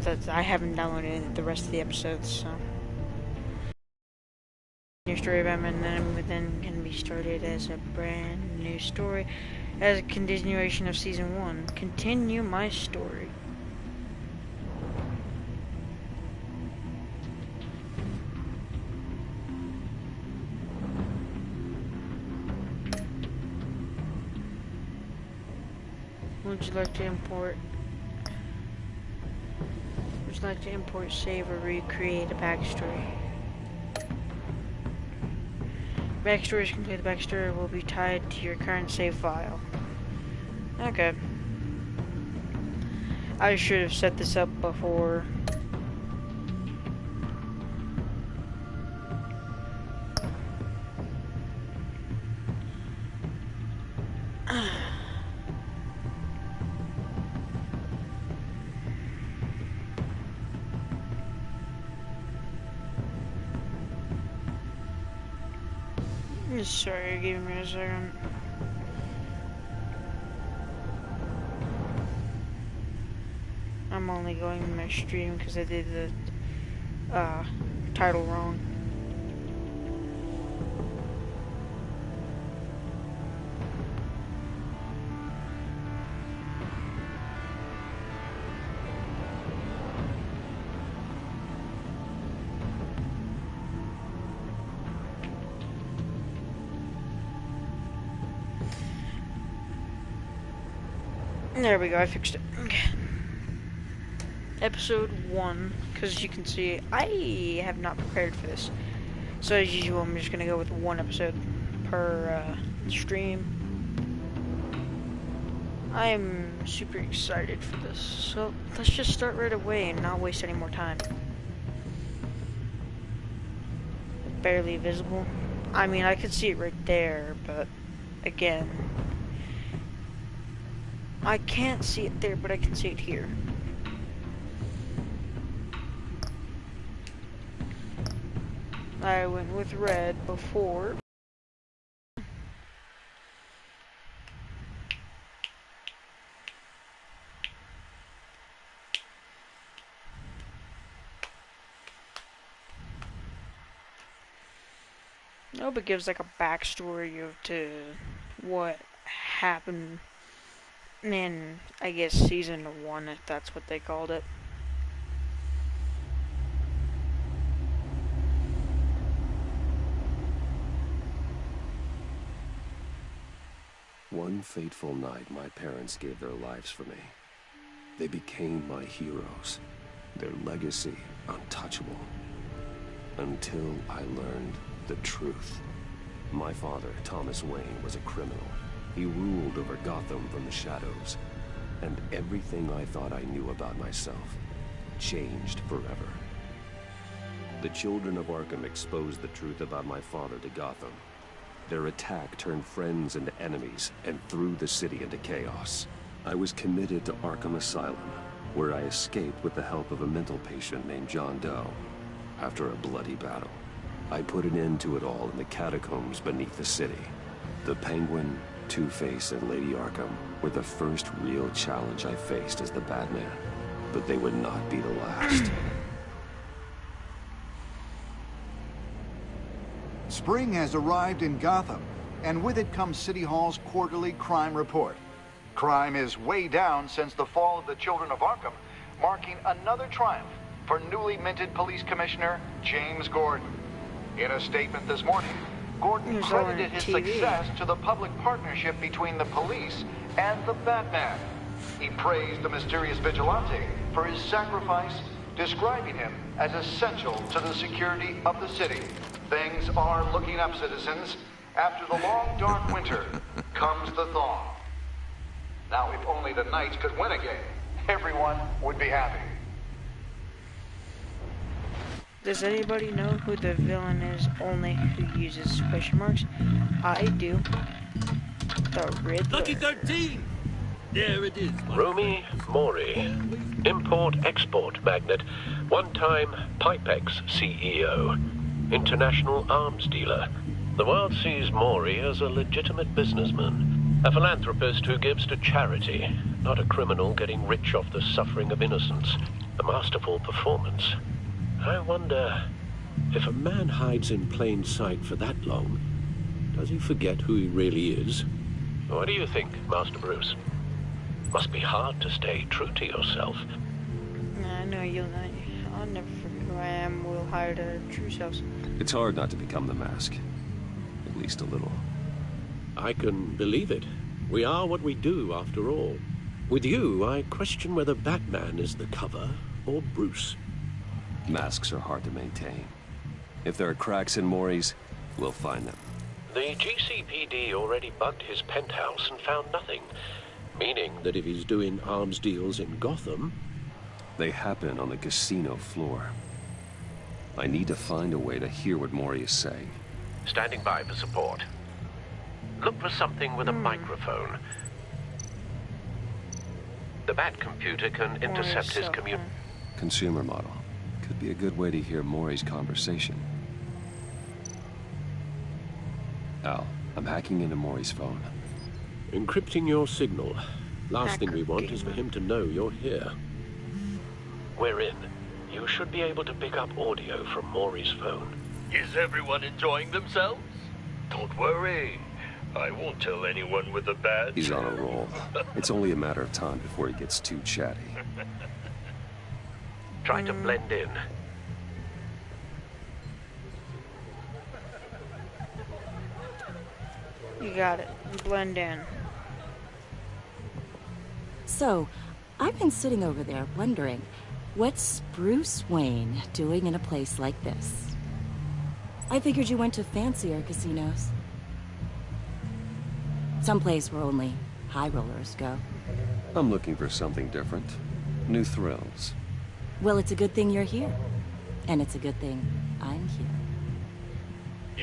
I haven't downloaded the rest of the episodes, so. New story of Eminem within can be started as a brand new story, as a continuation of season 1. Continue my story. Would you like to import? Would you like to import, save, or recreate a backstory? Backstory is complete. The backstory will be tied to your current save file. Okay. I should have set this up before. Sorry, give me a second. I'm only going to my stream because I did the title wrong. There we go, I fixed it. Okay. Episode 1, because you can see, I have not prepared for this. So as usual, I'm just going to go with one episode per stream. I'm super excited for this, so let's just start right away and not waste any more time. Barely visible. I mean, I could see it right there, but again, I can't see it there, but I can see it here. I went with red before. I hope it gives like a backstory to what happened in, I guess, season 1, if that's what they called it. One fateful night, my parents gave their lives for me. They became my heroes, their legacy untouchable. Until I learned the truth. My father, Thomas Wayne, was a criminal. He ruled over Gotham from the shadows, and everything I thought I knew about myself changed forever. The children of Arkham exposed the truth about my father to Gotham. Their attack turned friends into enemies and threw the city into chaos. I was committed to Arkham Asylum, where I escaped with the help of a mental patient named John Doe. After a bloody battle, I put an end to it all in the catacombs beneath the city. The Penguin, Two-Face, and Lady Arkham were the first real challenge I faced as the Batman, but they would not be the last. Spring has arrived in Gotham, and with it comes City Hall's quarterly crime report. Crime is way down since the fall of the Children of Arkham, marking another triumph for newly minted Police Commissioner James Gordon. In a statement this morning, Gordon credited his success to the public partnership between the police and the Batman. He praised the mysterious vigilante for his sacrifice, describing him as essential to the security of the city. Things are looking up, citizens. After the long, dark winter comes the thaw. Now, if only the Knights could win again, everyone would be happy. Does anybody know who the villain is, only who uses question marks? I do. The Riddler. Lucky 13! There it is. Rumi Mori, import-export magnate, one-time Pipex CEO, international arms dealer. The world sees Mori as a legitimate businessman, a philanthropist who gives to charity, not a criminal getting rich off the suffering of innocents. A masterful performance. I wonder, if a man hides in plain sight for that long, does he forget who he really is? What do you think, Master Bruce? Must be hard to stay true to yourself. I know you'll not. I'll never forget who I am. We'll hide our true selves. It's hard not to become the mask. At least a little. I can believe it. We are what we do, after all. With you, I question whether Batman is the cover or Bruce. Masks are hard to maintain. If there are cracks in Maury's, we'll find them. The GCPD already bugged his penthouse and found nothing. Meaning that if he's doing arms deals in Gotham... They happen on the casino floor. I need to find a way to hear what Maury is saying. Standing by for support. Look for something with a microphone. The Bat computer can intercept his communication. Consumer model. Could be a good way to hear Maury's conversation. Al, I'm hacking into Maury's phone. Encrypting your signal. Last thing we want is for him to know you're here. We're in. You should be able to pick up audio from Maury's phone. Is everyone enjoying themselves? Don't worry. I won't tell anyone with a badge. He's on a roll. It's only a matter of time before he gets too chatty. Try to blend in. You got it. Blend in. So, I've been sitting over there wondering, what's Bruce Wayne doing in a place like this? I figured you went to fancier casinos. Someplace where only high rollers go. I'm looking for something different. New thrills. Well, it's a good thing you're here. And it's a good thing I'm here.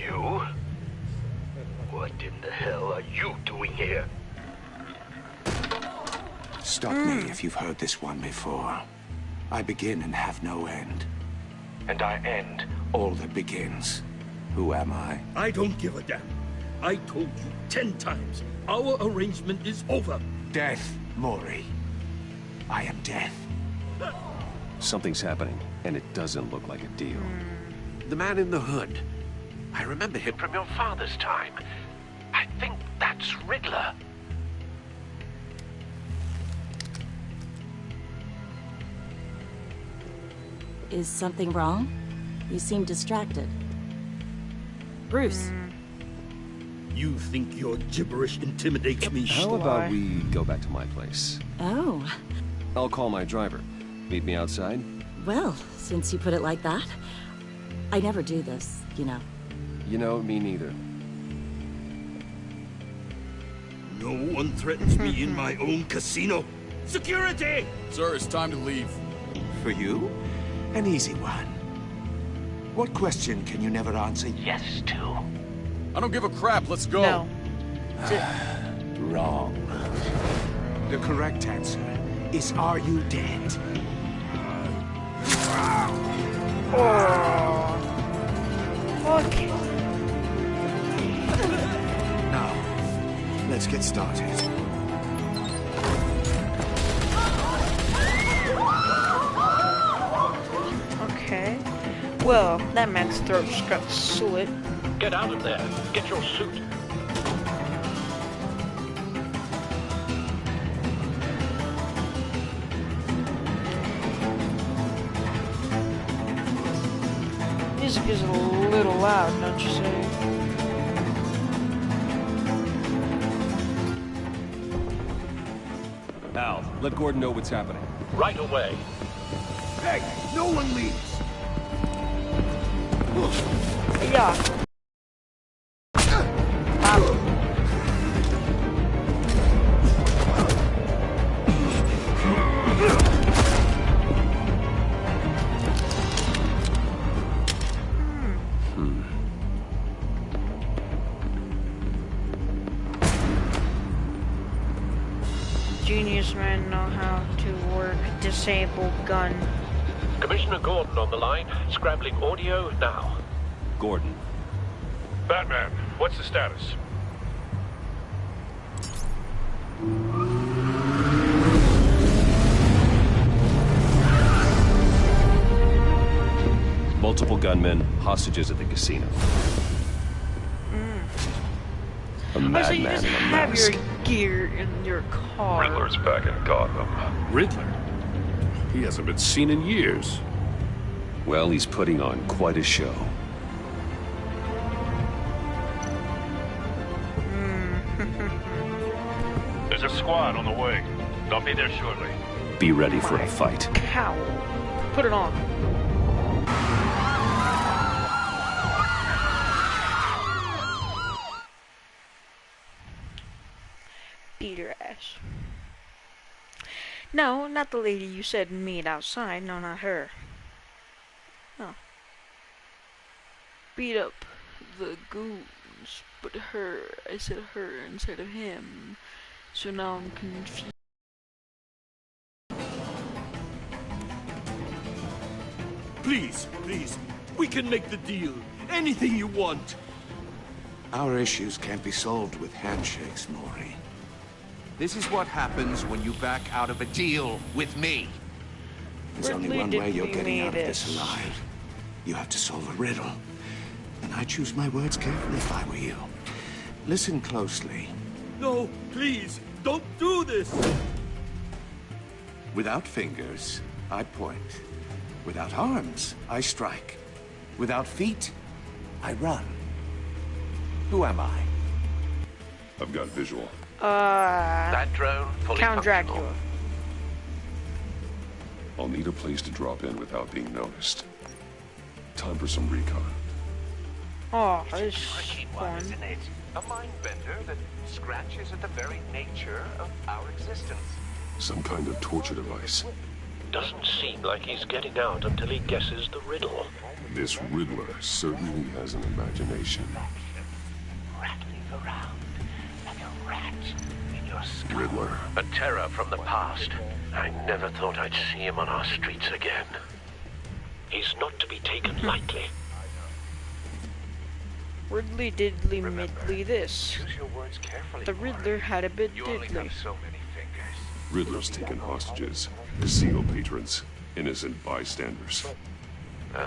You? What in the hell are you doing here? Stop me if you've heard this one before. I begin and have no end. And I end all that begins. Who am I? I don't give a damn. I told you 10 times. Our arrangement is over. Death, Maury. I am death. Something's happening, and it doesn't look like a deal. The man in the hood. I remember him from your father's time. I think that's Riddler. Is something wrong? You seem distracted. Bruce. You think your gibberish intimidates me? How about we go back to my place? Oh. I'll call my driver. Meet me outside? Well, since you put it like that, I never do this, you know. You know, me neither. No one threatens me in my own casino. Security! Sir, it's time to leave. For you? An easy one. What question can you never answer Yes to. I don't give a crap. Let's go. No. wrong? The correct answer is, are you dead? Oh. Fuck. Now, let's get started. Okay. Well, that man's throat just got slit. Get out of there. Get your suit. Music is a little loud, don't you say? Al, let Gordon know what's happening. Right away. Hey, no one leaves! Yeah. Genius men know how to work disabled gun. Commissioner Gordon on the line. Scrambling audio now. Gordon. Batman, what's the status? Multiple gunmen, hostages at the casino. A Oh, so you madman just in a have mask. your gear in your car. Riddler's back in Gotham. Riddler? He hasn't been seen in years. Well, he's putting on quite a show. There's a squad on the way. They'll be there shortly. Be ready for a fight. Cowl. Put it on. Beat her ass. No, not the lady you said meet outside. No, not her. No. Beat up the goons. But her. I said her instead of him. So now I'm confused. Please, please, we can make the deal. Anything you want. Our issues can't be solved with handshakes, Maury. This is what happens when you back out of a deal with me. There's only Ridley one way you're didn't getting mean out of this it. alive. You have to solve a riddle. And I choose my words carefully if I were you. Listen closely. No, please, don't do this. Without fingers, I point. Without arms, I strike. Without feet, I run. Who am I? I've got visual. That drone fully Count functional. Dracula. I'll need a place to drop in without being noticed. Time for some recon. Oh, this Tricky is one, fun. isn't it? A mind bender that scratches at the very nature of our existence. Some kind of torture device. Doesn't seem like he's getting out until he guesses the riddle. This Riddler certainly has an imagination. Rattling around like a rat in your skull. Riddler. A terror from the past. I never thought I'd see him on our streets again. He's not to be taken lightly. Riddly diddly midly this. Choose your words carefully. The Riddler had a bit You only diddly. have so many fingers. Riddler's taken hostages. Casino patrons. Innocent bystanders.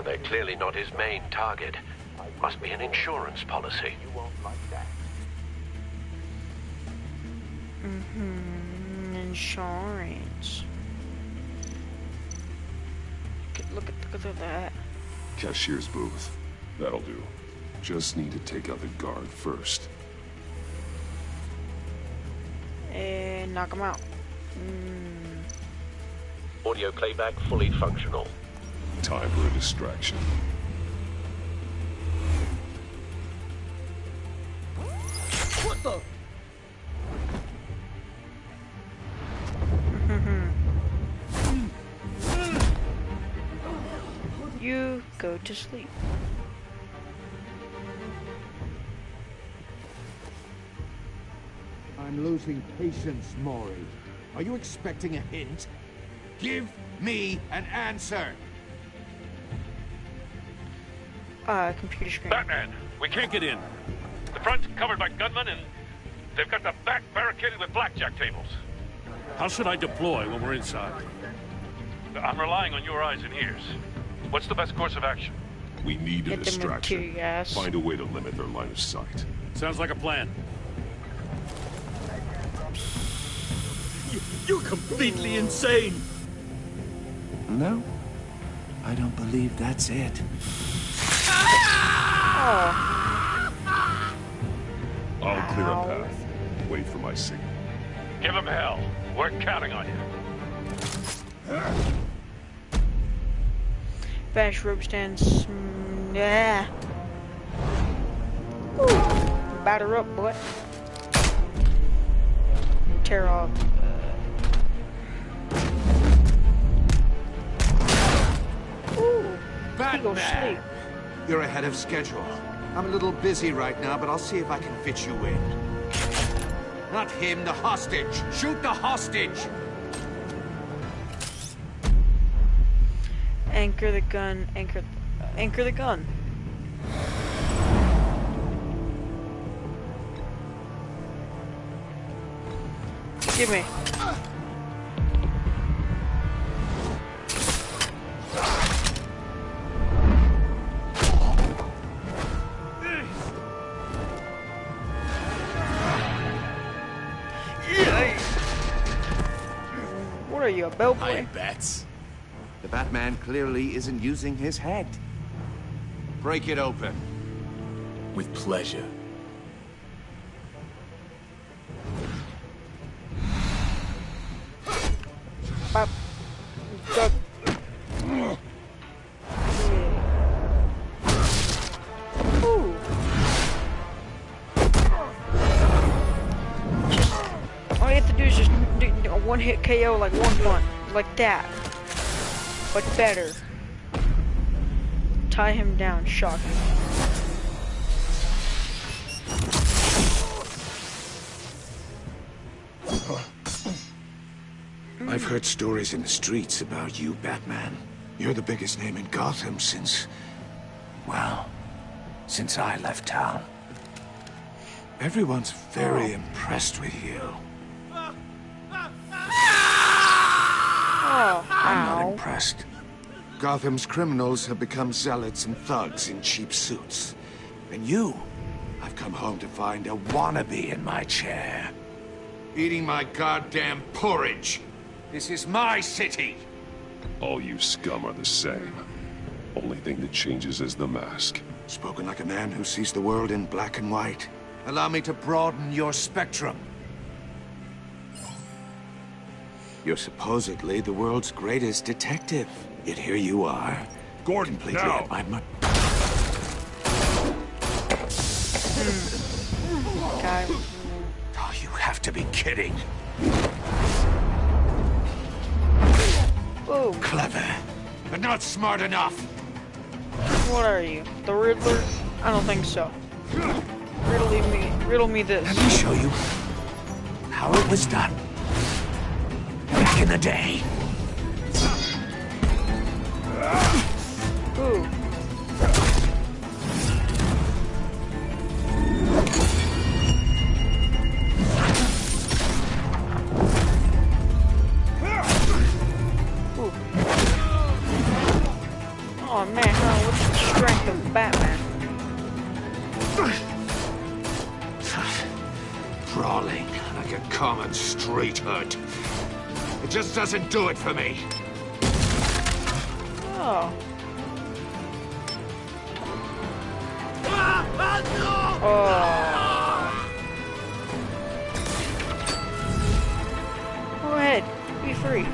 They're clearly not his main target. Must be an insurance policy. You won't like that. Insurance. Look at that. Cashier's booth. That'll do. Just need to take out the guard first. And knock him out. Audio playback fully functional. Time for a distraction. What the? You go to sleep. I'm losing patience, Maury. Are you expecting a hint? Give me an answer. Computer screen. Batman! We can't get in. The front's covered by gunmen and they've got the back barricaded with blackjack tables. How should I deploy when we're inside? I'm relying on your eyes and ears. What's the best course of action? We need a Hit them with distraction. tear gas. Find a way to limit their line of sight. Sounds like a plan. You're completely insane. No, I don't believe that's it. I'll clear a path. Wait for my signal. Give him hell. We're counting on you. Bash rope stands. Yeah. Ooh. Batter up, boy. Tear off. Ooh. He goes sleep. You're ahead of schedule. I'm a little busy right now, but I'll see if I can fit you in. Not him, the hostage. Shoot the hostage! Anchor the gun. Anchor the gun. Give me. you a bellboy. Hi, Bats. The Batman clearly isn't using his head. Break it open. With pleasure. Bop. Duck. Ooh. All you have to do is just do a one-hit KO like one punch, like that, but better. Tie him down, shocking. I've heard stories in the streets about you, Batman. You're the biggest name in Gotham since... well, since I left town. Everyone's very impressed with you. Oh, I'm not ow. impressed. Gotham's criminals have become zealots and thugs in cheap suits. And you, I've come home to find a wannabe in my chair. Eating my goddamn porridge. This is my city. All you scum are the same. Only thing that changes is the mask. Spoken like a man who sees the world in black and white. Allow me to broaden your spectrum. You're supposedly the world's greatest detective. Yet here you are. Gordon, completely now! at my Guy. Oh, you have to be kidding. Ooh, Clever, but not smart enough. what are you? The Riddler? I don't think so. Riddle me this. Let me show you how it was done. Back in the day. Ooh. Ooh. Oh man, huh? What's the strength of Batman? Brawling like a common street hood. It just doesn't do it for me. Oh. Oh. Go ahead. Be free.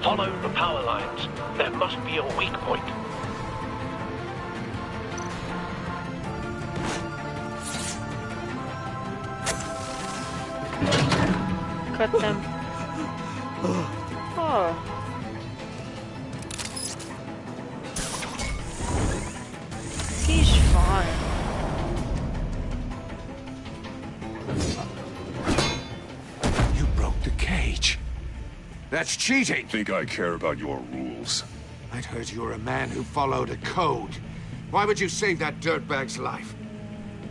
Follow the power lines. There must be a weak point. Cut them. Oh. He's fine. You broke the cage. That's cheating. Think I care about your rules? I'd heard you were a man who followed a code. Why would you save that dirtbag's life?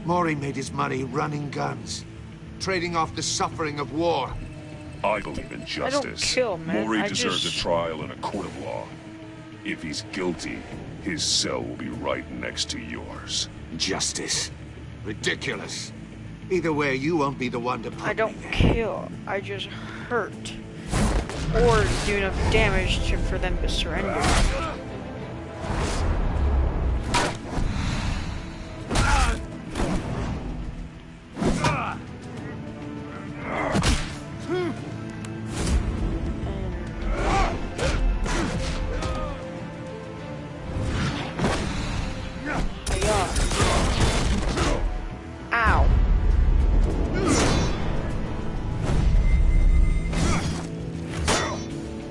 Maury made his money running guns, trading off the suffering of war. I believe in justice. kill, man. Maury I deserves just- a trial in a court of law. If he's guilty, his cell will be right next to yours. Justice. Ridiculous. Either way, you won't be the one to put I don't me there. kill. I just hurt. Or do enough damage for them to surrender. Ow.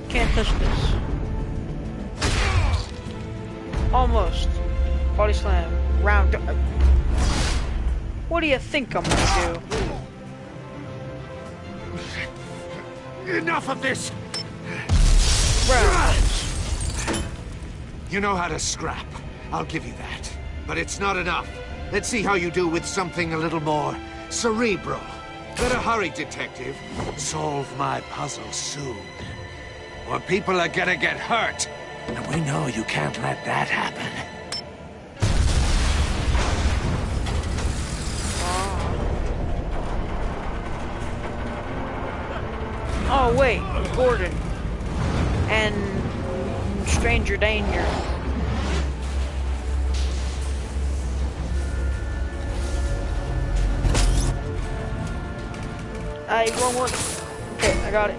Can't touch this. Almost. Body slam. Round. What do you think I'm gonna do? Enough of this! Round. You know how to scrap. I'll give you that. But it's not enough. Let's see how you do with something a little more cerebral. Better hurry, detective. Solve my puzzle soon. Or people are gonna get hurt. And we know you can't let that happen. Oh wait, Gordon. And Stranger Danger. Wrong one. Okay, I got it.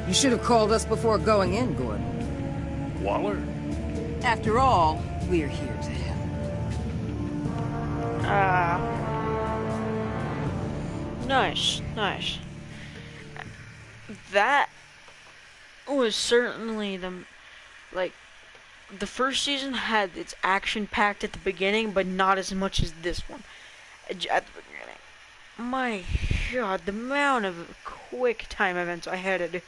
You should have called us before going in, Gordon. Waller? After all, we're here to help. Nice, nice. That was certainly the first season had its action packed at the beginning, but not as much as this one. At the beginning. My god, the amount of quick time events I had to do.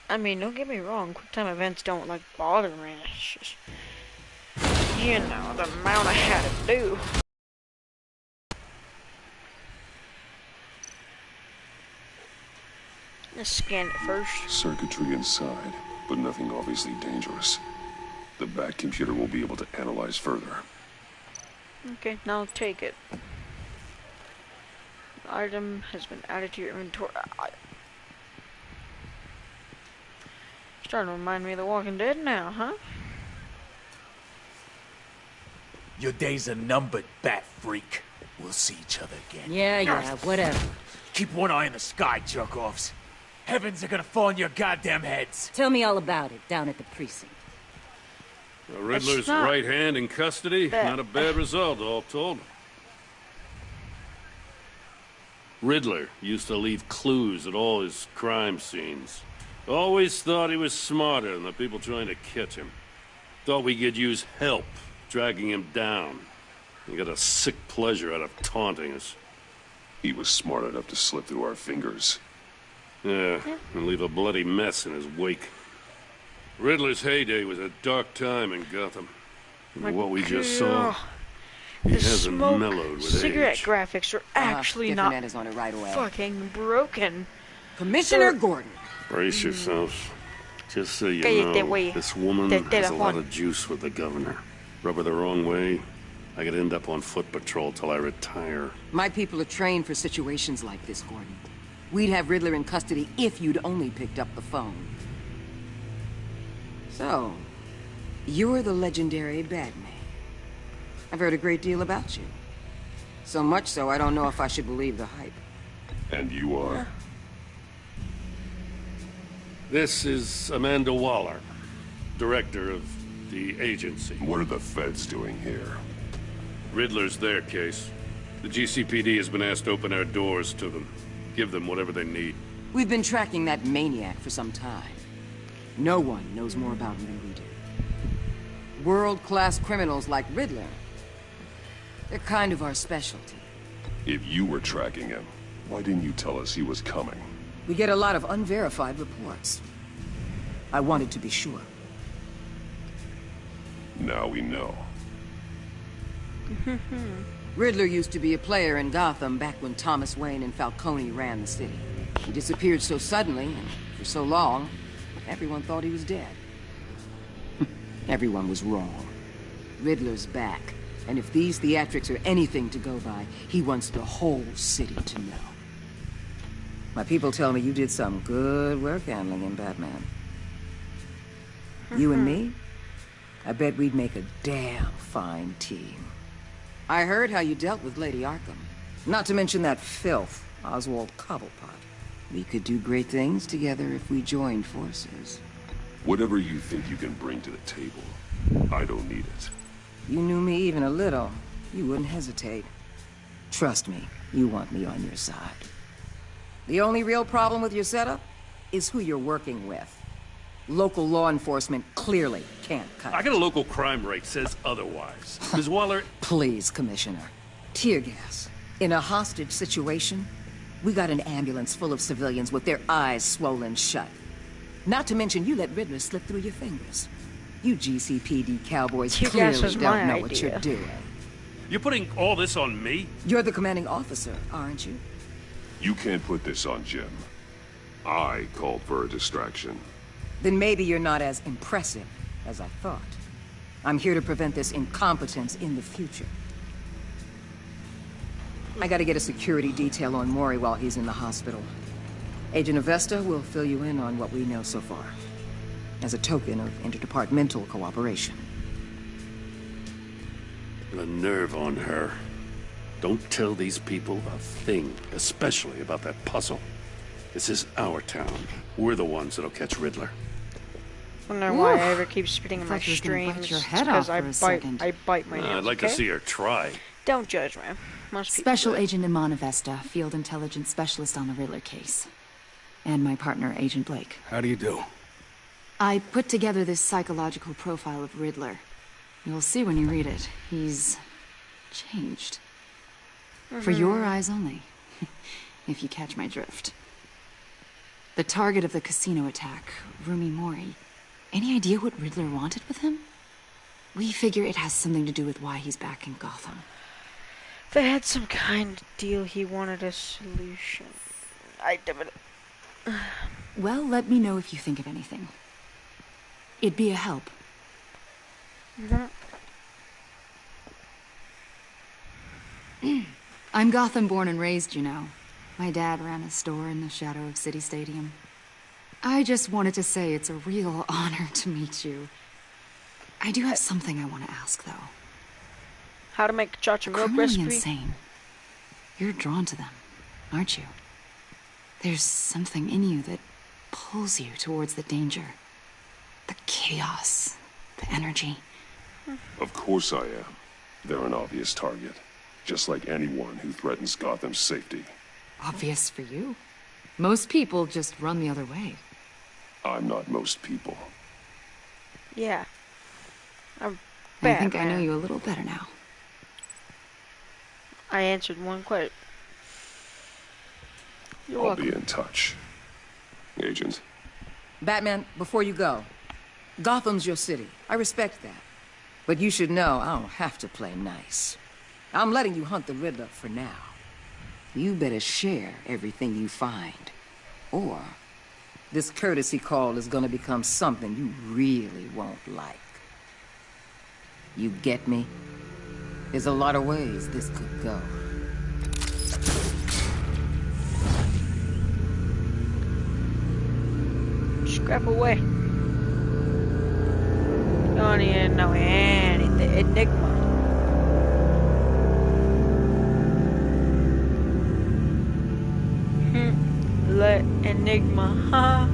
I mean, don't get me wrong, quick time events don't bother me. It's just, you know, the amount I had to do. Let's scan it first. Circuitry inside, but nothing obviously dangerous. The back computer will be able to analyze further. Okay, now take it. The item has been added to your inventory. Starting to remind me of The Walking Dead now, huh? Your days are numbered, bat freak. We'll see each other again. Yeah, whatever. Keep one eye in the sky, jerk-offs. Heavens are gonna fall on your goddamn heads. Tell me all about it down at the precinct. The Riddler's right hand in custody. Not a bad result, all told. Riddler used to leave clues at all his crime scenes. Always thought he was smarter than the people trying to catch him. Thought we could use help dragging him down. He got a sick pleasure out of taunting us. He was smart enough to slip through our fingers. Yeah, and leave a bloody mess in his wake. Riddler's heyday was a dark time in Gotham. And what we just saw, he hasn't mellowed with cigarette age. graphics are actually not on it right away. fucking broken. Commissioner Gordon. Brace yourselves. Just so you Cállate, know, güey. this woman Te has la a lot Juan. of juice with the governor. Rub her the wrong way, I could end up on foot patrol till I retire. My people are trained for situations like this, Gordon. We'd have Riddler in custody if you'd only picked up the phone. So, you're the legendary Batman. I've heard a great deal about you. So much so, I don't know if I should believe the hype. And you are? This is Amanda Waller, director of the agency. What are the feds doing here? Riddler's their case. The GCPD has been asked to open our doors to them. Give them whatever they need. We've been tracking that maniac for some time. No one knows more about him than we do. World-class criminals like Riddler. They're kind of our specialty. If you were tracking him, why didn't you tell us he was coming? We get a lot of unverified reports. I wanted to be sure. Now we know. Riddler used to be a player in Gotham back when Thomas Wayne and Falcone ran the city. He disappeared so suddenly and for so long, everyone thought he was dead. Everyone was wrong. Riddler's back, and if these theatrics are anything to go by, he wants the whole city to know. My people tell me you did some good work handling him, Batman. You and me? I bet we'd make a damn fine team. I heard how you dealt with Lady Arkham. Not to mention that filth, Oswald Cobblepot. We could do great things together if we joined forces. Whatever you think you can bring to the table, I don't need it. You knew me even a little, you wouldn't hesitate. Trust me, you want me on your side. The only real problem with your setup is who you're working with. Local law enforcement clearly can't cut it. I got a local crime rate says otherwise. Ms. Waller... Please, Commissioner. Tear gas. In a hostage situation? We got an ambulance full of civilians with their eyes swollen shut. Not to mention you let Riddler slip through your fingers. You GCPD cowboys You guys clearly was don't my know what you're idea. doing. You're putting all this on me? You're the commanding officer, aren't you? You can't put this on Jim. I called for a distraction. Then maybe you're not as impressive as I thought. I'm here to prevent this incompetence in the future. I gotta get a security detail on Mori while he's in the hospital. Agent Avesta will fill you in on what we know so far, as a token of interdepartmental cooperation. The nerve on her. Don't tell these people a thing, especially about that puzzle. This is our town. We're the ones that'll catch Riddler. I don't know why I ever keep spitting in my thought you was gonna bite streams. your head Because off for a second. I bite my nails. I'd like okay? to see her try. Don't judge, man. Most people Special do. Agent Imana Vesta, Field Intelligence Specialist on the Riddler case. And my partner, Agent Blake. How do you do? I put together this psychological profile of Riddler. You'll see when you read it. He's changed. For your eyes only, if you catch my drift. The target of the casino attack, Rumi Mori. Any idea what Riddler wanted with him? We figure it has something to do with why he's back in Gotham. They had some kind of deal. He wanted a solution. Well, let me know if you think of anything. It'd be a help. I'm Gotham born and raised, you know. My dad ran a store in the shadow of City Stadium. I just wanted to say it's a real honor to meet you. I do have something I want to ask, though. How to make chacha milk Criminally recipe? insane. You're drawn to them, aren't you? There's something in you that pulls you towards the danger. The chaos, the energy. Of course I am. They're an obvious target. Just like anyone who threatens Gotham's safety. Obvious for you. Most people just run the other way. I'm not most people. Yeah. I'm I bad, think I know man. you a little better now. I answered one question. You're I'll welcome. be in touch. Agent. Batman, before you go, Gotham's your city. I respect that. But you should know I don't have to play nice. I'm letting you hunt the Riddler for now. You better share everything you find. Or this courtesy call is gonna become something you really won't like. You get me? There's a lot of ways this could go. Scrap away. Don't even know anything. Enigma. Let Enigma, huh?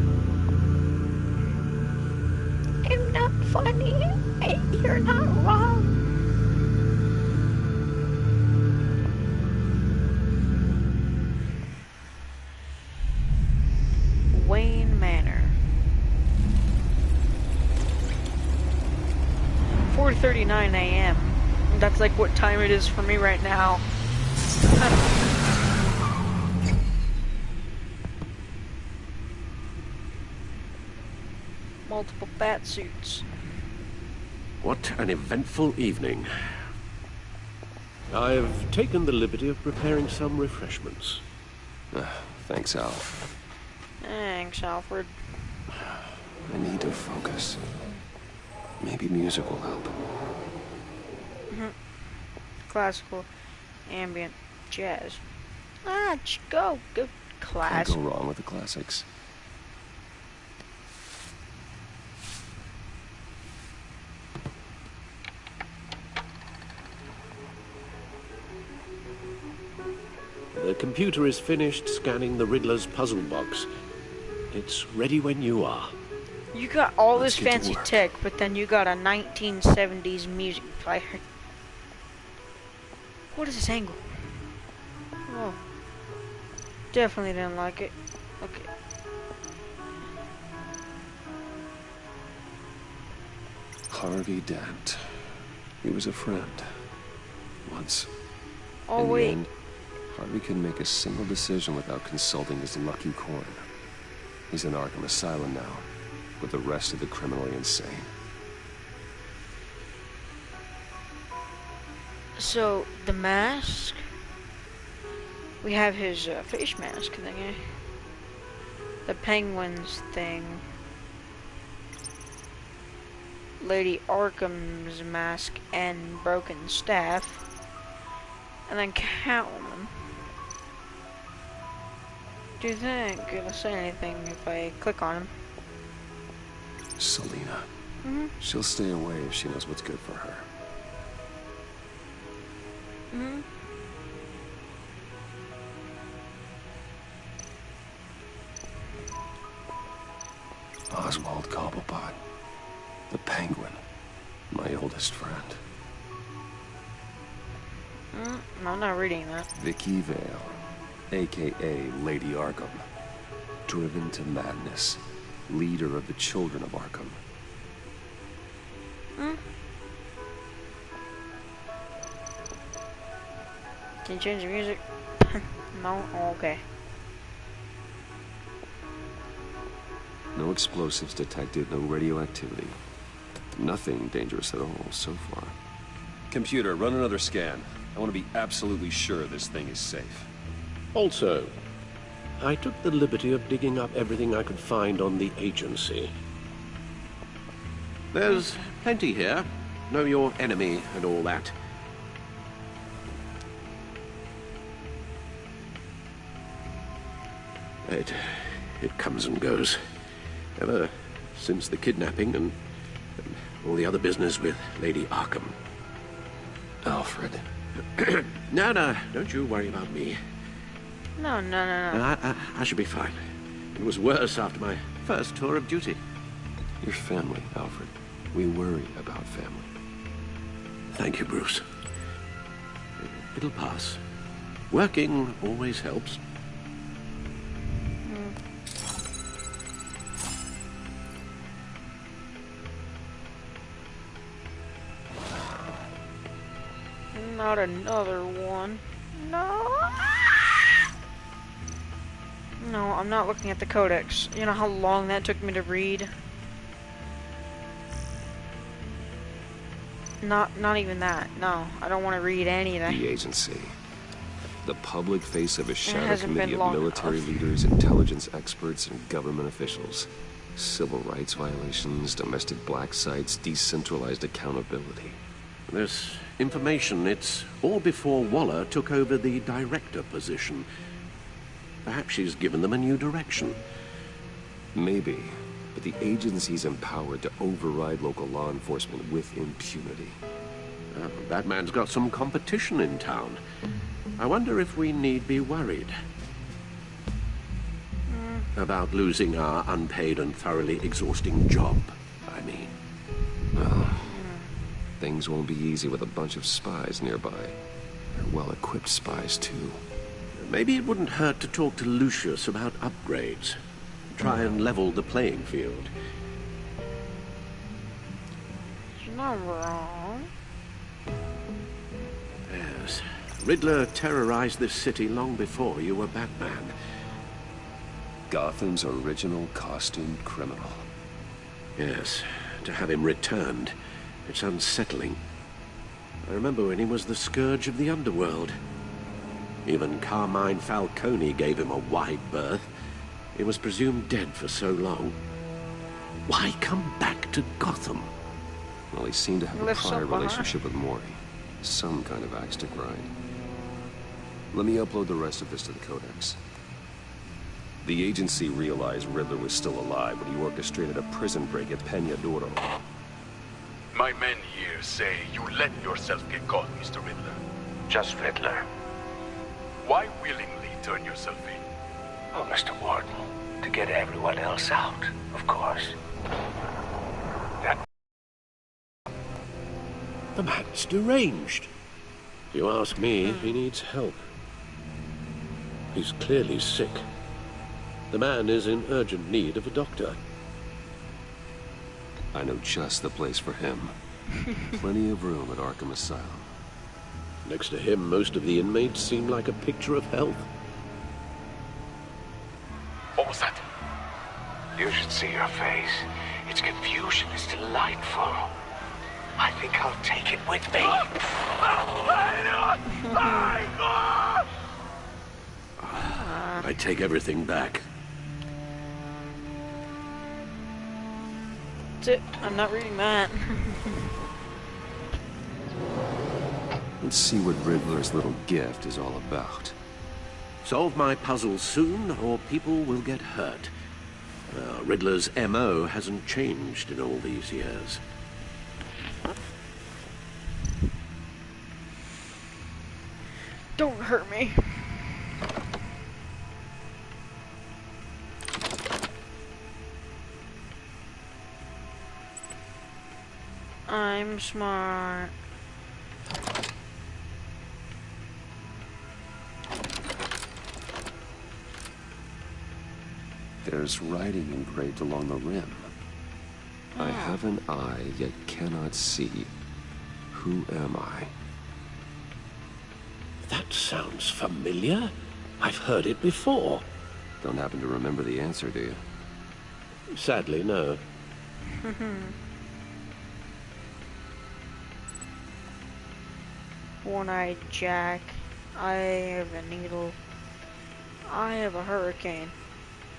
I'm not funny. You're not wrong. Wayne Manor. 4:39 a.m. That's like what time it is for me right now. Multiple bat suits. What an eventful evening. I've taken the liberty of preparing some refreshments. Thanks, Al. Thanks, Alfred. I need to focus. Maybe music will help. Classical, ambient, jazz. Go Can't class. go wrong with the classics. The computer is finished scanning the Riddler's puzzle box. It's ready when you are. You got all Let's this get to fancy work. tech, but then you got a 1970s music player. What is this angle? Oh. Definitely didn't like it. Okay. Harvey Dent. He was a friend. Once. Oh, In the wait. end, Harvey can make a single decision without consulting his lucky coin. He's in Arkham Asylum now, with the rest of the criminally insane. So, the mask? We have his face mask thingy. The Penguin's thing. Lady Arkham's mask and broken staff. And then Catwoman. Do you think it'll say anything if I click on him? Selina. Mm-hmm. She'll stay away if she knows what's good for her. Mm-hmm. Oswald Cobblepot. The Penguin. My oldest friend. I'm not reading that. Vicky Vale, a.k.a. Lady Arkham. Driven to madness. Leader of the Children of Arkham. Can you change the music? No? Oh, okay. No explosives detected, no radioactivity. Nothing dangerous at all so far. Computer, run another scan. I want to be absolutely sure this thing is safe. Also, I took the liberty of digging up everything I could find on the agency. There's plenty here. Know your enemy and all that. It comes and goes. Ever since the kidnapping and all the other business with Lady Arkham. Alfred. No, don't you worry about me. No. I should be fine. It was worse after my first tour of duty. Your family, Alfred. We worry about family. Thank you, Bruce. It'll pass. Working always helps. Not another one. No. No, I'm not looking at the codex. You know how long that took me to read? Not even that. No, I don't want to read any of that. The agency. The public face of a shadow hasn't committee been of long military enough. leaders, intelligence experts, and government officials. Civil rights violations, domestic black sites, decentralized accountability. This information, it's all before Waller took over the director position. Perhaps she's given them a new direction. Maybe, but the agency's empowered to override local law enforcement with impunity. That man's got some competition in town. I wonder if we need be worried about losing our unpaid and thoroughly exhausting job, I mean. Well, things won't be easy with a bunch of spies nearby. They're well-equipped spies, too. Maybe it wouldn't hurt to talk to Lucius about upgrades. Try and level the playing field. You're not wrong. Yes. Riddler terrorized this city long before you were Batman. Gotham's original costumed criminal. Yes. To have him returned, it's unsettling. I remember when he was the scourge of the underworld. Even Carmine Falcone gave him a wide berth. He was presumed dead for so long. Why come back to Gotham? Well, he seemed to have a Left prior some behind. relationship with Mori. Some kind of axe to grind. Let me upload the rest of this to the Codex. The agency realized Riddler was still alive when he orchestrated a prison break at Peñadoro. My men here say you let yourself get caught, Mr. Riddler. Just Riddler. Why willingly turn yourself in? Oh, Mr. Warden, to get everyone else out, of course. The man's deranged. If you ask me, he needs help. He's clearly sick. The man is in urgent need of a doctor. I know just the place for him. Plenty of room at Arkham Asylum. Next to him, most of the inmates seem like a picture of health. What was that? You should see your face. Its confusion is delightful. I think I'll take it with me. I take everything back. That's it. I'm not reading that. Let's see what Riddler's little gift is all about. Solve my puzzles soon, or people will get hurt. Riddler's MO hasn't changed in all these years. Don't hurt me. I'm smart. There's writing engraved along the rim. I have an eye, yet cannot see. Who am I? That sounds familiar. I've heard it before. Don't happen to remember the answer, do you? Sadly, no. One-eyed Jack. I have a needle. I have a hurricane.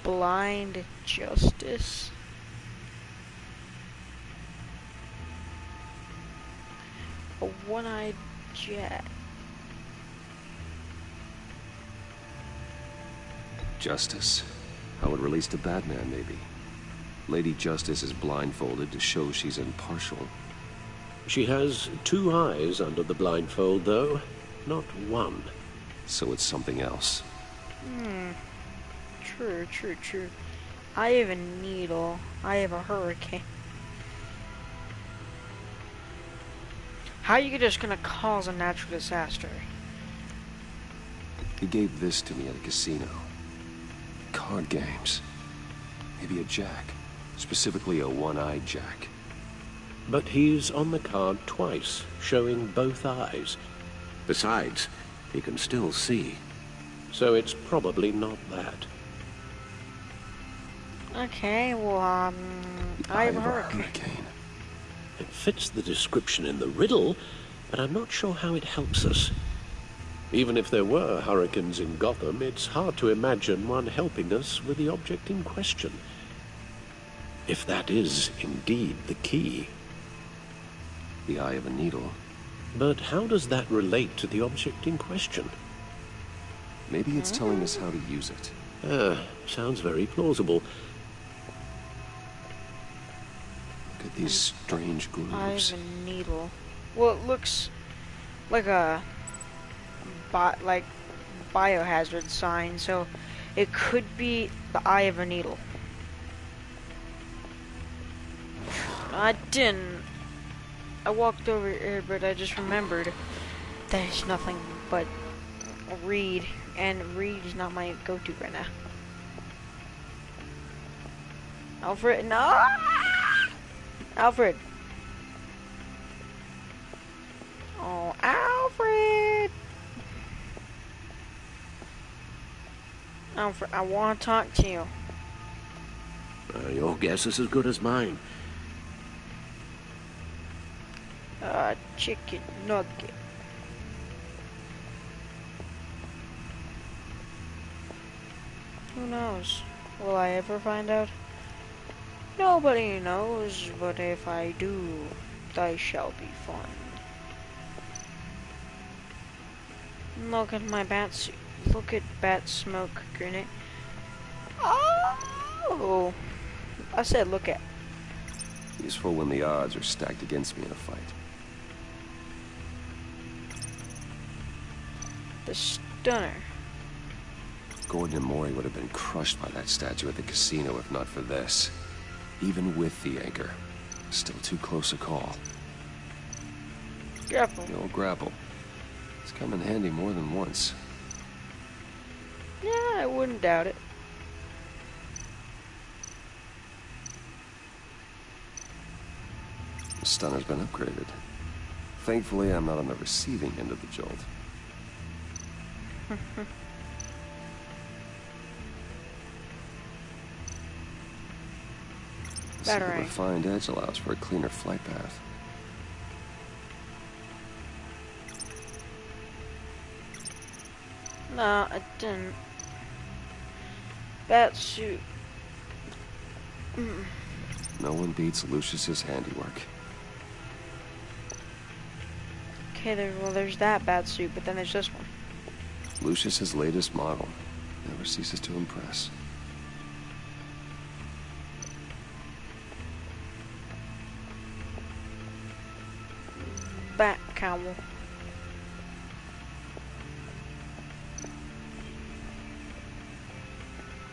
Blind Justice. A one-eyed Jack. Justice? How it relates to Batman, maybe. Lady Justice is blindfolded to show she's impartial. She has 2 eyes under the blindfold, though. Not one. So it's something else. True. I have a needle. I have a hurricane. How are you just gonna cause a natural disaster? He gave this to me at a casino. Card games. Maybe a jack. Specifically a one-eyed jack. But he's on the card twice, showing both eyes. Besides, he can still see. So it's probably not that. Okay, well, I have a hurricane. It fits the description in the riddle, but I'm not sure how it helps us. Even if there were hurricanes in Gotham, it's hard to imagine one helping us with the object in question. If that is indeed the key. The eye of a needle. But how does that relate to the object in question? Maybe it's telling us how to use it. Sounds very plausible. Look at these strange grooves. I have a needle. Well, it looks like a biohazard sign, so it could be the eye of a needle. I didn't. I walked over here, but I just remembered there's nothing but Reed, and Reed is not my go-to right now. Alfred, no! Alfred! Oh, Alfred! Alfred, I want to talk to you. Your guess is as good as mine. Chicken nugget. Who knows? Will I ever find out? Nobody knows, but if I do, they shall be fun. Look at my bat suit. Look at bat smoke grenade. Oh! I said look at. Useful when the odds are stacked against me in a fight. The stunner. Gordon and Maury would have been crushed by that statue at the casino if not for this. Even with the anchor. Still too close a call. Grapple. The old grapple. It's come in handy more than once. Yeah, I wouldn't doubt it. The stunner's been upgraded. Thankfully, I'm not on the receiving end of the jolt. A simple refined edge allows for a cleaner flight path. No, I didn't. Bat suit. No one beats Lucius's handiwork. Okay, there's that bat suit, but then there's this one. Lucius's latest model never ceases to impress. Bat cowl.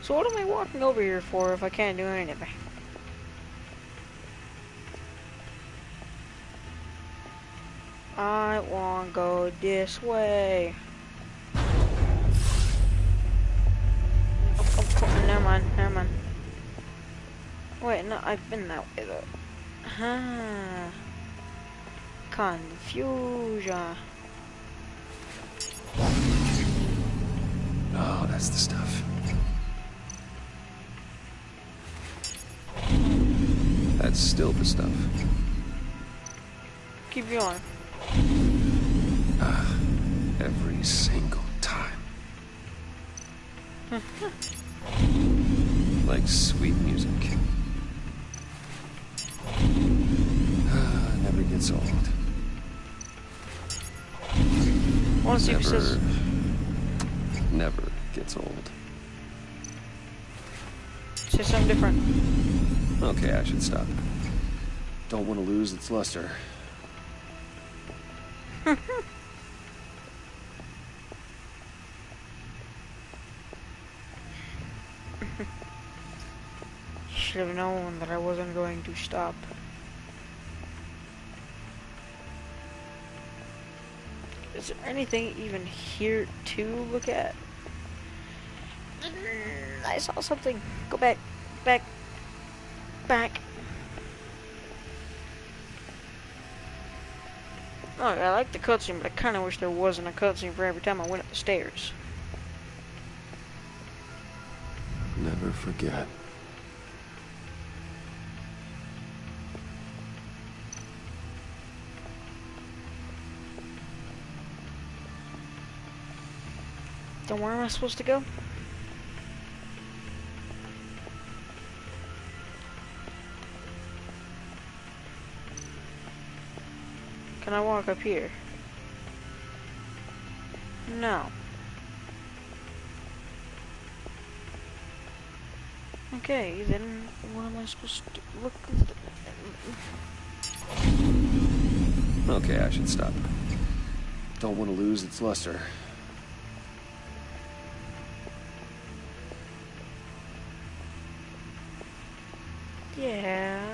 So what am I walking over here for if I can't do anything? I wanna go this way. Oh, never mind, never mind. Wait, no, I've been that way though. Huh. Confusion. Oh, that's the stuff. That's still the stuff. Keep going. Every single time. Like sweet music. Never gets old. Wanna see if it says... Never gets old. Say something different. Okay, I should stop. Don't want to lose its luster. Should have known that I wasn't going to stop. Is there anything even here to look at? I saw something. Go back. Back. Back. Oh, I like the cutscene, but I kind of wish there wasn't a cutscene for every time I went up the stairs. Never forget. Then where am I supposed to go? Can I walk up here? No. Okay, then what am I supposed to look? Okay, I should stop. Don't want to lose its luster. Yeah.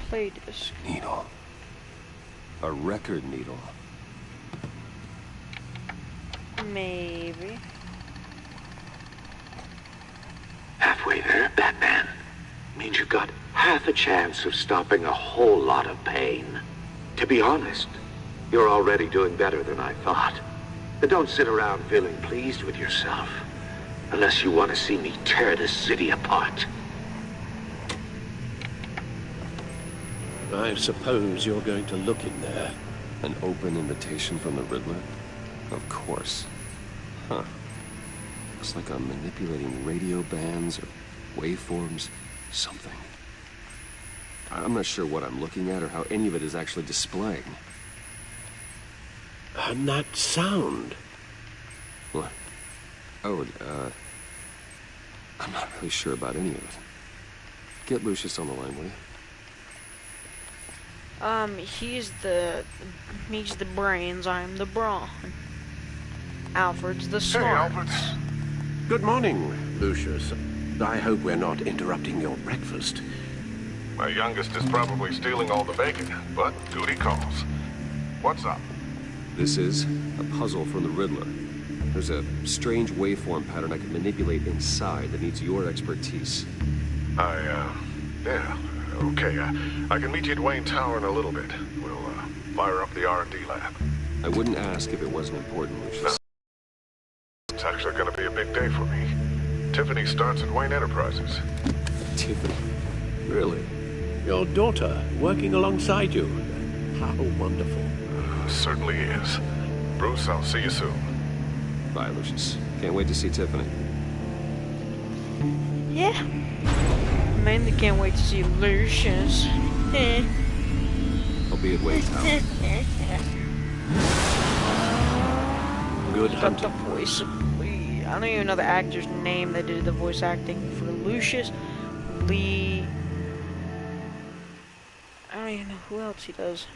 Play disc. Needle. A record needle. Maybe. Halfway there, Batman. Means you've got half a chance of stopping a whole lot of pain. To be honest, you're already doing better than I thought. But don't sit around feeling pleased with yourself. Unless you want to see me tear this city apart. I suppose you're going to look in there. An open invitation from the Riddler? Of course. Huh. Looks like I'm manipulating radio bands or waveforms. Something. I'm not sure what I'm looking at or how any of it is actually displaying. And that sound. What? Oh, I'm not really sure about any of it. Get Lucius on the line, will you? He's the brains, I'm the brawn. Alfred's the smart. Hey, Alfred. Good morning, Lucius. I hope we're not interrupting your breakfast. My youngest is probably stealing all the bacon, but duty calls. What's up? This is a puzzle from the Riddler. There's a strange waveform pattern I can manipulate inside that needs your expertise. Yeah, okay. I can meet you at Wayne Tower in a little bit. We'll, fire up the R&D lab. I wouldn't ask if it wasn't important, Lucius. No. It's actually gonna be a big day for me. Tiffany starts at Wayne Enterprises. Tiffany? Really? Your daughter, working alongside you. How wonderful. Certainly is. Bruce, I'll see you soon. Bye, Lucius. Can't wait to see Tiffany. Yeah. Mainly can't wait to see Lucius. I'll be at Wayne Tower. Good Got hunting. the voice of Lee. I don't even know the actor's name that did the voice acting for Lucius. Lee. I don't even know who else he does.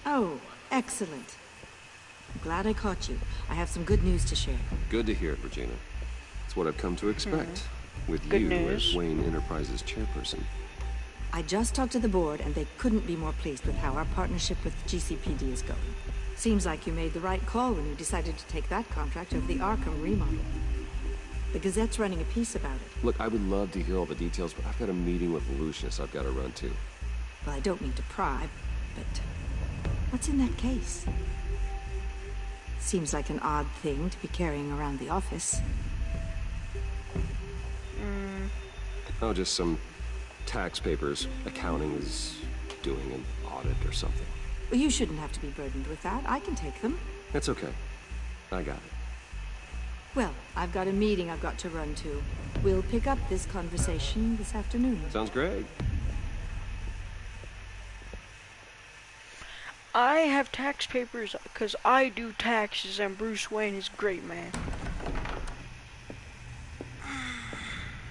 Oh, excellent. I'm glad I caught you. I have some good news to share. Good to hear it, Regina. It's what I've come to expect. With Good you news. as Wayne Enterprises chairperson. I just talked to the board, and they couldn't be more pleased with how our partnership with GCPD is going. Seems like you made the right call when you decided to take that contract over the Arkham remodel. The Gazette's running a piece about it. Look, I would love to hear all the details, but I've got a meeting with Lucius I've got to run to. Well, I don't mean to pry, but what's in that case? Seems like an odd thing to be carrying around the office. Oh, just some tax papers. Accounting is doing an audit or something. Well, you shouldn't have to be burdened with that. I can take them. That's okay. I got it. Well, I've got a meeting I've got to run to. We'll pick up this conversation this afternoon. Sounds great. I have tax papers because I do taxes and Bruce Wayne is great, man.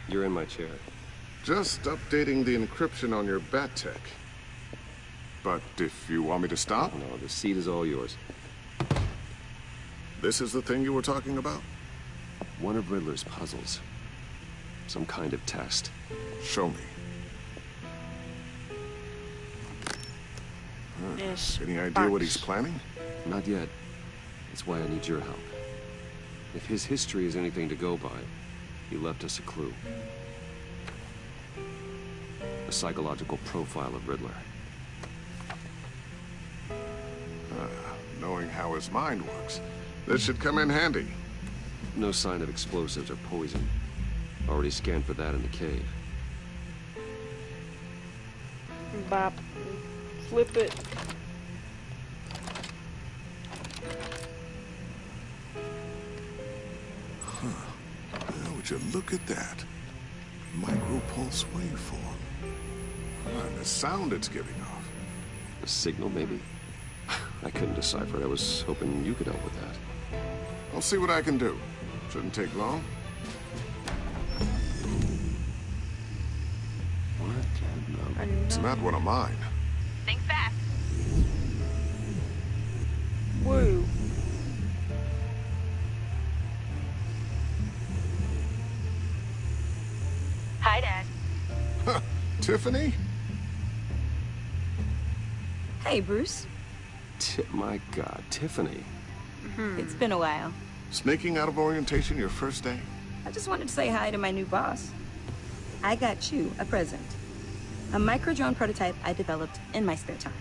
You're in my chair. Just updating the encryption on your bat tech. But if you want me to stop, No, the seat is all yours. this is the thing you were talking about? One of Riddler's puzzles. Some kind of test. Show me. Yes. Any idea what he's planning? Not yet. That's why I need your help. If his history is anything to go by, he left us a clue. A psychological profile of Riddler. Knowing how his mind works, this should come in handy. No sign of explosives or poison. Already scanned for that in the cave. Bop. Flip it. Would you look at that? Micropulse waveform. And the sound it's giving off. A signal, maybe? I couldn't decipher it. I was hoping you could help with that. I'll see what I can do. Shouldn't take long. What? It's not one of mine. Think fast. Whoa. Hi, Dad. Tiffany? Hey, Bruce. My God, Tiffany. It's been a while. Sneaking out of orientation your first day? I just wanted to say hi to my new boss. I got you a present. A micro-drone prototype I developed in my spare time.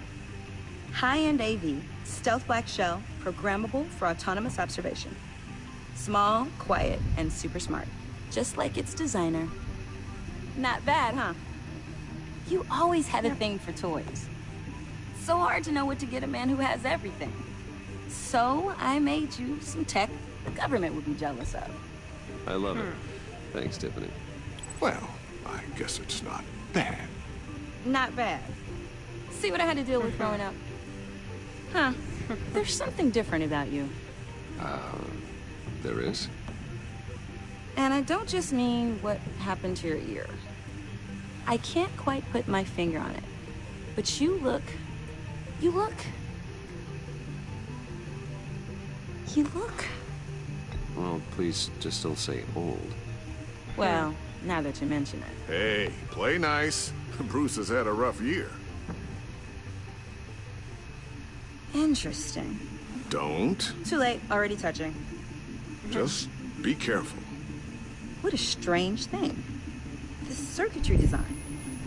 High-end AV, stealth black shell, programmable for autonomous observation. Small, quiet, and super smart. Just like its designer. Not bad, huh? You always had a thing for toys. So hard to know what to get a man who has everything. So I made you some tech the government would be jealous of. I love it. Thanks, Tiffany. Well, I guess it's not bad. Not bad. See what I had to deal with growing up? Huh. There's something different about you. There is? And I don't just mean what happened to your ear. I can't quite put my finger on it. But you look You look... Well, please just don't say old. Well, now that you mention it. Hey, play nice. Bruce has had a rough year. Interesting. Don't. Too late, already touching. Just be careful. What a strange thing. The circuitry design.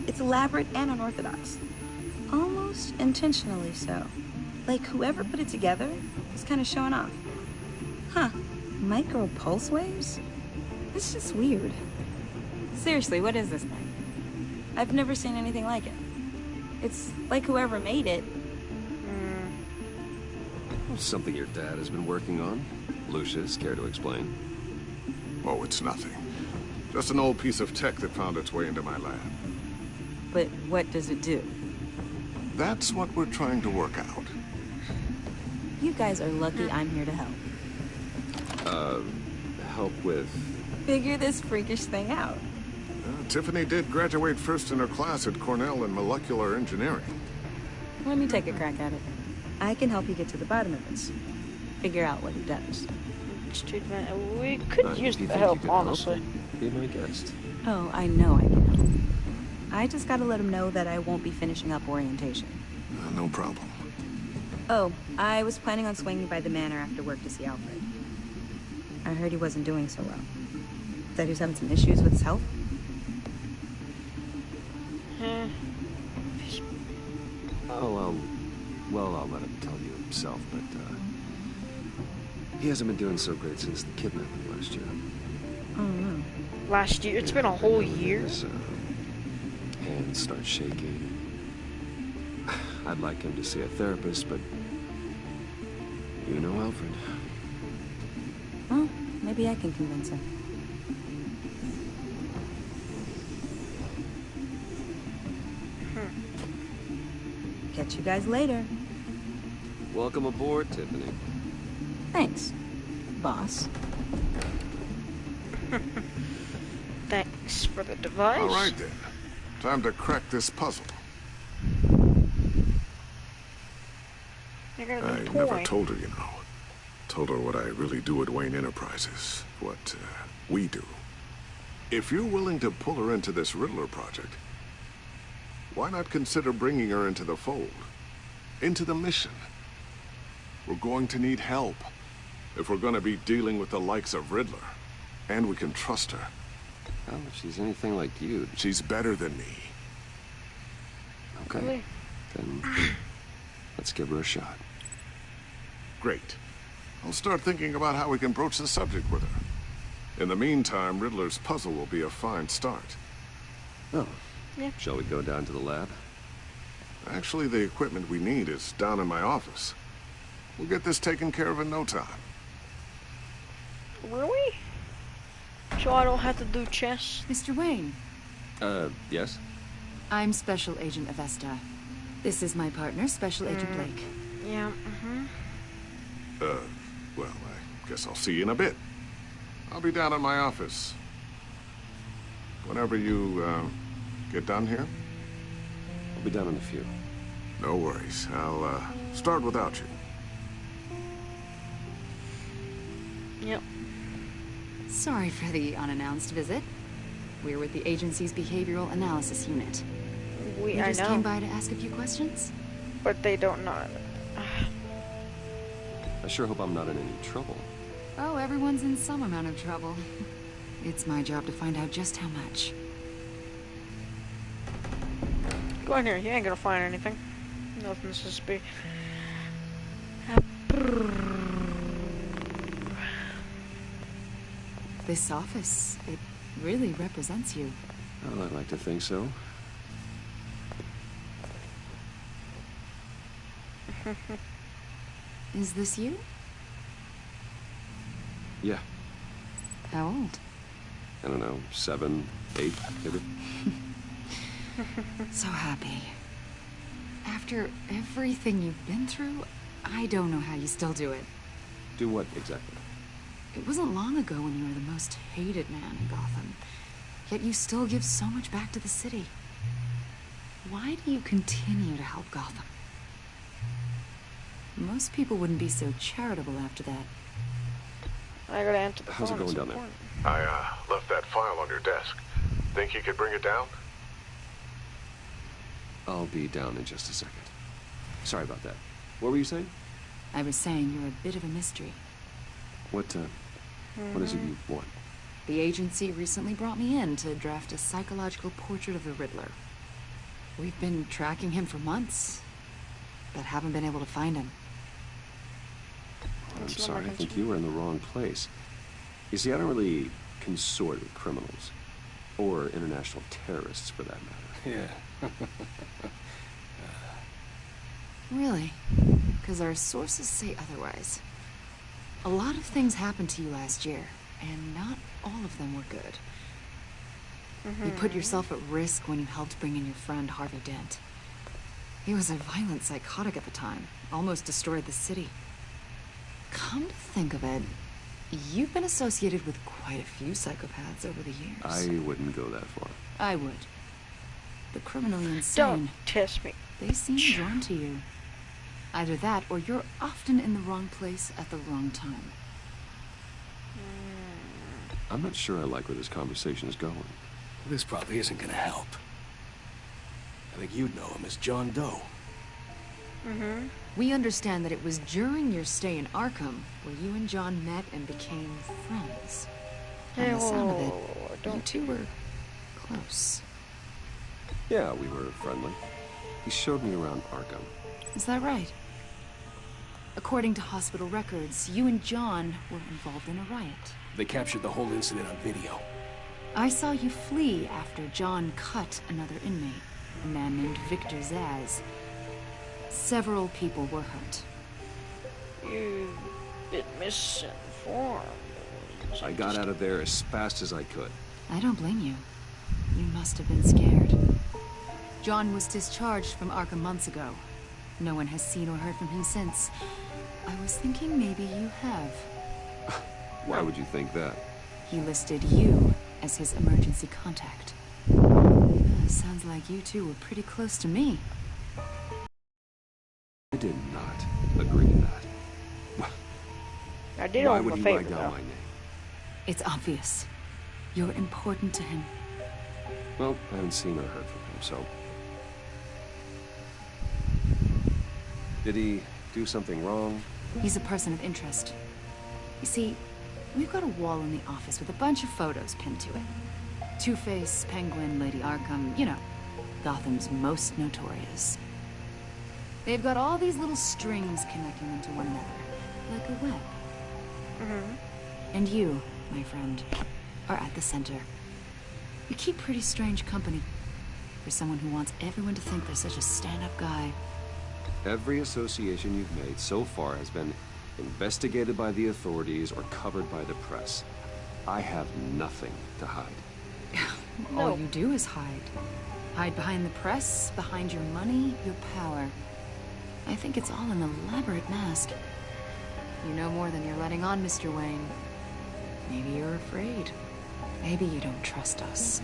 It's elaborate and unorthodox. Almost intentionally so. Like whoever put it together was kind of showing off. Huh. Micro pulse waves? It's just weird. Seriously, what is this thing? I've never seen anything like it. It's like whoever made it. Something your dad has been working on. Lucius, care to explain? Oh, it's nothing. Just an old piece of tech that found its way into my lab. But what does it do? That's what we're trying to work out. You guys are lucky I'm here to help. Help with... Figure this freakish thing out. Tiffany did graduate first in her class at Cornell in molecular engineering. Let me take a crack at it. I can help you get to the bottom of this. Figure out what it does. We could use the help, honestly. Be my guest. Oh, I know I can help. I just gotta let him know that I won't be finishing up orientation. No problem. Oh, I was planning on swinging by the manor after work to see Alfred. I heard he wasn't doing so well. That he was having some issues with his health. Oh, well, I'll let him tell you himself, but, he hasn't been doing so great since the kidnapping last year. Oh, no. Last year? It's been a whole year? His hands start shaking. I'd like him to see a therapist, but... You know Alfred. Well, maybe I can convince him. Catch you guys later. Welcome aboard, Tiffany. Thanks, boss. Thanks for the device. All right, then. Time to crack this puzzle. I never told her, you know. Told her what I really do at Wayne Enterprises. What we do. If you're willing to pull her into this Riddler project, why not consider bringing her into the fold? Into the mission? We're going to need help if we're going to be dealing with the likes of Riddler. And we can trust her. Well, if she's anything like you... She's better than me. Okay. Really? Then let's give her a shot. Great. I'll start thinking about how we can broach the subject with her. In the meantime, Riddler's puzzle will be a fine start. Oh. Yeah. Shall we go down to the lab? Actually, the equipment we need is down in my office. We'll get this taken care of in no time. Really? So I don't have to do chess? Mr. Wayne. Yes? I'm Special Agent Avesta. This is my partner, Special Agent Blake. Yeah, Well, I guess I'll see you in a bit. I'll be down in my office. Whenever you, get done here? I'll be down in a few. No worries. I'll, start without you. Yep. Sorry for the unannounced visit. We're with the agency's behavioral analysis unit. We I just know. came by to ask a few questions. But they don't know. I sure hope I'm not in any trouble. Oh, everyone's in some amount of trouble. It's my job to find out just how much. Go in here. You ain't gonna find anything. Nothing suspicious. This office, it really represents you. Well, I'd like to think so. Is this you? Yeah. How old? I don't know, 7, 8, maybe. So happy. After everything you've been through, I don't know how you still do it. Do what, exactly? It wasn't long ago when you were the most hated man in Gotham. Yet you still give so much back to the city. Why do you continue to help Gotham? Most people wouldn't be so charitable after that. I gotta answer the How's phone. it going It's down there? important. I left that file on your desk. Think you could bring it down? I'll be down in just a second. Sorry about that. What were you saying? I was saying you're a bit of a mystery. What is it you want? The agency recently brought me in to draft a psychological portrait of the Riddler. We've been tracking him for months, but haven't been able to find him. I'm sorry, I think you were in the wrong place. You see, I don't really consort with criminals. Or international terrorists, for that matter. Yeah. Really? Because our sources say otherwise. A lot of things happened to you last year, and not all of them were good. You put yourself at risk when you helped bring in your friend Harvey Dent. He was a violent psychotic at the time, almost destroyed the city. Come to think of it, you've been associated with quite a few psychopaths over the years. I wouldn't go that far. I would. The criminally insane. Don't test me. They seem drawn to you. Either that, or you're often in the wrong place at the wrong time. I'm not sure I like where this conversation is going. This probably isn't gonna help. I think you'd know him as John Doe. We understand that it was during your stay in Arkham where you and John met and became friends. From the sound of it, you two were close. Yeah, we were friendly. He showed me around Arkham. Is that right? According to hospital records, you and John were involved in a riot. They captured the whole incident on video. I saw you flee after John cut another inmate, a man named Victor Zaz. Several people were hurt. You've been misinformed. I got out of there as fast as I could. I don't blame you. You must have been scared. John was discharged from Arkham months ago. No one has seen or heard from him since. I was thinking maybe you have. Why would you think that? He listed you as his emergency contact. Sounds like you two were pretty close to me. I did not agree to that. I did Why him would a you favor, write down though. my name? It's obvious. You're important to him. Well, I haven't seen or heard from him, so... Did he do something wrong? He's a person of interest. You see, we've got a wall in the office with a bunch of photos pinned to it. Two-Face, Penguin, Lady Arkham, you know, Gotham's most notorious. They've got all these little strings connecting them to one another, like a web. And you, my friend, are at the center. You keep pretty strange company for someone who wants everyone to think they're such a stand-up guy. Every association you've made so far has been investigated by the authorities or covered by the press. I have nothing to hide. All you do is hide. Hide behind the press, behind your money, your power. I think it's all an elaborate mask. You know more than you're letting on, Mr. Wayne. Maybe you're afraid. Maybe you don't trust us.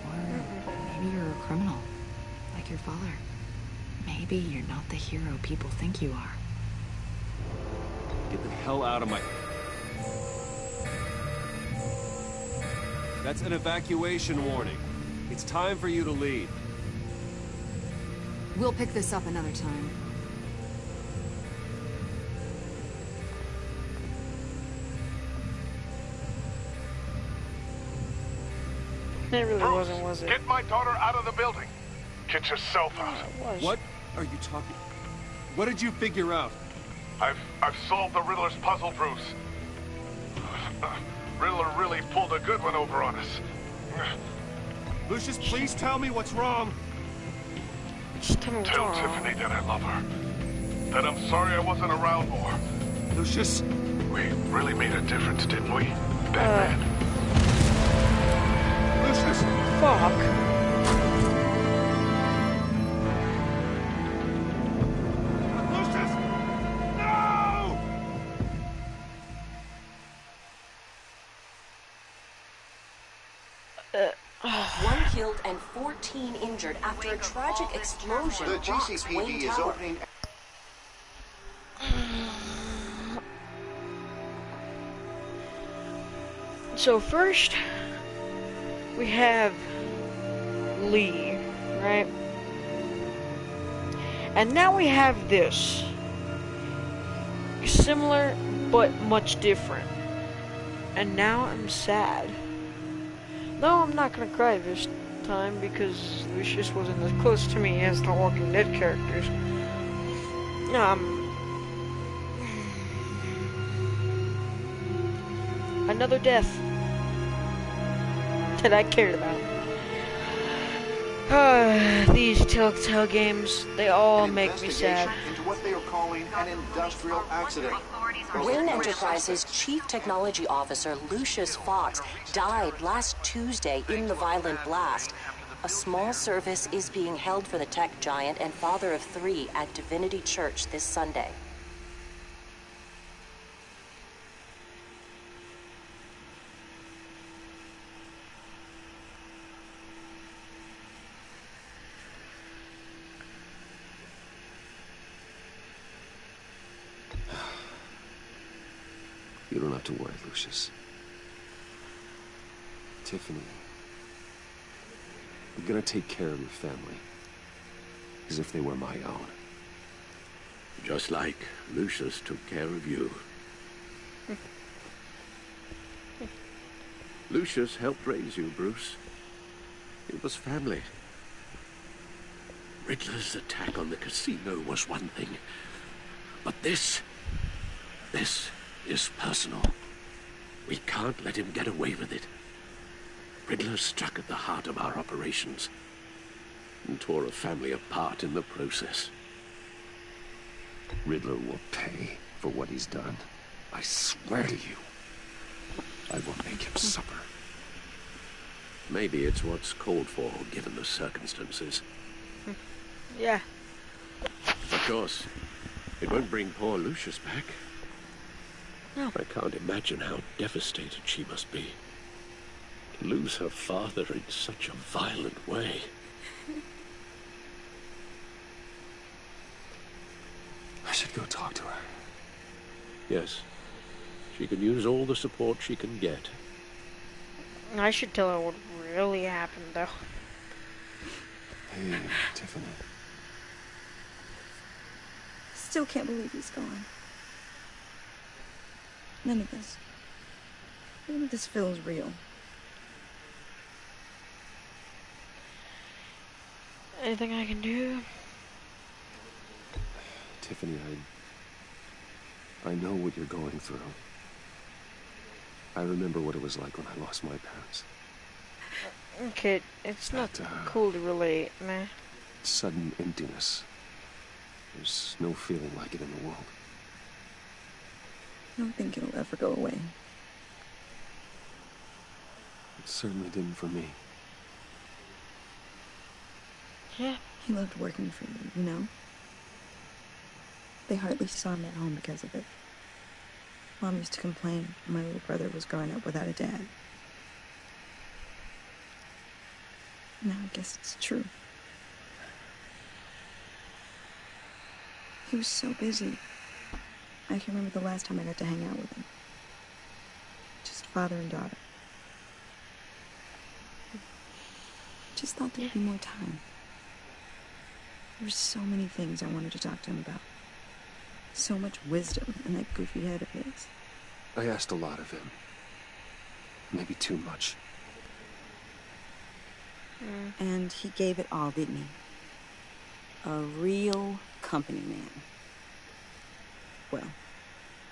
Or maybe you're a criminal, like your father. Maybe you're not the hero people think you are. Get the hell out of my... That's an evacuation warning. It's time for you to leave. We'll pick this up another time. It really Bruce, wasn't, was it? Get my daughter out of the building. Get yourself out. What are you talking... What did you figure out? I've solved the Riddler's puzzle, Bruce. Riddler really pulled a good one over on us. Lucius, please tell me what's wrong. Tell Tiffany that I love her. That I'm sorry I wasn't around more. Lucius? We really made a difference, didn't we? Batman. Lucius! Fuck. One killed and 14 injured after a tragic explosion. The rocks GCPD Wayne is Tower. opening... So first, we have Lee, right? And now we have this. Similar, but much different. And now I'm sad. No, I'm not gonna cry this time because Lucius wasn't as close to me as the Walking Dead characters. Another death that I cared about. These Telltale games, they all make me sad. Into what they are calling an industrial accident. Wayne Enterprises' Chief Technology Officer, Lucius Fox, died last Tuesday in the violent blast. A small service is being held for the tech giant and father of 3 at Divinity Church this Sunday. You don't have to worry, Lucius. Tiffany, I'm gonna take care of your family. As if they were my own. Just like Lucius took care of you. Lucius helped raise you, Bruce. It was family. Riddler's attack on the casino was one thing. But this is personal. We can't let him get away with it. Riddler struck at the heart of our operations and tore a family apart in the process. Riddler will pay for what he's done. I swear to you. I will make him suffer. Maybe it's what's called for, given the circumstances. Yeah. Of course, it won't bring poor Lucius back. No. I can't imagine how devastated she must be. To lose her father in such a violent way. I should go talk to her. Yes. She can use all the support she can get. I should tell her what really happened, though. Hey, Tiffany. Still can't believe he's gone. None of this feels real. Anything I can do? Tiffany, I know what you're going through. I remember what it was like when I lost my parents. Okay, it's not cool to relate, man. Sudden emptiness. There's no feeling like it in the world. I don't think it'll ever go away. It certainly didn't for me. Yeah. He loved working for you, you know? They hardly saw him at home because of it. Mom used to complain my little brother was growing up without a dad. Now I guess it's true. He was so busy. I can remember the last time I got to hang out with him. Just father and daughter. Just thought there'd be more time. There were so many things I wanted to talk to him about. So much wisdom in that goofy head of his. I asked a lot of him. Maybe too much. And he gave it all, didn't he? A real company man. Well,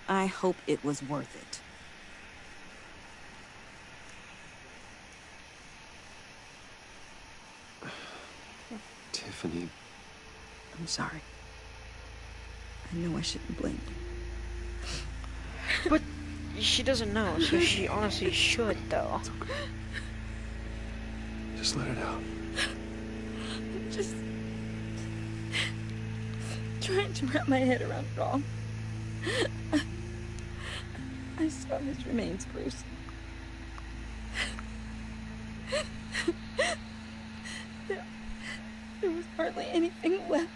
I hope it was worth it. Tiffany. I'm sorry. I know I shouldn't blame you. But she doesn't know, so she honestly should, though. Just let it out. Just trying to wrap my head around it all. I saw his remains, Bruce. There was hardly anything left.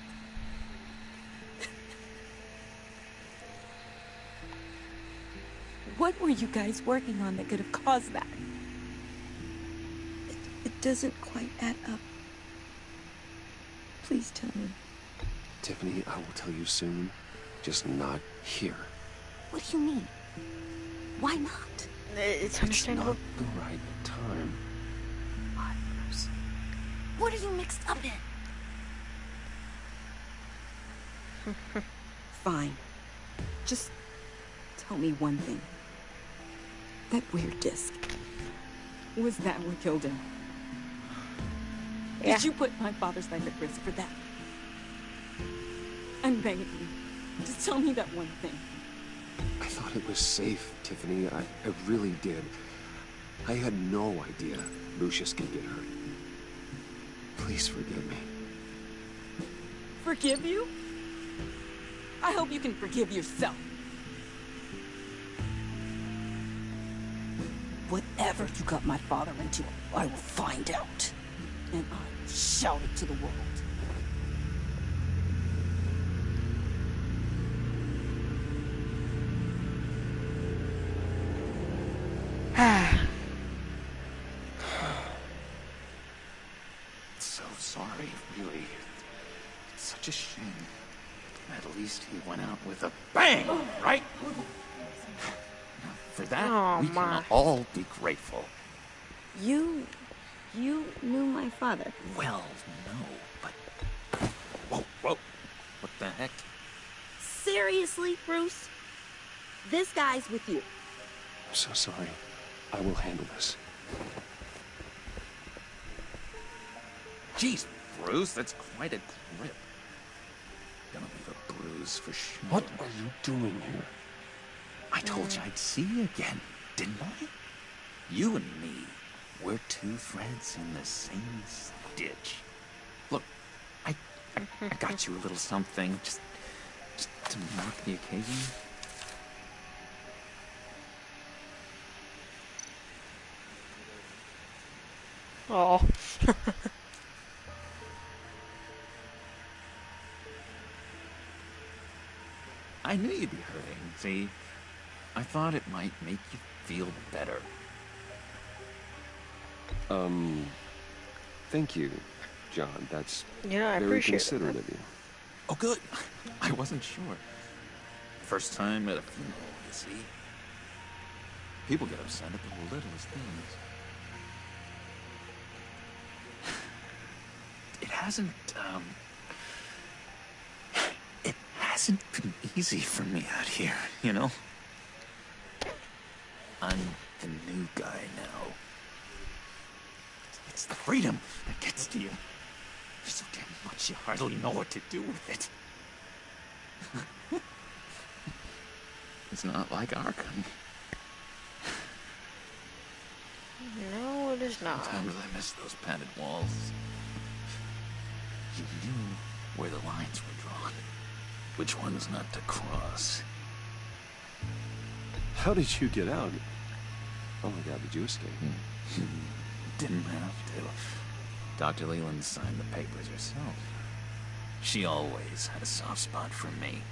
What were you guys working on that could have caused that? It doesn't quite add up. Please tell me. Tiffany, I will tell you soon. Just not here. What do you mean? Why not? It's understandable. It's not the right time. Why, Bruce? What are you mixed up in? Fine. Just tell me one thing. That weird disc. Was that what killed him? Yeah. Did you put my father's life at risk for that? I'm begging you. Just tell me that one thing. I thought it was safe, Tiffany. I really did. I had no idea Lucius could get hurt. Please forgive me. Forgive you? I hope you can forgive yourself. Whatever you got my father into, I will find out. And I will shout it to the world. So sorry, really. It's such a shame. At least he went out with a bang, right? For that, we can all be grateful. You knew my father. Well, no, but... Whoa. What the heck? Seriously, Bruce? This guy's with you. I'm so sorry. I will handle this. Jeez, Bruce, that's quite a grip. Gonna leave a bruise for sure. What are you doing here? I told you I'd see you again, didn't I? You and me, we're two threads in the same stitch. Look, I got you a little something, just to mark the occasion. Oh. I knew you'd be hurting, see? I thought it might make you feel better. Thank you, John. That's Yeah, I very appreciate considerate of you. Oh, good. I wasn't sure. First time at a funeral, you see? People get upset at the littlest things. It hasn't been easy for me out here, you know? I'm the new guy now. It's the freedom that gets to you. There's so damn much you hardly know what to do with it. It's not like Arkham. No, it is not. Sometimes I miss those padded walls. You knew where the lines were drawn. Which ones not to cross. How did you get out? Oh my God, did you escape? Didn't have to. Dr. Leland signed the papers herself. She always had a soft spot for me.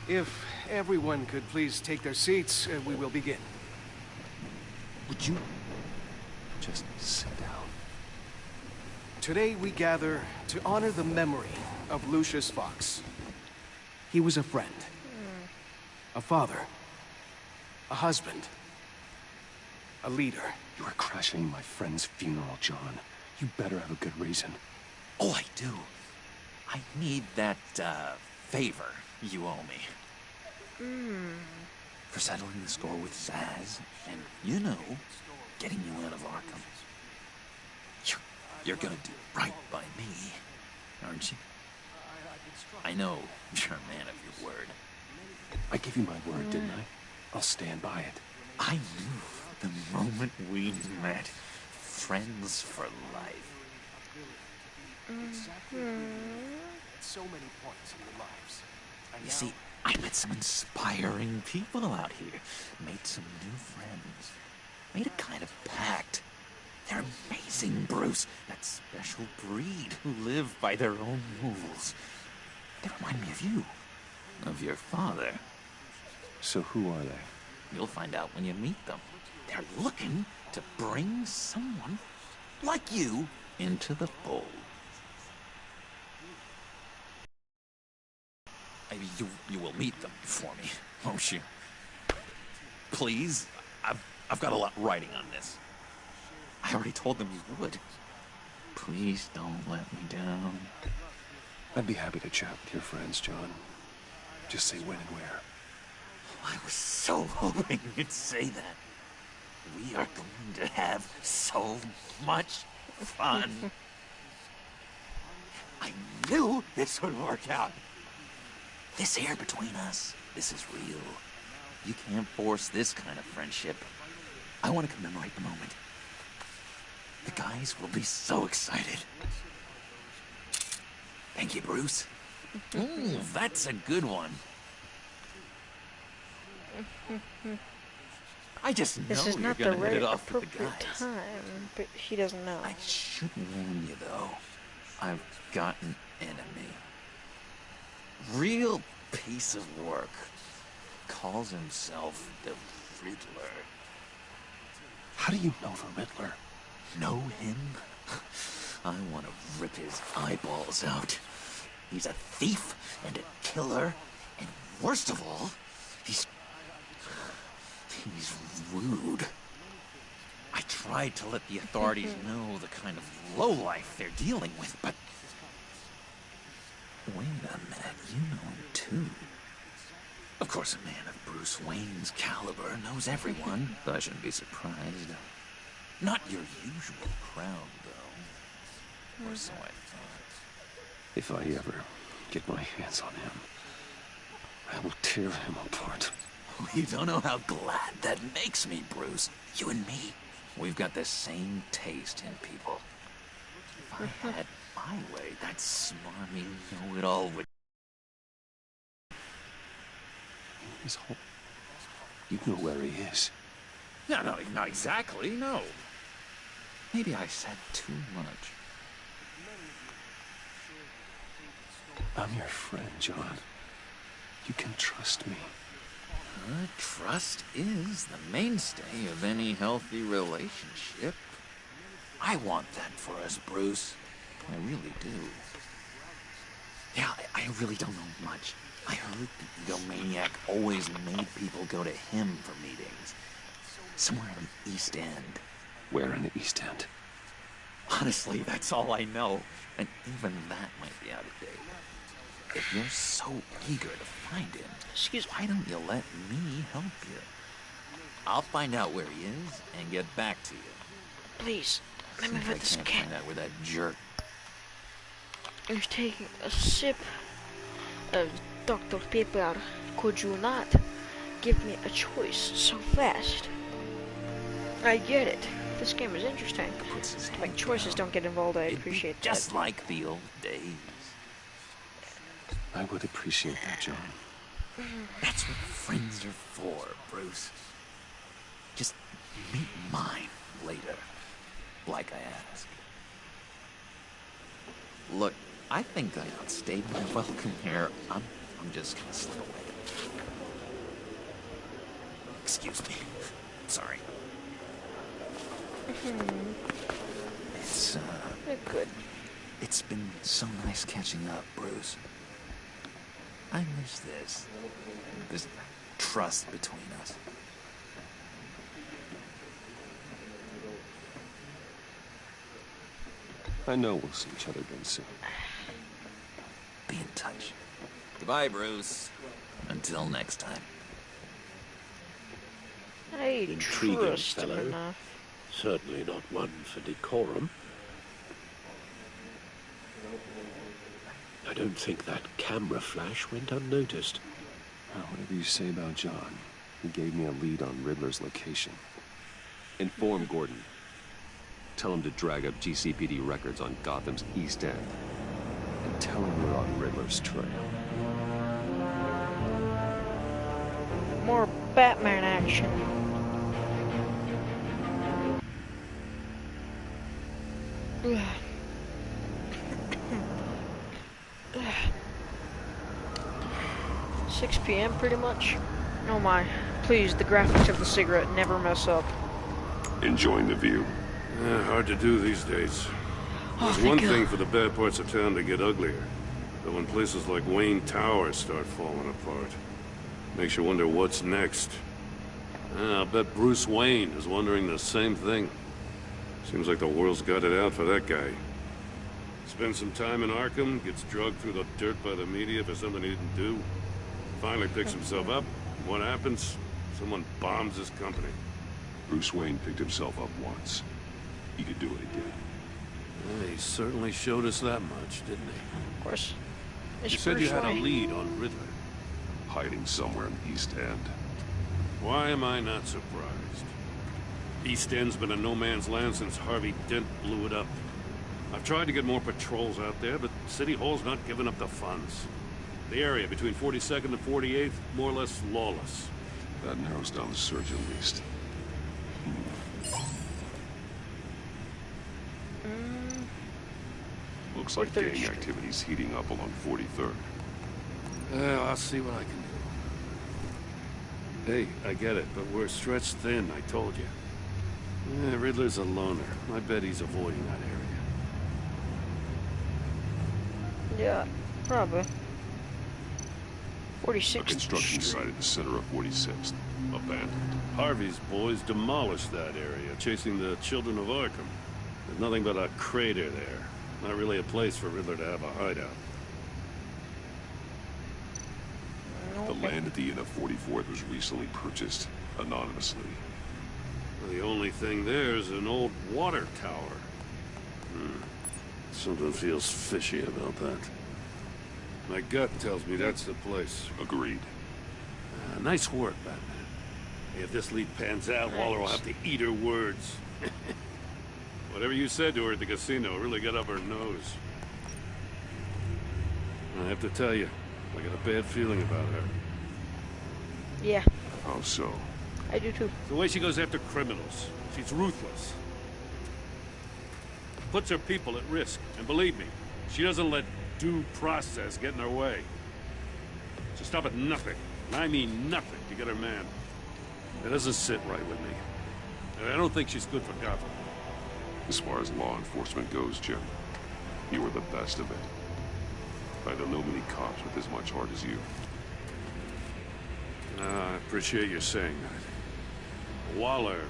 If everyone could please take their seats, we will begin. Would you just sit down? Today we gather to honor the memory of Lucius Fox. He was a friend, a father, a husband, a leader. You are crashing my friend's funeral, John. You better have a good reason. Oh, I do. I need that, favor you owe me. For settling the score with Zaz, and, you know, getting you out of Arkham. You're gonna do right by me, aren't you? I know you're a man of your word. I gave you my word, didn't I? I'll stand by it. I knew the moment we met. Friends for life. So many points in your lives. You see, I met some inspiring people out here. Made some new friends. Made a kind of pact. They're amazing, Bruce. That special breed who live by their own rules. They remind me of you. Of your father. So who are they? You'll find out when you meet them. They're looking to bring someone like you into the fold. Maybe you will meet them for me, won't you? Please? I've got a lot writing on this. I already told them you would. Please don't let me down. I'd be happy to chat with your friends, John. Just say when and where. I was so hoping you'd say that. We are going to have so much fun. I knew this would work out. This air between us, this is real. You can't force this kind of friendship. I want to commemorate the moment. The guys will be so excited. Thank you, Bruce. Ooh, that's a good one. I just know This is you're not the gonna hit right it off with the appropriate guys. time, but he doesn't know. I should warn you, though. I've got an enemy. Real piece of work. Calls himself the Riddler. How do you know the Riddler? Know him? I want to rip his eyeballs out. He's a thief and a killer, and worst of all, he's rude. I tried to let the authorities know the kind of lowlife they're dealing with, but... Wait a minute, you know him too. Of course, a man of Bruce Wayne's caliber knows everyone, but I shouldn't be surprised. Not your usual crowd, though. Or so I thought. If I ever get my hands on him, I will tear him apart. You don't know how glad that makes me, Bruce. You and me, we've got the same taste in people. If I had my way, that smarmy know-it-all would... His whole... You know where he is. No, not exactly, no. Maybe I said too much. I'm your friend, John. You can trust me. Trust is the mainstay of any healthy relationship. I want that for us, Bruce. I really do. Yeah, I really don't know much. I heard the egomaniac always made people go to him for meetings. Somewhere in the East End. Where in the East End? Honestly, that's all I know. And even that might be out of date. If you're so eager to find him, why don't you let me help you? I'll find out where he is and get back to you. Please, let me put this can. I can't find out where that jerk... You're taking a sip of Dr. Pepper. Could you not give me a choice so fast? I get it. This game is interesting. To make choices don't get involved, I appreciate that. Just like the old days. I would appreciate that, John. That's what friends are for, Bruce. Just meet mine later, like I asked. Look, I think I outstayed my welcome here. I'm just gonna slip away. Excuse me. Sorry. It's, good. It's been so nice catching up, Bruce. I miss this trust between us. I know we'll see each other again soon. Be in touch. Goodbye, Bruce. Until next time. I Intriguing trust him fellow. enough. Certainly not one for decorum. I don't think that camera flash went unnoticed. Well, whatever you say about John, he gave me a lead on Riddler's location. Inform Gordon. Tell him to drag up GCPD records on Gotham's East End. And tell him we're on Riddler's trail. More Batman action. Ugh. 6 p.m. pretty much. Oh my. Please, the graphics of the cigarette never mess up. Enjoying the view? Hard to do these days. There's one thing for the bad parts of town to get uglier. But when places like Wayne Tower start falling apart, makes you wonder what's next. I'll bet Bruce Wayne is wondering the same thing. Seems like the world's got it out for that guy. Spends some time in Arkham, gets drugged through the dirt by the media for something he didn't do. Finally picks himself up. What happens? Someone bombs his company. Bruce Wayne picked himself up once. He could do it again. Well, he certainly showed us that much, didn't he? Of course. You said you had a lead on Riddler. Hiding somewhere in the East End. Why am I not surprised? East End's been a no-man's land since Harvey Dent blew it up. I've tried to get more patrols out there, but City Hall's not giving up the funds. The area between 42nd and 48th, more or less lawless. That narrows down the search at least. Looks like gang activity's heating up along 43rd. Well, I'll see what I can do. Hey, I get it, but we're stretched thin, I told you. Riddler's a loner. I bet he's avoiding that area. Yeah, probably. 46th A construction Street. site at the center of 46th. Abandoned. Harvey's boys demolished that area, chasing the children of Arkham. There's nothing but a crater there. Not really a place for Riddler to have a hideout. The land at the end of 44th was recently purchased, anonymously. Well, the only thing there is an old water tower. Something feels fishy about that. My gut tells me that's the place. Agreed. Nice work, Batman. If this lead pans out, Waller will have to eat her words. Whatever you said to her at the casino really got up her nose. I have to tell you, I got a bad feeling about her. Yeah. How so? I do too. The way she goes after criminals. She's ruthless. Puts her people at risk. And believe me, she doesn't let due process get in her way. She'll stop at nothing, and I mean nothing, to get her man. It doesn't sit right with me. And I don't think she's good for Gotham. As far as law enforcement goes, Jim, you were the best of it. I don't know many cops with as much heart as you. I appreciate you saying that. Waller,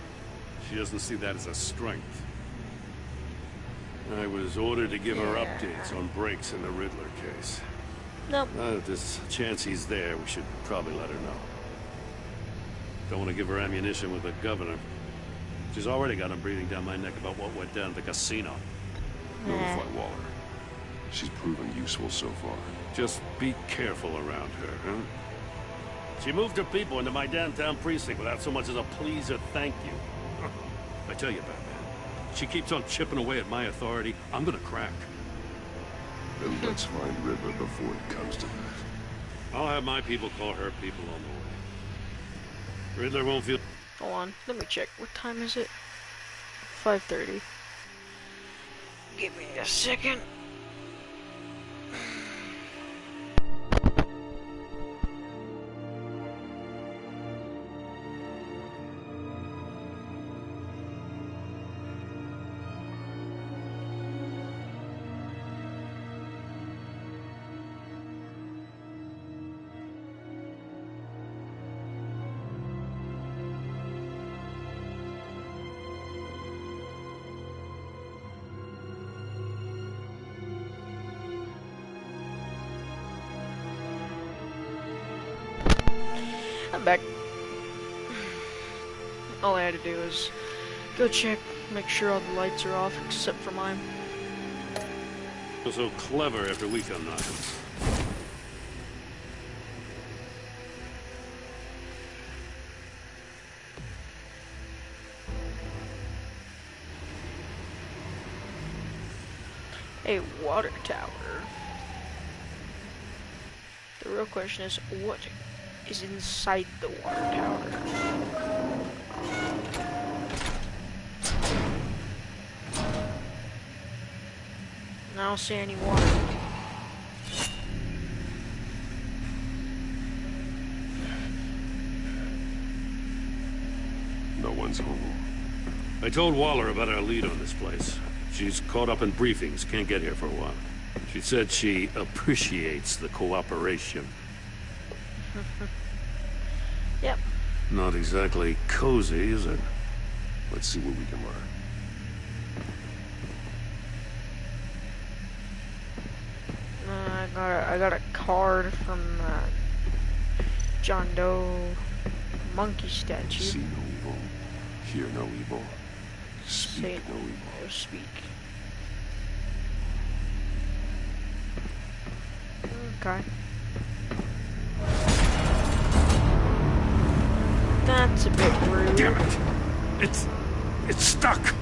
she doesn't see that as a strength. I was ordered to give her updates on breaks in the Riddler case. Nope. If there's a chance he's there, we should probably let her know. Don't want to give her ammunition with the governor. She's already got him breathing down my neck about what went down at the casino. Notify Waller. She's proven useful so far. Just be careful around her, huh? She moved her people into my downtown precinct without so much as a please or thank you. I tell you, Batman, she keeps on chipping away at my authority, I'm gonna crack. Then let's find Riddler before it comes to that. I'll have my people call her people on the way. Riddler won't feel... Hold on, let me check. What time is it? 5:30. Give me a second. I'm back. All I had to do was go check, make sure all the lights are off except for mine. So clever after we come knocking. A water tower. The real question is, what is inside the water tower? I don't see any water. Everyone's home. I told Waller about our lead on this place. She's caught up in briefings, can't get here for a while. She said she appreciates the cooperation. Yep. Not exactly cozy, is it? Let's see what we can learn. I got a card from John Doe monkey statue. See no evil, hear no evil, speak no evil. Speak. Okay. That's a bit rude. Damn it! It's stuck!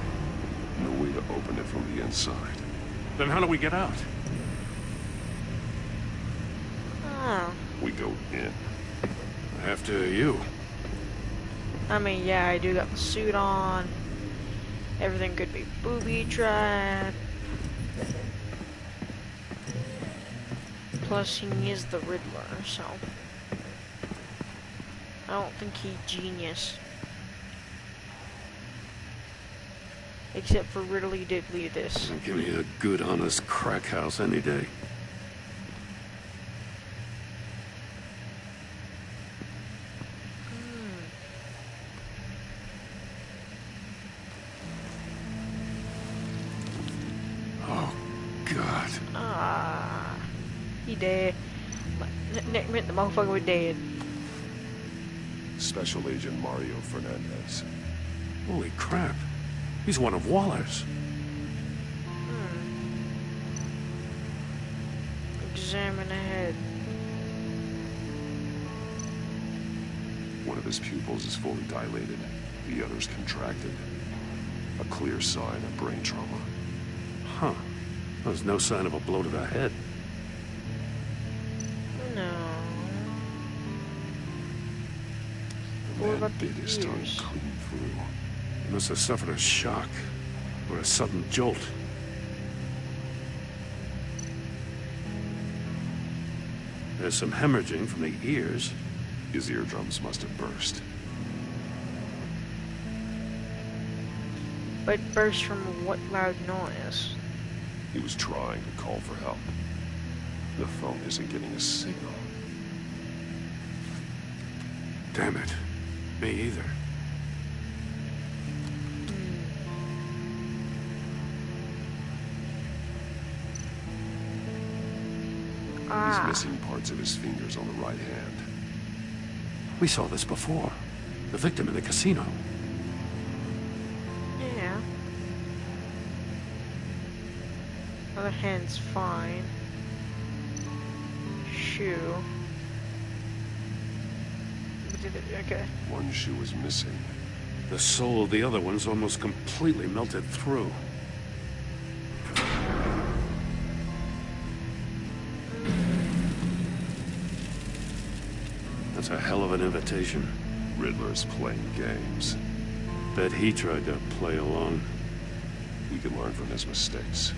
No way to open it from the inside. Then how do we get out? Oh. We go in. After you. I mean, yeah, I do got the suit on. Everything could be booby-trapped. Plus, he is the Riddler, so... I don't think he's genius. Except for Ridley did leave this. Give me a good, honest crack house any day. Oh, God. Ah, he dead. Nick meant the motherfucker was dead. Special Agent Mario Fernandez. Holy crap. He's one of Waller's. Examine ahead. One of his pupils is fully dilated. The other's contracted. A clear sign of brain trauma. Huh. There's no sign of a blow to the head. No. The man bit his tongue clean through. He must have suffered a shock, or a sudden jolt. There's some hemorrhaging from the ears. His eardrums must have burst. But burst from what loud noise? He was trying to call for help. The phone isn't getting a signal. Damn it. Me either. He's missing parts of his fingers on the right hand. We saw this before. The victim in the casino. Yeah. Other hand's fine. Shoe. Okay. One shoe is missing. The sole of the other one's almost completely melted through. That's a hell of an invitation. Riddler's playing games. Bet he tried to play along. We can learn from his mistakes.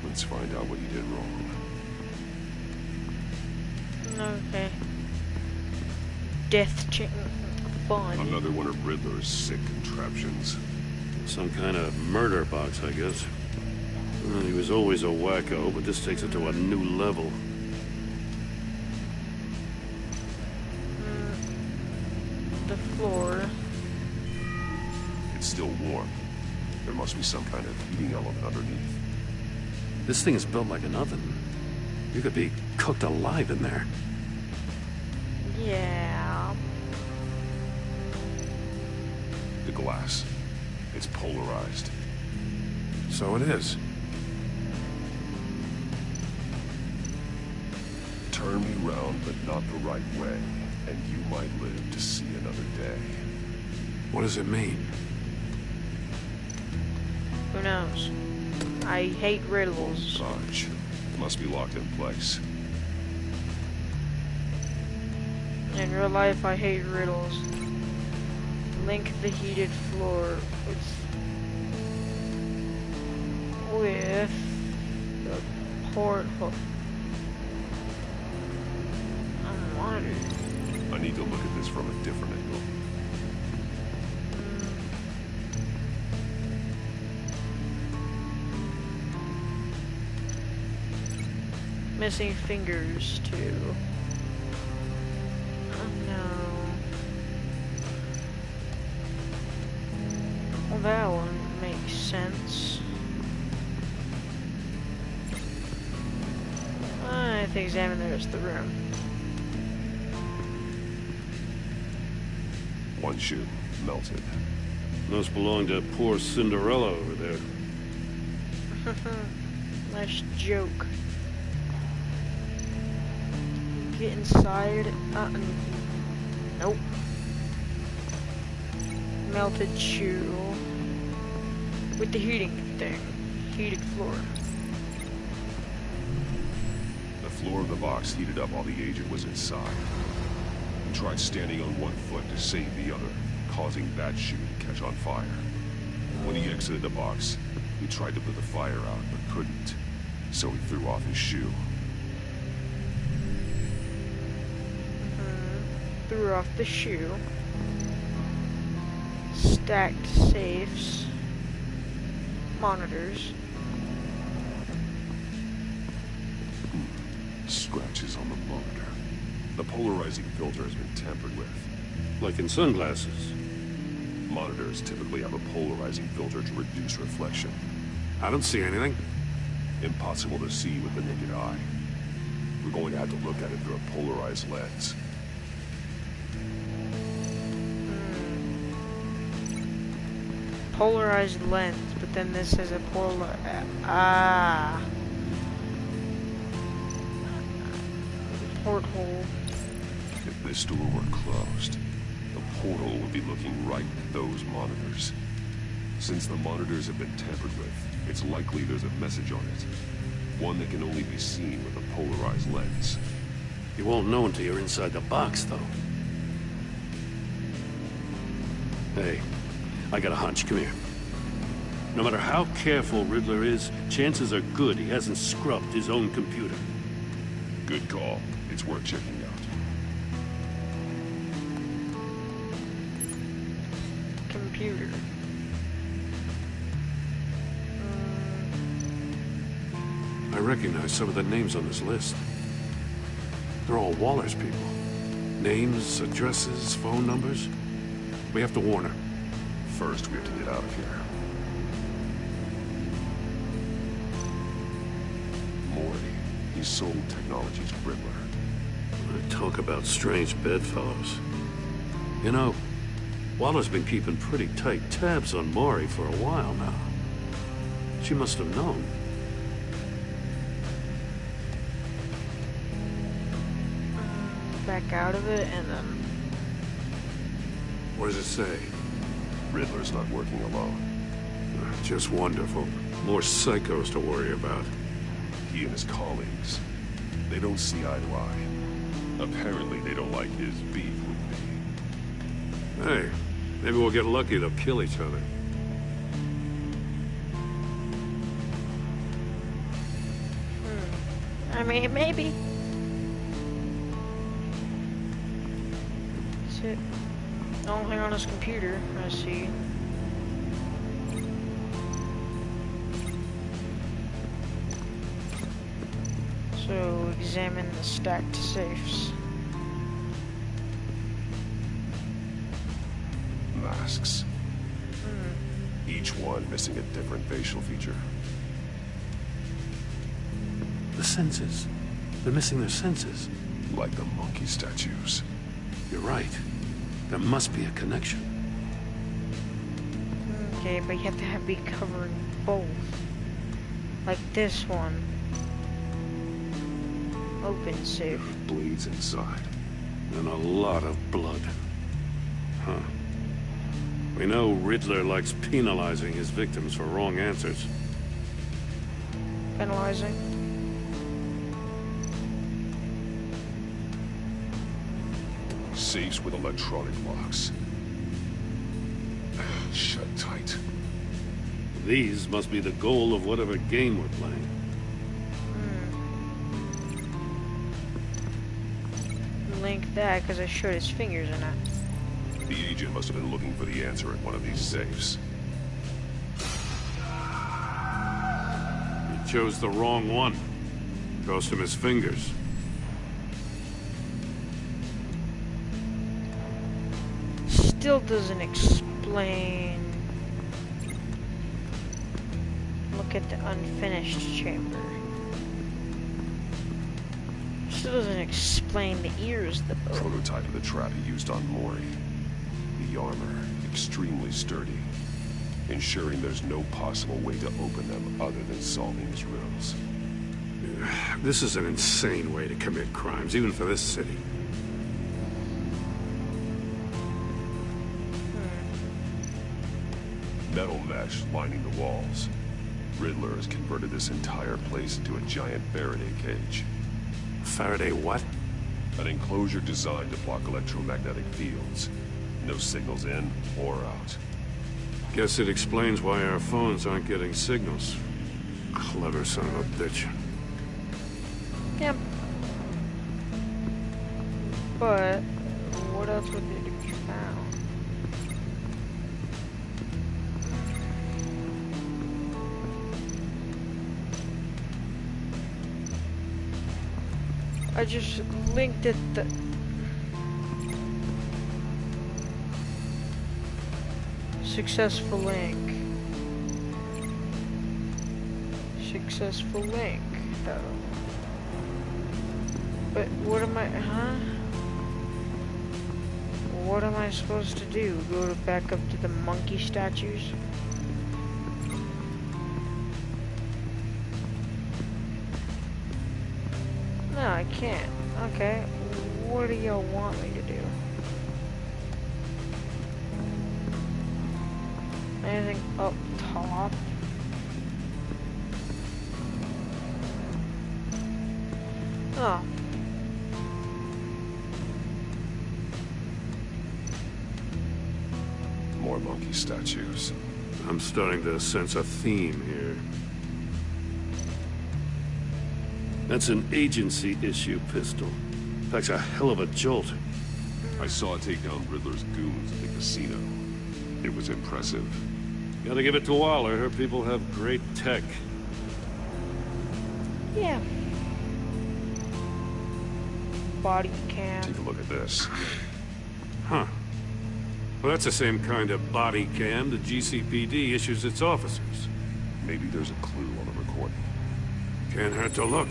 Let's find out what he did wrong. Okay. Death fun. Another one of Riddler's sick contraptions. Some kind of murder box, I guess. Well, he was always a wacko, but this takes it to a new level. The floor. It's still warm. There must be some kind of heating element underneath. This thing is built like an oven. You could be cooked alive in there. Yeah. The glass. It's polarized. So it is. Turn me round, but not the right way, and you might live to see another day. What does it mean? Who knows? I hate riddles. Dodge. Must be locked in place. In real life, I hate riddles. Link the heated floor with the porthole. I'm wondering. I need to look at this from a different angle. Missing fingers, too. Oh, no. Well, that one makes sense. I have to examine the rest of the room. One shoe, melted. Must belong to poor Cinderella over there. Nice joke. Get inside. Nope. Melted shoe. With the heating thing. Heated floor. The floor of the box heated up while the agent was inside. He tried standing on one foot to save the other, causing that shoe to catch on fire. When he exited the box, he tried to put the fire out, but couldn't. So he threw off his shoe. Threw off the shoe. Stacked safes. Monitors. Scratches on the monitor. The polarizing filter has been tampered with. Like in sunglasses. Monitors typically have a polarizing filter to reduce reflection. I don't see anything. Impossible to see with the naked eye. We're going to have to look at it through a polarized lens. Polarized lens, but then this is a porthole. If this door were closed, the portal would be looking right at those monitors. Since the monitors have been tampered with, it's likely there's a message on it. One that can only be seen with a polarized lens. You won't know until you're inside the box, though. Hey, I got a hunch. Come here. No matter how careful Riddler is, chances are good he hasn't scrubbed his own computer. Good call. It's worth checking out. Computer. I recognize some of the names on this list. They're all Waller's people. Names, addresses, phone numbers. We have to warn her. First, we have to get out of here. Morty. He sold technology to Riddler. Talk about strange bedfellows. You know, Waller's been keeping pretty tight tabs on Maury for a while now. She must have known. Back out of it and then... What does it say? Riddler's not working alone. Just wonderful. More psychos to worry about. He and his colleagues, they don't see eye to eye. Apparently they don't like his beef with me. Hey, maybe we'll get lucky they'll kill each other. I mean, maybe. That's it. Only thing on his computer, I see. So, examine the stacked safes. Masks. Each one missing a different facial feature. The senses. They're missing their senses. Like the monkey statues. You're right. There must be a connection. Okay, but you have to be covering both. Like this one. Open safe. Bleeds inside. And a lot of blood. Huh. We know Riddler likes penalizing his victims for wrong answers. Penalizing? Safes with electronic locks. Shut tight. These must be the goal of whatever game we're playing. Link that because I showed his fingers in it. The agent must have been looking for the answer in one of these safes. He chose the wrong one. Cost him his fingers. Still doesn't explain. Look at the unfinished chamber. Still doesn't explain the ears of the boat. Prototype of the trap he used on Mori. The armor, extremely sturdy, ensuring there's no possible way to open them other than solving his riddles. This is an insane way to commit crimes, even for this city. Metal mesh lining the walls. Riddler has converted this entire place into a giant Faraday cage. Faraday what? An enclosure designed to block electromagnetic fields. No signals in or out. Guess it explains why our phones aren't getting signals. Clever son of a bitch. Yep. But what else would it be found? I just linked it. Successful link. Successful link. Oh. But what am I, What am I supposed to do? Go back up to the monkey statues? No, I can't. Okay, what do y'all want me to do? Anything up top? Oh. More monkey statues. I'm starting to sense a theme here. That's an agency issue pistol. That's a hell of a jolt. I saw it take down Riddler's goons at the casino. It was impressive. Gotta give it to Waller. Her people have great tech. Yeah. Body cam. Take a look at this. Huh. Well, that's the same kind of body cam the GCPD issues its officers. Maybe there's a clue on the recording. Can't hurt to look.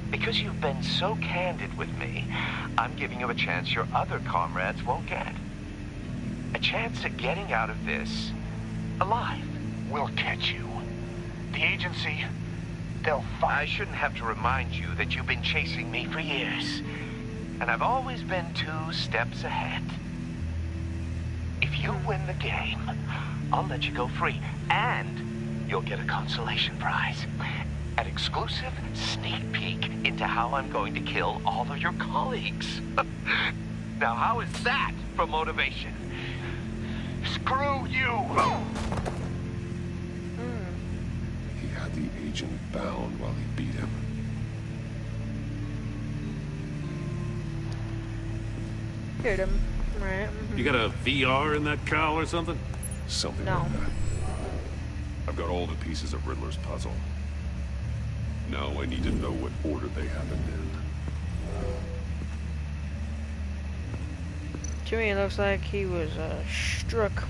Because you've been so candid with me, I'm giving you a chance your other comrades won't get. A chance at getting out of this alive. We'll catch you. The agency, they'll find... I shouldn't have to remind you that you've been chasing me for years. And I've always been 2 steps ahead. If you win the game, I'll let you go free. And you'll get a consolation prize. An exclusive sneak peek into how I'm going to kill all of your colleagues. Now, how is that for motivation? Screw you! He had the agent bound while he beat him. Hit him, right? You got a VR in that cowl or something? Something like that. I've got all the pieces of Riddler's puzzle. Now I need to know what order they happened in. To me, it looks like he was struck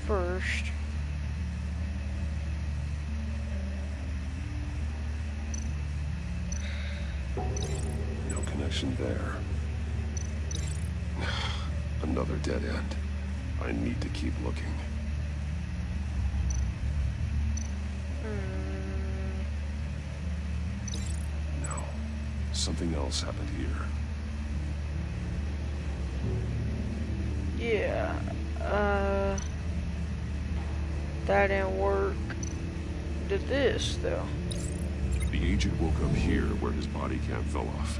first. No connection there. Another dead end. I need to keep looking. No. Something else happened here. Yeah. That didn't work. Did this, though? The agent woke up here where his body cam fell off.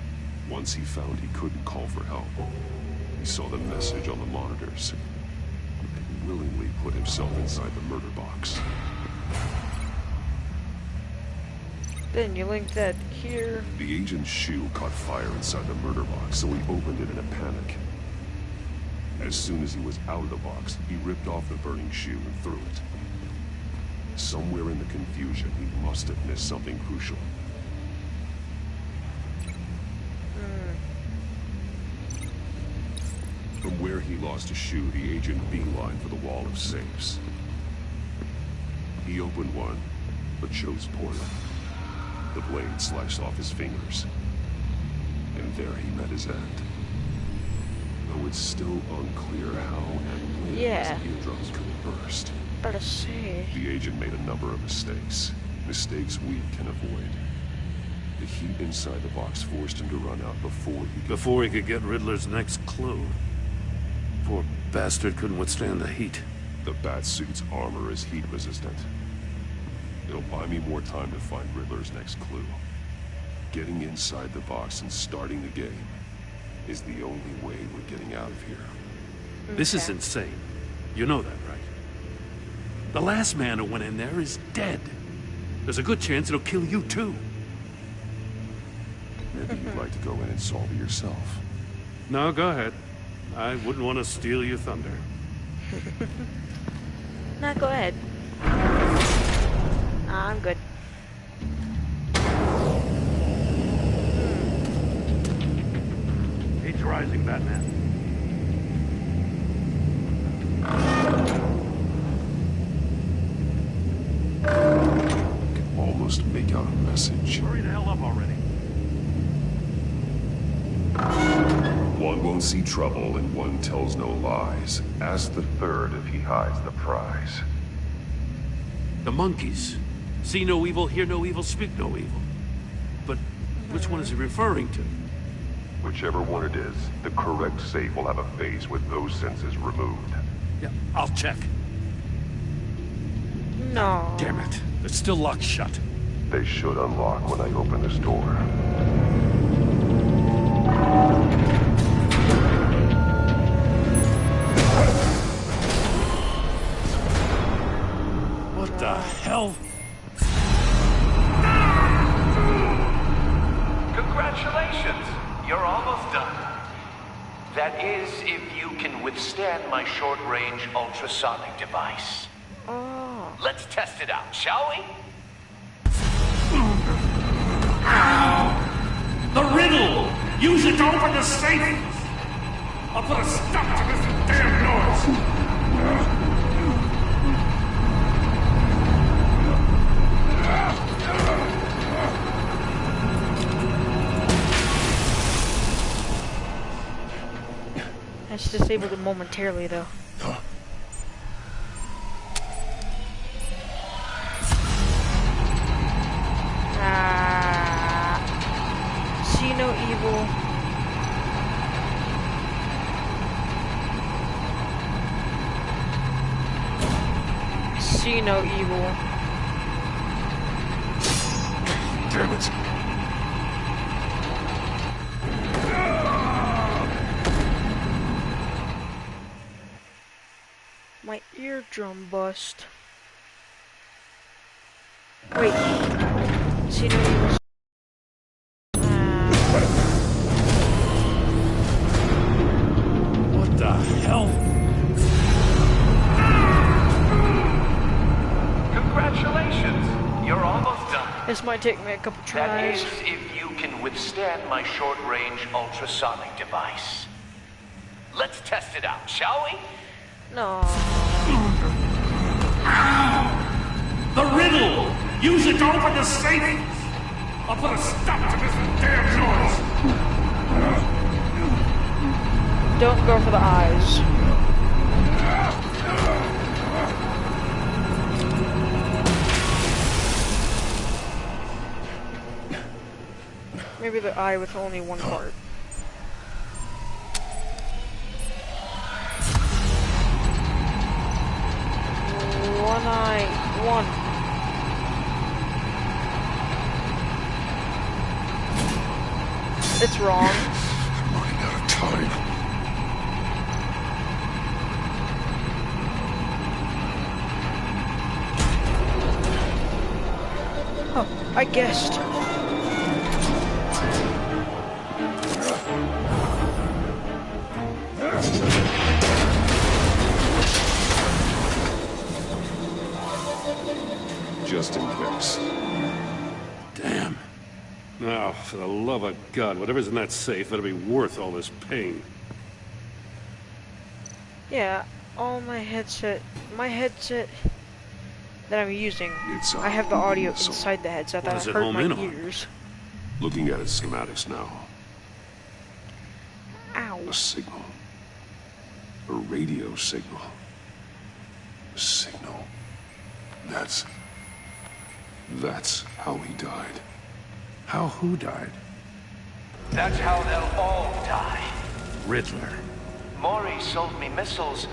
Once he found he couldn't call for help. He saw the message on the monitors. He willingly put himself inside the murder box. Then you link that here. The agent's shoe caught fire inside the murder box, so he opened it in a panic. As soon as he was out of the box, he ripped off the burning shoe and threw it. Somewhere in the confusion, he must have missed something crucial. From where he lost a shoe, the agent beelined for the wall of safes. He opened one, but chose poorly. The blade sliced off his fingers. And there he met his end. Though it's still unclear how and when his eardrums could have burst. Better say. The agent made a number of mistakes. Mistakes we can avoid. The heat inside the box forced him to run out before he could get Riddler's next clue. Poor bastard couldn't withstand the heat. The Batsuit's armor is heat resistant. It'll buy me more time to find Riddler's next clue. Getting inside the box and starting the game is the only way we're getting out of here. This is insane. You know that, right? The last man who went in there is dead. There's a good chance it'll kill you too. Maybe you'd like to go in and solve it yourself. No, go ahead. I wouldn't want to steal your thunder. Nah, go ahead. I'm good. He's rising, Batman. I can almost make out a message. Hurry the hell up already. One won't see trouble and one tells no lies. Ask the third if he hides the prize. The monkeys. See no evil, hear no evil, speak no evil. But which one is he referring to? Whichever one it is, the correct safe will have a face with those senses removed. Yeah, I'll check. No. Damn it. It's still locked shut. They should unlock when I open this door. What the hell? Congratulations! You're almost done. That is, if you can withstand my short-range ultrasonic device. Oh. Let's test it out, shall we? The riddle! Use it to open the safe! I'll put a stop to this damn noise! That's disabled it momentarily, though. See no evil. See no evil. Damn it. My eardrum bust. Wait. See no evil. What the hell? Congratulations! You're almost done. This might take me a couple That tries. is, if you can withstand my short-range ultrasonic device. Let's test it out, shall we? No. The riddle! Use it to open the safe! I'll put a stop to this damn noise! Don't go for the eyes. Maybe the eye with only one part. One eye, one. It's wrong. I'm running out of time. Oh, I guessed. just in case. Damn. Now, for the love of God, whatever's in that safe better be worth all this pain. Yeah, my headset that I'm using, I have the audio inside the headset that hurt my ears. Looking at its schematics now. Ow. A signal. A radio signal. A signal. That's how he died. How who died? That's how they'll all die. Riddler. Maury sold me missiles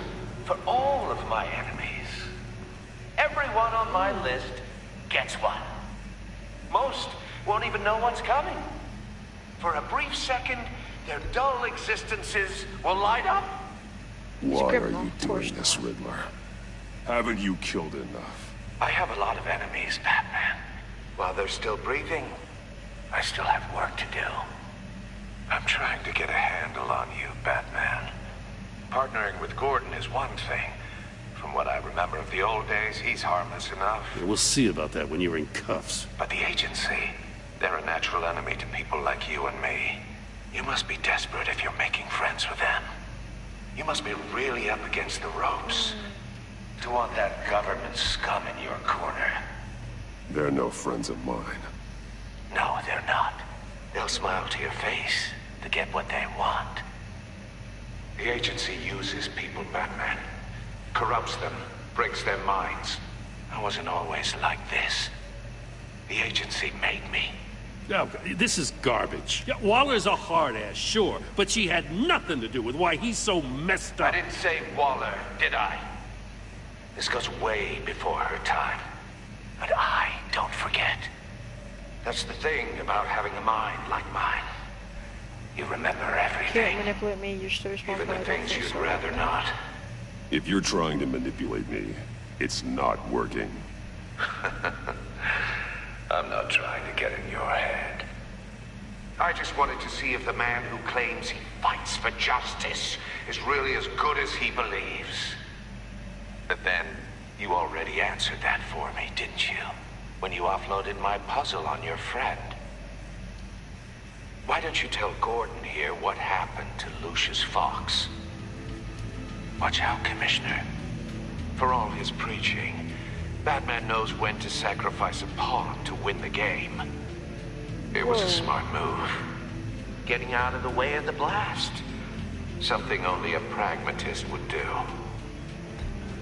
for all of my enemies. Everyone on my list gets one. Most won't even know what's coming. For a brief second, their dull existences will light up. Why are you doing this, Riddler? Haven't you killed enough? I have a lot of enemies, Batman. While they're still breathing, I still have work to do. I'm trying to get a handle on you, Batman. Partnering with Gordon is one thing. From what I remember of the old days, he's harmless enough. Yeah, we'll see about that when you're in cuffs. But the agency, they're a natural enemy to people like you and me. You must be desperate if you're making friends with them. You must be really up against the ropes to want that government scum in your corner. They're no friends of mine. No, they're not. They'll smile to your face to get what they want. The agency uses people, Batman. Corrupts them, breaks their minds. I wasn't always like this. The agency made me. No, this is garbage. Yeah, Waller's a hard-ass, sure, but she had nothing to do with why he's so messed up. I didn't say Waller, did I? This goes way before her time. But I don't forget. That's the thing about having a mind like mine. You remember everything. Can't manipulate me, you're so responsible. Even the things you'd rather not. If you're trying to manipulate me, it's not working. I'm not trying to get in your head. I just wanted to see if the man who claims he fights for justice is really as good as he believes. But then, you already answered that for me, didn't you? When you offloaded my puzzle on your friend. Why don't you tell Gordon here what happened to Lucius Fox? Watch out, Commissioner. For all his preaching, Batman knows when to sacrifice a pawn to win the game. It was a smart move. Getting out of the way of the blast. Something only a pragmatist would do.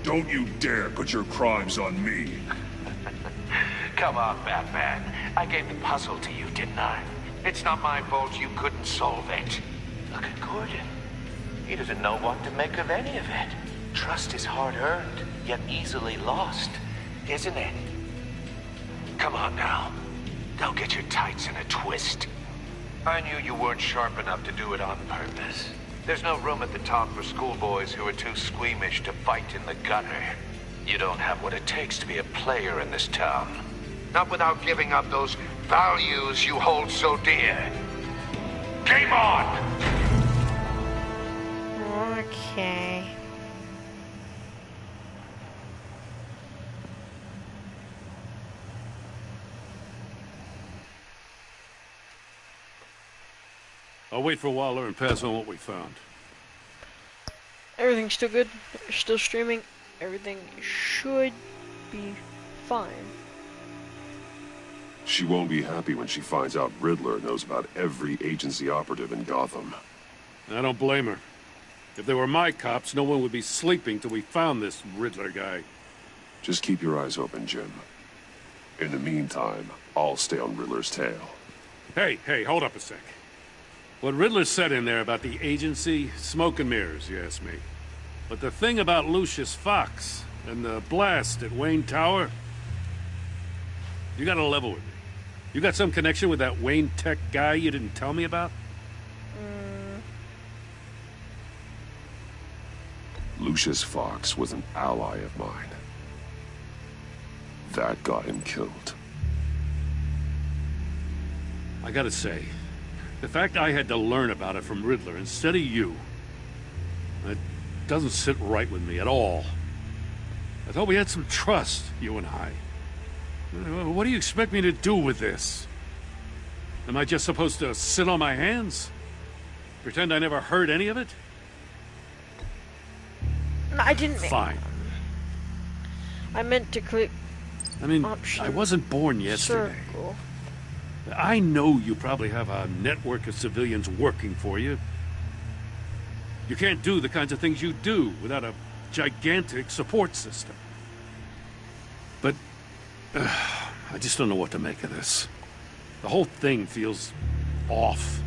Don't you dare put your crimes on me. Come on, Batman. I gave the puzzle to you, didn't I? It's not my fault you couldn't solve it. Look at Gordon. He doesn't know what to make of any of it. Trust is hard-earned, yet easily lost, isn't it? Come on now. Don't get your tights in a twist. I knew you weren't sharp enough to do it on purpose. There's no room at the top for schoolboys who are too squeamish to fight in the gutter. You don't have what it takes to be a player in this town. Not without giving up those values you hold so dear. Game on! Okay. I'll wait for Waller and pass on what we found. Everything's still good. Still streaming. Everything should be fine. She won't be happy when she finds out Riddler knows about every agency operative in Gotham. I don't blame her. If they were my cops, no one would be sleeping till we found this Riddler guy. Just keep your eyes open, Jim. In the meantime, I'll stay on Riddler's tail. Hey, hold up a sec. What Riddler said in there about the agency, smoke and mirrors, you ask me. But the thing about Lucius Fox and the blast at Wayne Tower, you gotta level with me. You got some connection with that Wayne Tech guy you didn't tell me about? Lucius Fox was an ally of mine. That got him killed. I gotta say, the fact I had to learn about it from Riddler instead of you, it doesn't sit right with me at all. I thought we had some trust, you and I. What do you expect me to do with this? Am I just supposed to sit on my hands? Pretend I never heard any of it? No, I didn't. Fine. I meant to click. I mean, option, I wasn't born yesterday. Circle. I know you probably have a network of civilians working for you. You can't do the kinds of things you do without a gigantic support system. But I just don't know what to make of this. The whole thing feels off.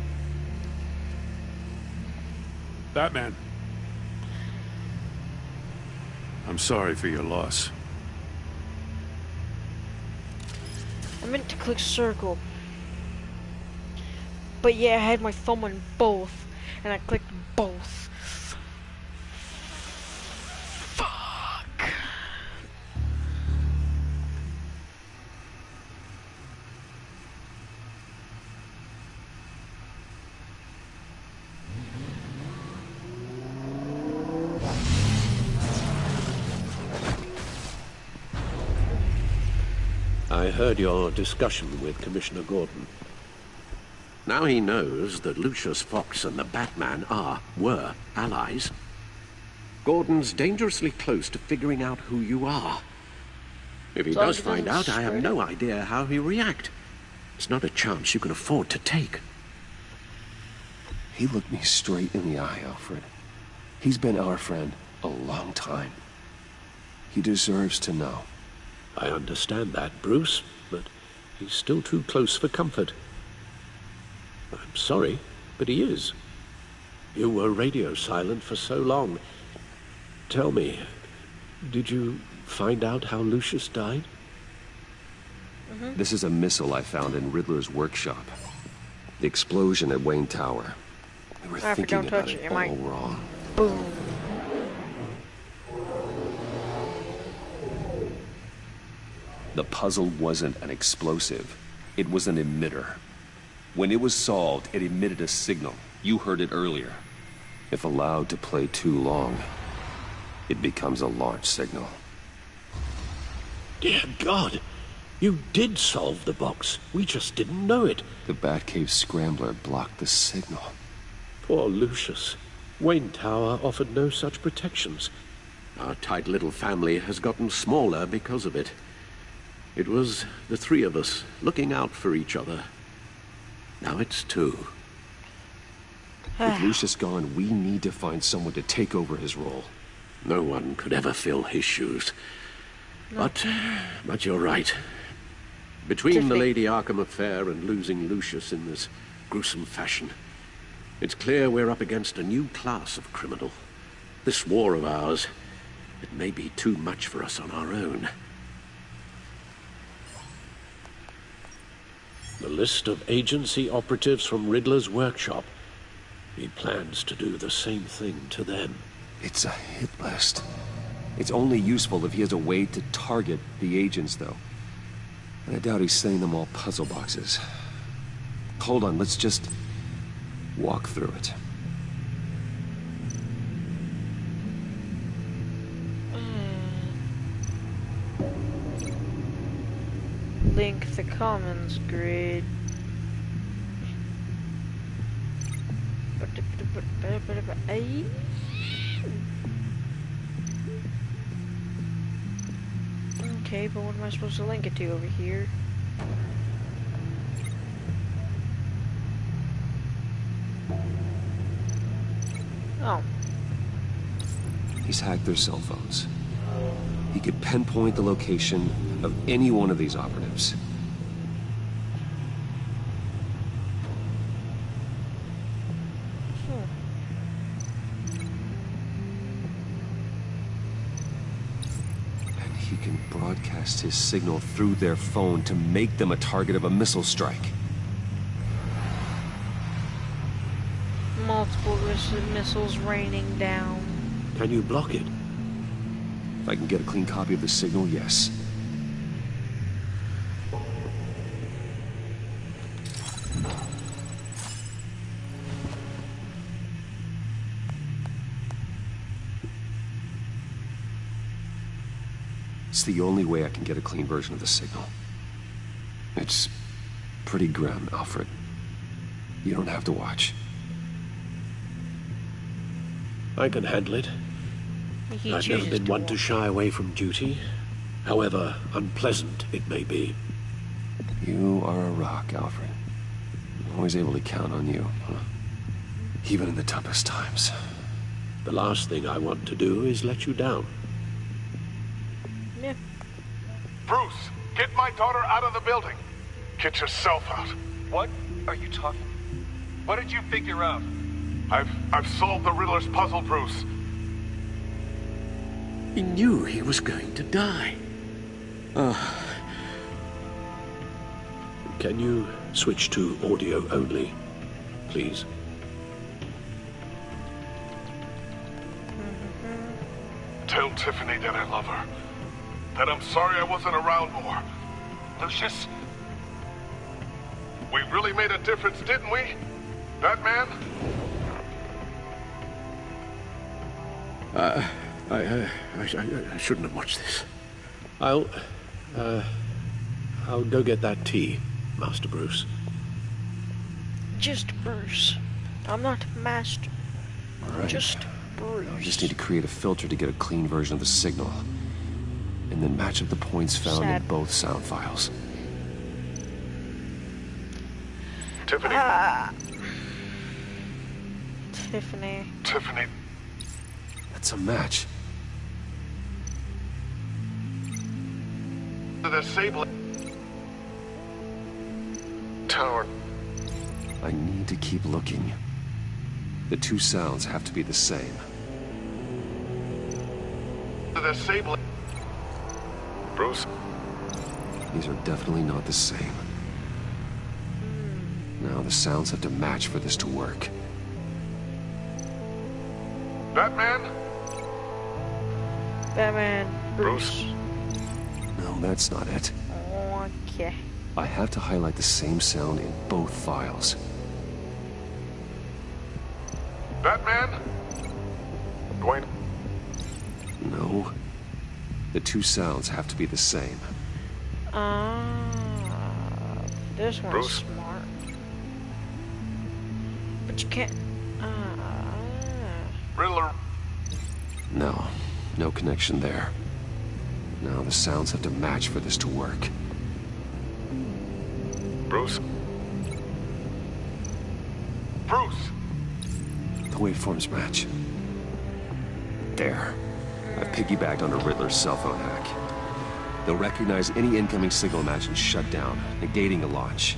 Batman. I'm sorry for your loss. I meant to click circle. But yeah, I had my thumb on both, and I clicked both. Fuck. I heard your discussion with Commissioner Gordon. Now he knows that Lucius Fox and the Batman were allies. Gordon's dangerously close to figuring out who you are. If he does find out, I have no idea how he'll react. It's not a chance you can afford to take. He looked me straight in the eye, Alfred. He's been our friend a long time. He deserves to know. I understand that, Bruce, but he's still too close for comfort. I'm sorry, but he is. You were radio silent for so long. Tell me, did you find out how Lucius died? This is a missile I found in Riddler's workshop. The explosion at Wayne Tower. We were thinking about it all wrong. Boom. The puzzle wasn't an explosive. It was an emitter. When it was solved, it emitted a signal. You heard it earlier. If allowed to play too long, it becomes a launch signal. Dear God! You did solve the box. We just didn't know it. The Batcave scrambler blocked the signal. Poor Lucius. Wayne Tower offered no such protections. Our tight little family has gotten smaller because of it. It was the three of us looking out for each other. Now it's two. With Lucius gone, we need to find someone to take over his role. No one could ever fill his shoes. But you're right. Between the Lady Arkham affair and losing Lucius in this gruesome fashion, it's clear we're up against a new class of criminal. This war of ours, it may be too much for us on our own. The list of agency operatives from Riddler's workshop. He plans to do the same thing to them. It's a hit list. It's only useful if he has a way to target the agents, though. And I doubt he's setting them all puzzle boxes. Hold on, let's just walk through it. Link the commons grid. Okay, but what am I supposed to link it to over here? Oh. He's hacked their cell phones. He could pinpoint the location of any one of these operatives. And he can broadcast his signal through their phone to make them a target of a missile strike. Multiple missiles raining down. Can you block it? If I can get a clean copy of the signal, yes. It's the only way I can get a clean version of the signal. It's pretty grim, Alfred. You don't have to watch. I can handle it. I've never been one to shy away from duty, however unpleasant it may be. You are a rock, Alfred. I'm always able to count on you, huh? Even in the toughest times. The last thing I want to do is let you down. Yeah. Bruce, get my daughter out of the building. Get yourself out. What are you talking? What did you figure out? I've solved the Riddler's puzzle, Bruce. He knew he was going to die. Can you switch to audio only, please? Tell Tiffany that I love her. That I'm sorry I wasn't around more. Lucius, we really made a difference, didn't we? Batman? I shouldn't have watched this. I'll go get that tea, Master Bruce. Just Bruce. I'm not Master. All right. Just Bruce. I just need to create a filter to get a clean version of the signal. And then match up the points found in both sound files. Tiffany. Tiffany. That's a match. The disabling tower. I need to keep looking. The two sounds have to be the same. The disabling. Bruce. These are definitely not the same. Now the sounds have to match for this to work. Batman? Bruce. No, that's not it. Okay. I have to highlight the same sound in both files. Batman? Dwayne? No. The two sounds have to be the same. This one's Bruce? smart. But you can't... Riddler. No. No connection there. Now the sounds have to match for this to work. Bruce? Bruce! The waveforms match. There. I've piggybacked on a Riddler's cell phone hack. They'll recognize any incoming signal match and shut down, negating a launch.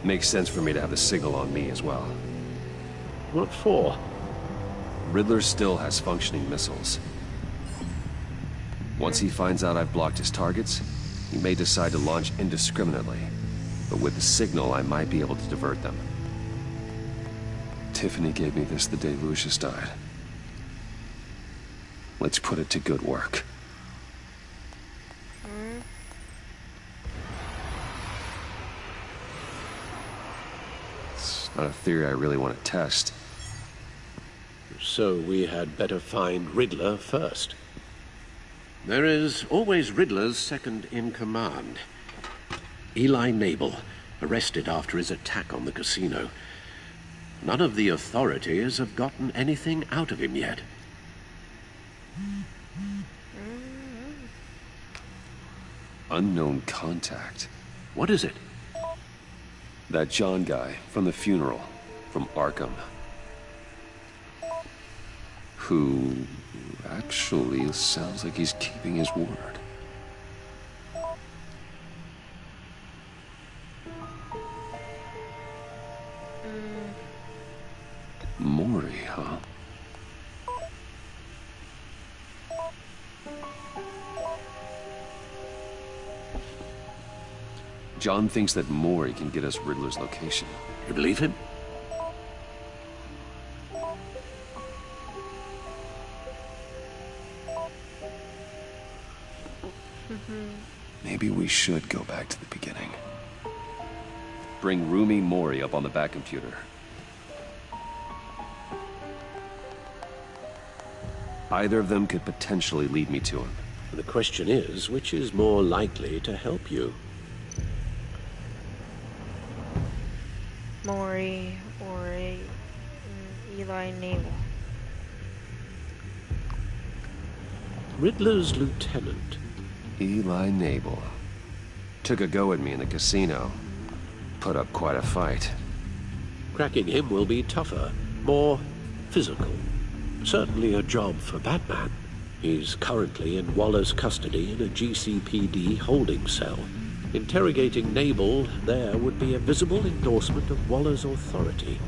Makes sense for me to have the signal on me as well. What for? Riddler still has functioning missiles. Once he finds out I've blocked his targets, he may decide to launch indiscriminately. But with the signal, I might be able to divert them. Tiffany gave me this the day Lucius died. Let's put it to good work. It's not a theory I really want to test. So we had better find Riddler first. There is always Riddler's second in command. Eli Nabel, arrested after his attack on the casino. None of the authorities have gotten anything out of him yet. Unknown contact. What is it? That John guy from the funeral, from Arkham. Who actually sounds like he's keeping his word. Mori, huh? John thinks that Mori can get us Riddler's location. You believe him? Maybe we should go back to the beginning. Bring Rumi Mori up on the back computer. Either of them could potentially lead me to him. The question is, which is more likely to help you? Maury or Eli Naval. Riddler's lieutenant. Eli Nabel. Took a go at me in the casino. Put up quite a fight. Cracking him will be tougher, more physical. Certainly a job for Batman. He's currently in Waller's custody in a GCPD holding cell. Interrogating Nabel there would be a visible endorsement of Waller's authority.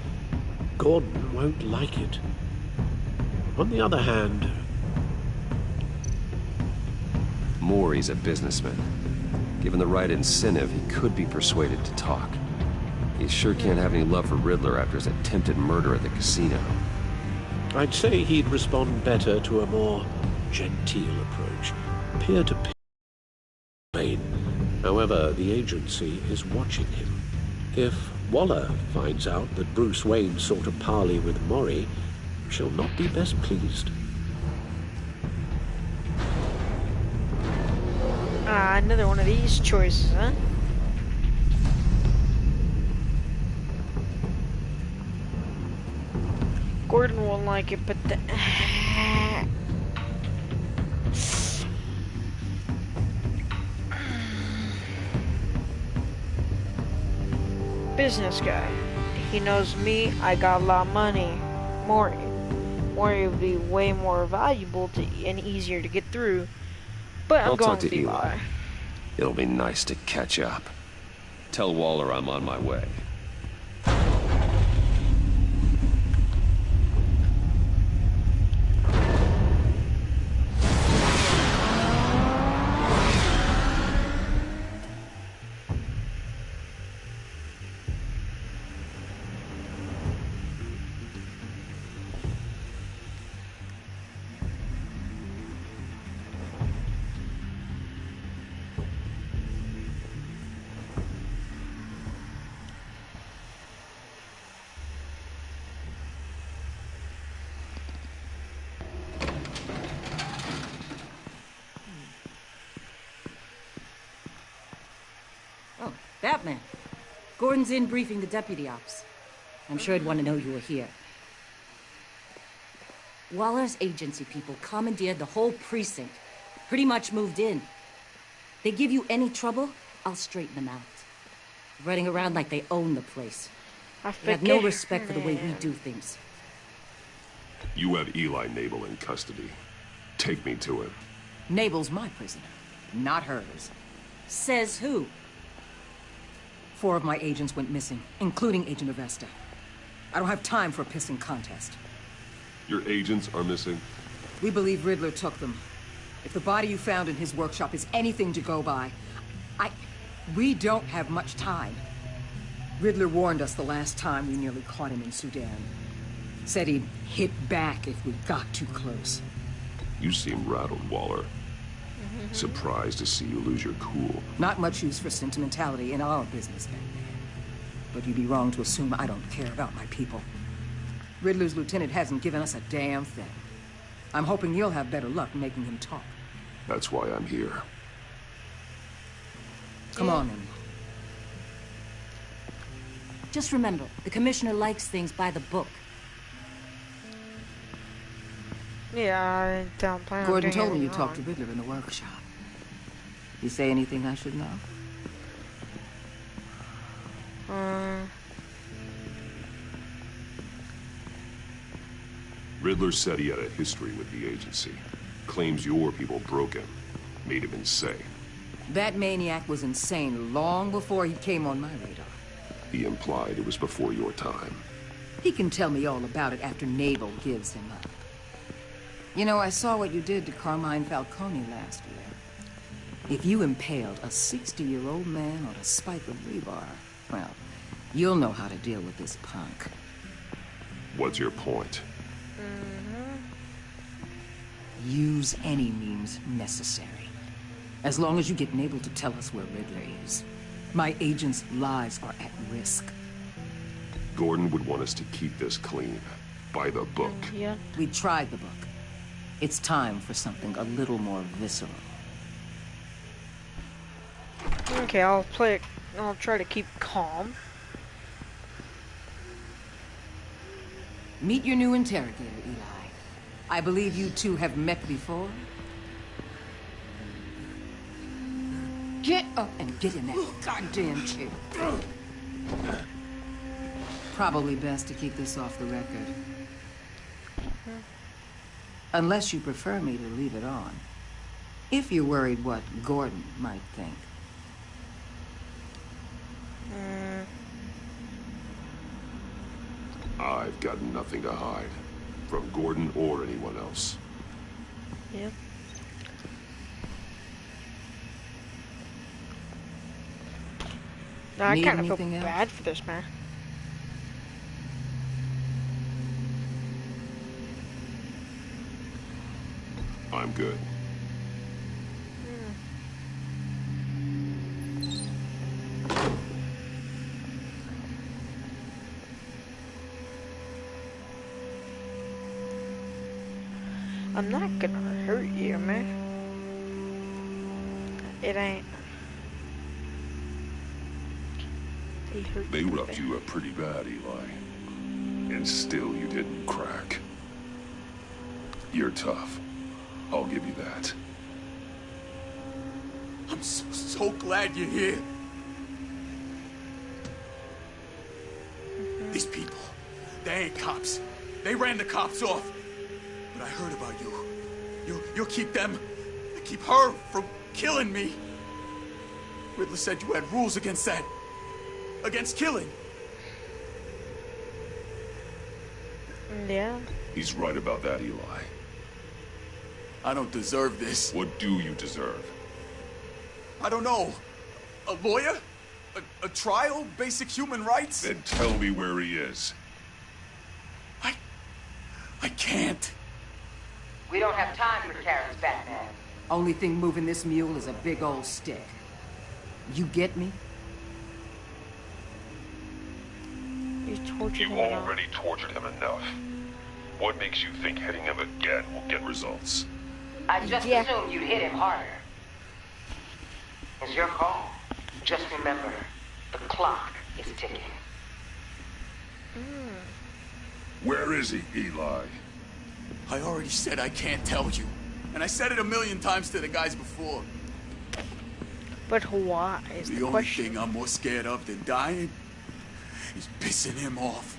Gordon won't like it. On the other hand... Maury's a businessman. Given the right incentive, he could be persuaded to talk. He sure can't have any love for Riddler after his attempted murder at the casino. I'd say he'd respond better to a more genteel approach. Peer-to-peer. However, the agency is watching him. If Waller finds out that Bruce Wayne sought a parley with Maury, she'll not be best pleased. Ah, another one of these choices, huh? Gordon won't like it, but the... business guy. He knows me, I got a lot of money. Maury would be way more valuable and easier to get through. But I'll I'm going talk to with Eli. It'll be nice to catch up. Tell Waller I'm on my way. Oh, Batman. Gordon's in briefing the deputy ops. I'm sure he'd want to know you were here. Waller's agency people commandeered the whole precinct. Pretty much moved in. They give you any trouble, I'll straighten them out. Running around like they own the place. They have no respect for the way we do things. You have Eli Nabel in custody. Take me to him. Nabel's my prisoner, not hers. Says who? 4 of my agents went missing, including Agent Avesta. I don't have time for a pissing contest. Your agents are missing? We believe Riddler took them. If the body you found in his workshop is anything to go by, we don't have much time. Riddler warned us the last time we nearly caught him in Sudan. Said he'd hit back if we got too close. You seem rattled, Waller. Surprised to see you lose your cool. Not much use for sentimentality in our business, Batman. But you'd be wrong to assume I don't care about my people. Riddler's lieutenant hasn't given us a damn thing. I'm hoping you'll have better luck making him talk. That's why I'm here. Come on, then. Just remember, the commissioner likes things by the book. Yeah, I don't plan on Gordon doing told me you anything talked to wrong. Riddler in the workshop. You say anything I should know? Riddler said he had a history with the agency. Claims your people broke him. Made him insane. That maniac was insane long before he came on my radar. He implied it was before your time. He can tell me all about it after Nabel gives him up. You know, I saw what you did to Carmine Falcone last year. If you impaled a 60-year-old man on a spike of rebar, well, you'll know how to deal with this punk. What's your point? Use any means necessary. As long as you get Nabel to tell us where Riddler is. My agents' lives are at risk. Gordon would want us to keep this clean. By the book. Yeah. We tried the book. It's time for something a little more visceral. Okay, I'll play it. I'll try to keep calm. Meet your new interrogator, Eli. I believe you two have met before. Get up and get in that goddamn chair. Probably best to keep this off the record. Unless you prefer me to leave it on. If you're worried what Gordon might think. I've got nothing to hide. From Gordon or anyone else. Yep. No, I Need kind of feel anything else? bad for this man. I'm good. I'm not gonna hurt you, man. It ain't. They roughed you up pretty bad, Eli. And still you didn't crack. You're tough. I'll give you that. I'm so glad you're here. These people, they ain't cops. They ran the cops off. But I heard about you. You'll keep them, keep her from killing me. Riddler said you had rules against that. Against killing. Yeah. He's right about that, Eli. I don't deserve this. What do you deserve? I don't know. A lawyer? A trial? Basic human rights? Then tell me where he is. I can't. We don't have time for carrots, Batman. Only thing moving this mule is a big old stick. You get me? You tortured him You already tortured him enough. What makes you think hitting him again will get results? I just assumed you'd hit him harder. It's your call. Just remember, the clock is ticking. Where is he, Eli? I already said I can't tell you. And I said it a million times to the guys before. But why is the only question? thing I'm more scared of than dying is pissing him off.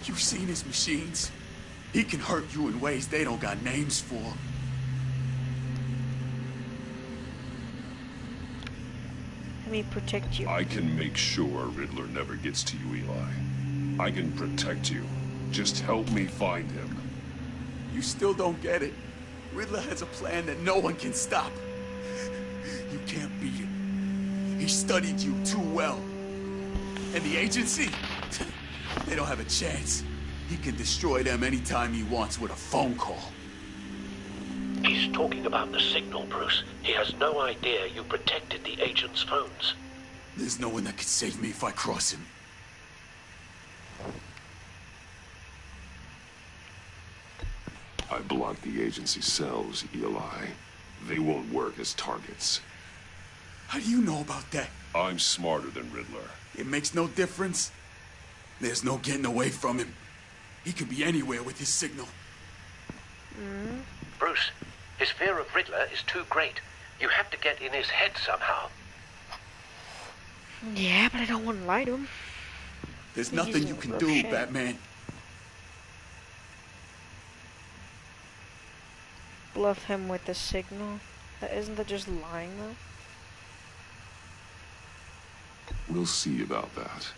You've seen his machines. He can hurt you in ways they don't got names for. Let me protect you. I can make sure Riddler never gets to you, Eli. I can protect you. Just help me find him. You still don't get it. Riddler has a plan that no one can stop. You can't beat him. He studied you too well. And the agency? They don't have a chance. He can destroy them anytime he wants with a phone call. He's talking about the signal, Bruce. He has no idea you protected the agent's phones. There's no one that can save me if I cross him. I blocked the agency cells, Eli. They won't work as targets. How do you know about that? I'm smarter than Riddler. It makes no difference. There's no getting away from him. He could be anywhere with his signal. Bruce, his fear of Riddler is too great. You have to get in his head somehow. Yeah, but I don't want to lie to him. There's nothing you can do, Batman. Bluff him with the signal. Isn't that just lying, though? We'll see about that.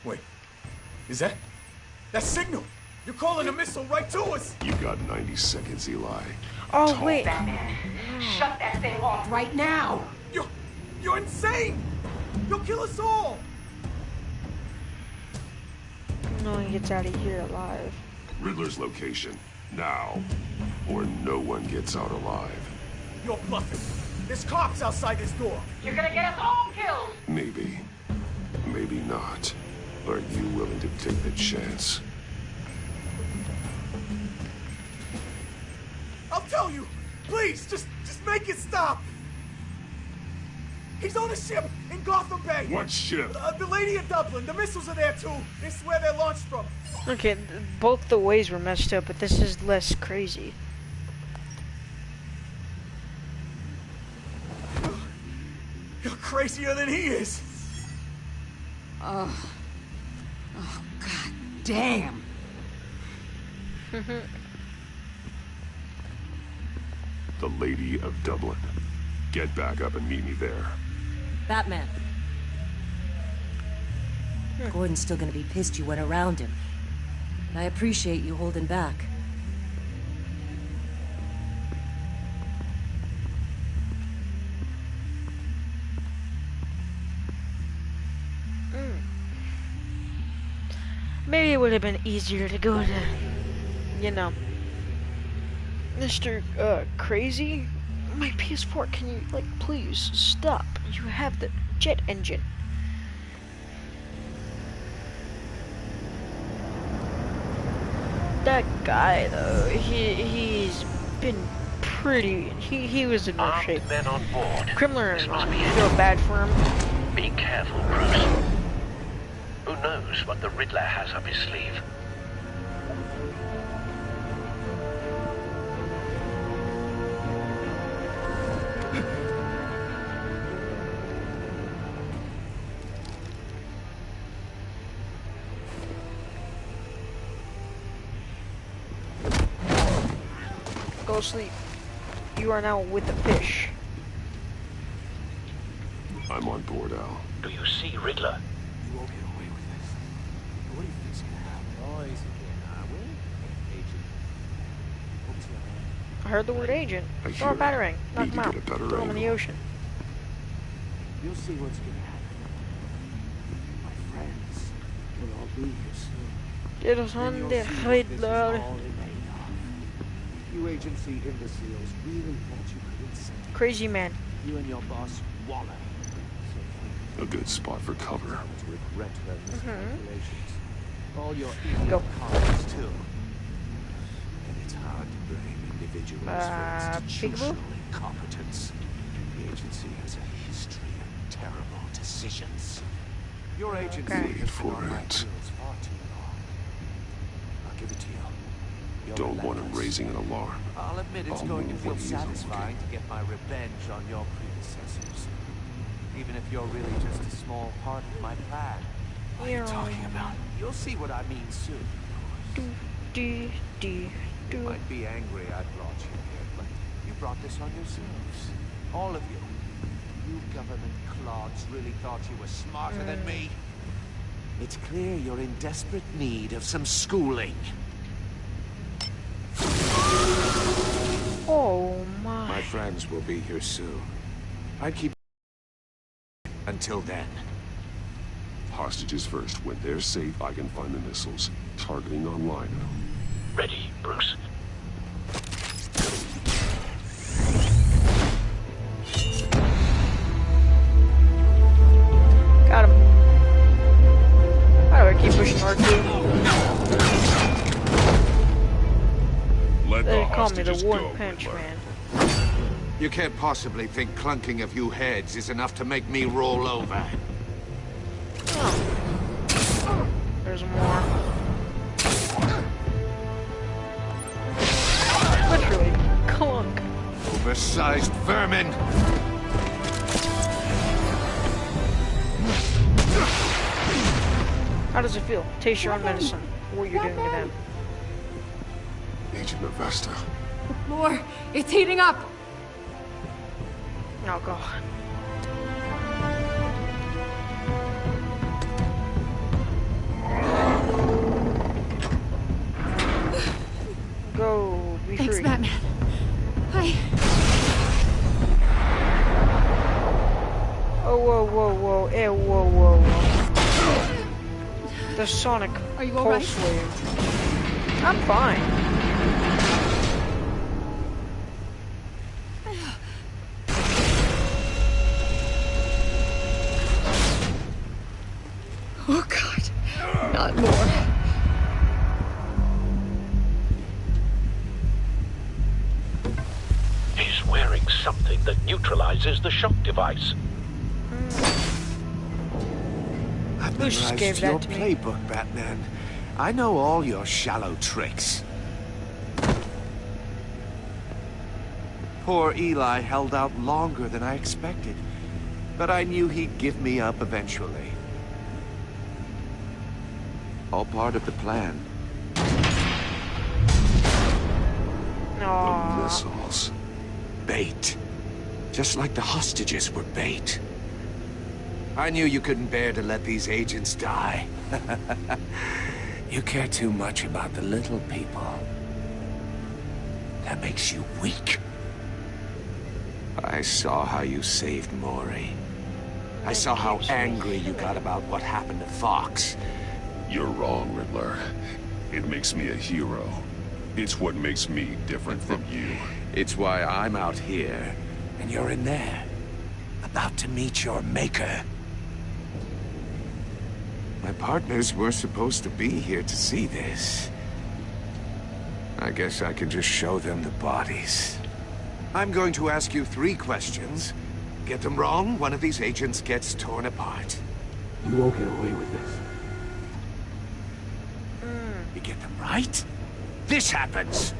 Wait. Is that signal? You're calling a missile right to us! You got 90 seconds, Eli. Oh, Talk. wait. Batman, shut that thing off right now! You're insane! You'll kill us all! No one gets out of here alive. Riddler's location. Now. Or no one gets out alive. You're bluffing. There's cops outside this door. You're gonna get us all killed! Maybe. not. Are you willing to take the chance? I'll tell you! Please, just make it stop! He's on a ship in Gotham Bay! What ship? The Lady of Dublin. The missiles are there, too. This is where they're launched from. Okay, both the ways were messed up, but this is less crazy. You're crazier than he is! Oh, god damn! The Lady of Dublin. Get back up and meet me there. Batman. Gordon's still gonna be pissed you went around him. I appreciate you holding back. Maybe it would have been easier to go to, you know, Mr. Crazy? My PS4, can you, like, please stop? You have the jet engine. That guy, though, he's been pretty, he was in rough shape. Men on board. Criminal feel bad for him. Be careful, Bruce. Who knows what the Riddler has up his sleeve? Go sleep. You are now with the fish. I'm on board, Al. Do you see Riddler? You won't get away with this. What do you think's gonna happen? Oh, easy there, Agent. What's your name? I heard the word agent. I Throw a hear batarang. Knock need him to out. get a better Throw him in the angle. ocean. You'll see what's gonna happen. My friends will all be here soon. Get us Then on you'll the see what head, this is Lord. all made of. You agency imbeciles really thought you could insult Crazy man. you and your boss Waller. A good spot for cover. To regret their Mm-hmm. miscalculations. All your Go. idiot colleagues too. And it's hard to blame individuals for institutional Peekaboo? incompetence. The agency has a history of terrible decisions. Your agency Okay. has been on my For it. heels far too long. I'll give it to you. You're Don't want him relentless. raising an alarm. I'll admit it's I'll going to move feel when he's satisfying to get my revenge on your predecessors. Even if you're really just a small part of my plan. What are you talking about? You'll see what I mean soon. You might be angry I brought you here, but you brought this on yourselves. All of you. You government clods really thought you were smarter than me. It's clear you're in desperate need of some schooling. Oh my. My friends will be here soon. I keep until then. Hostages first. When they're safe, I can find the missiles. Targeting online. Ready, Bruce? Got him. How do I keep pushing R2? Let They the call me the hostages one go, punch Riddler. man. You can't possibly think clunking a few heads is enough to make me roll over. There's more. Literally, clunk. Oversized vermin! How does it feel? Taste your own medicine. What you're doing to them. Agent Avesta. More! It's heating up! Oh god. Go, be Thanks, free. Batman. Oh, whoa, whoa, whoa, whoa, whoa, whoa. The sonic Are you all right? pulse wave. I'm fine. Oh, God. Not more. He's wearing something that neutralizes the shock device. I've Lucius memorized gave your that to me. playbook, Batman. I know all your shallow tricks. Poor Eli held out longer than I expected, but I knew he'd give me up eventually. All part of the plan. The missiles. Bait. Just like the hostages were bait. I knew you couldn't bear to let these agents die. You care too much about the little people. That makes you weak. I saw how you saved Maury. I saw how angry you got about what happened to Fox. You're wrong, Riddler. It makes me a hero. It's what makes me different from you. It's why I'm out here, and you're in there, about to meet your maker. My partners were supposed to be here to see this. I guess I can just show them the bodies. I'm going to ask you 3 questions. Get them wrong, one of these agents gets torn apart. You won't get away with this. You get them right, this happens.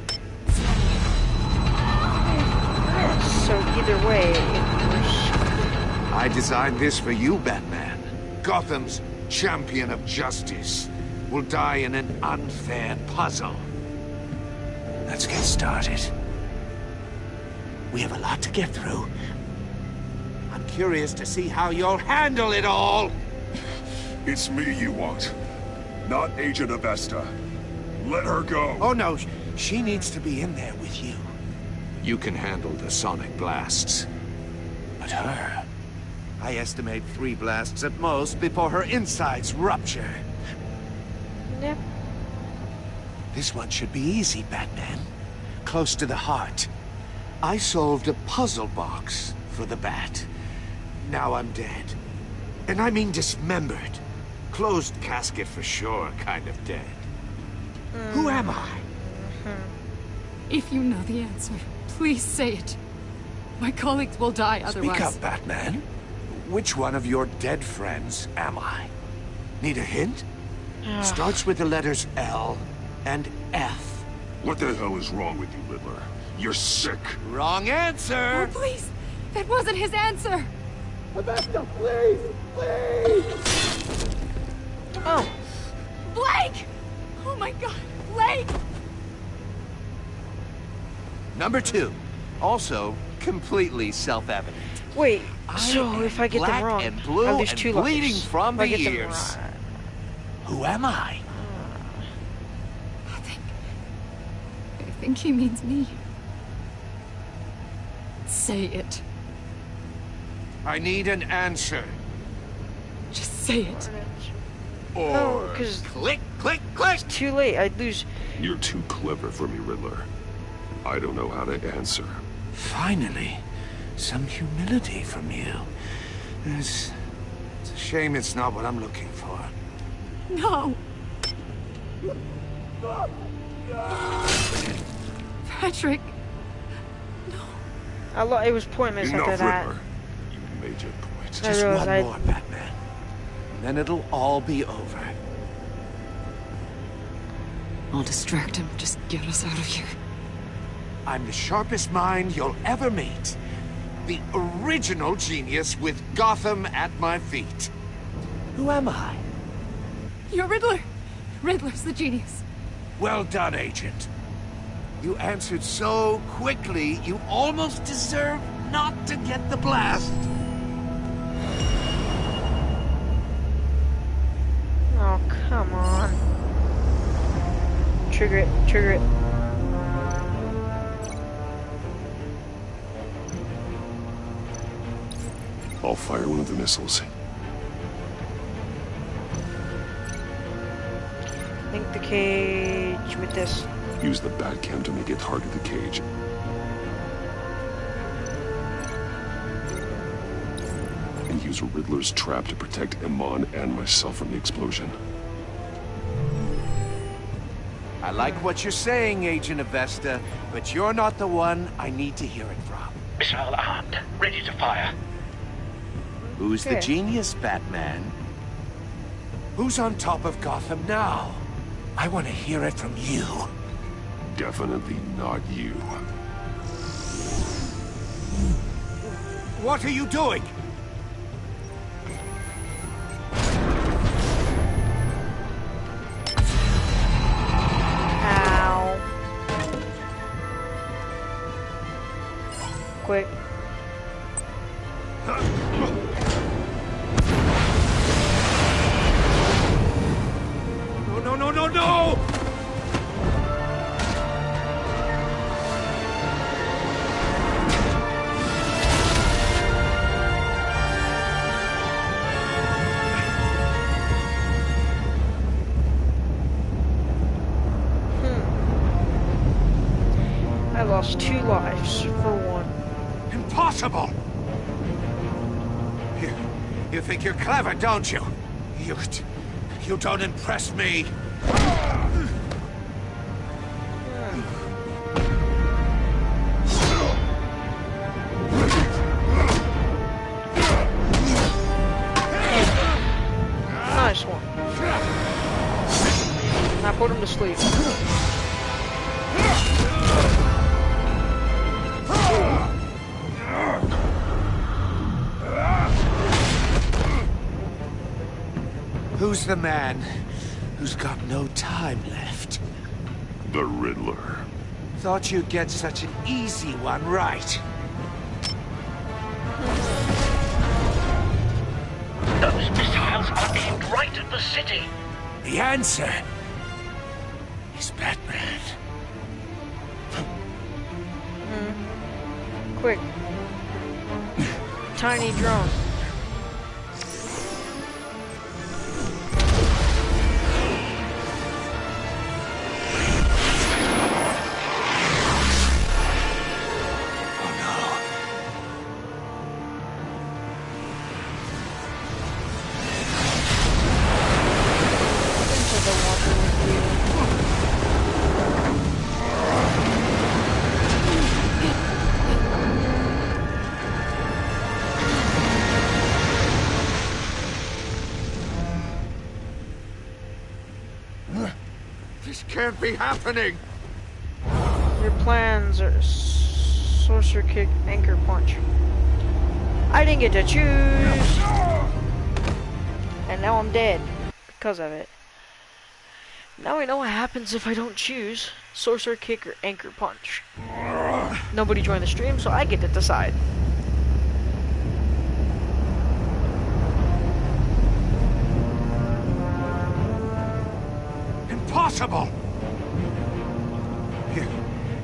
So either way, I designed this for you, Batman. Gotham's champion of justice will die in an unfair puzzle. Let's get started. We have a lot to get through. I'm curious to see how you'll handle it all. It's me you want, not Agent Avesta. Let her go. Oh no, she needs to be in there with you. You can handle the sonic blasts. But her... I estimate 3 blasts at most before her insides rupture. Yep. This one should be easy, Batman. Close to the heart. I solved a puzzle box for the Bat. Now I'm dead. And I mean dismembered. Closed casket for sure, kind of dead. Who am I? If you know the answer, please say it. My colleagues will die otherwise. Speak up, Batman. Which one of your dead friends am I? Need a hint? Starts with the letters L and F. What the hell is wrong with you, Riddler? You're sick. Wrong answer! Oh, please! That wasn't his answer! Avesta, please! Please! Oh. Blake! Oh my god, Blake! Number 2. Also, completely self-evident. Wait, so if I get them wrong, and blue I lose and 2 bleeding lives. from If I the get them ears. wrong. Who am I? I think he means me. Say it. I need an answer. Just say it. Or because click, click, click! It's too late, I'd lose. You're too clever for me, Riddler. I don't know how to answer. Finally, some humility from you. It's a shame it's not what I'm looking for. No! Patrick! It was pointless Enough, after that. Riddler. You made your point. Just realized one more, Batman. Then it'll all be over. I'll distract him. Just get us out of here. I'm the sharpest mind you'll ever meet. The original genius with Gotham at my feet. Who am I? You're Riddler! Riddler's the genius. Well done, Agent. You answered so quickly, you almost deserve not to get the blast. Oh, come on. Trigger it, trigger it. I'll fire one of the missiles. Link the cage with this. Use the Batcam to make it hard to the cage. And use Riddler's trap to protect Iman and myself from the explosion. I like what you're saying, Agent Avesta, but you're not the one I need to hear it from. Missile armed, ready to fire. Who's the Okay. genius, Batman? Who's on top of Gotham now? I want to hear it from you. Definitely not you. What are you doing? Ow. Quick. No, no, no, no, no! I lost 2 lives for 1. Impossible! You think you're clever, don't you? You don't impress me. Nice one. Now put him to sleep. Who's the man who's got no time left? The Riddler. Thought you'd get such an easy one right. Those missiles are aimed right at the city. The answer is Batman. Quick. Tiny drone. This can't be happening! Your plans are sorcerer kick, anchor punch. I didn't get to choose, and now I'm dead because of it. Now I know what happens if I don't choose sorcerer kick or anchor punch. Nobody joined the stream, so I get to decide. Impossible!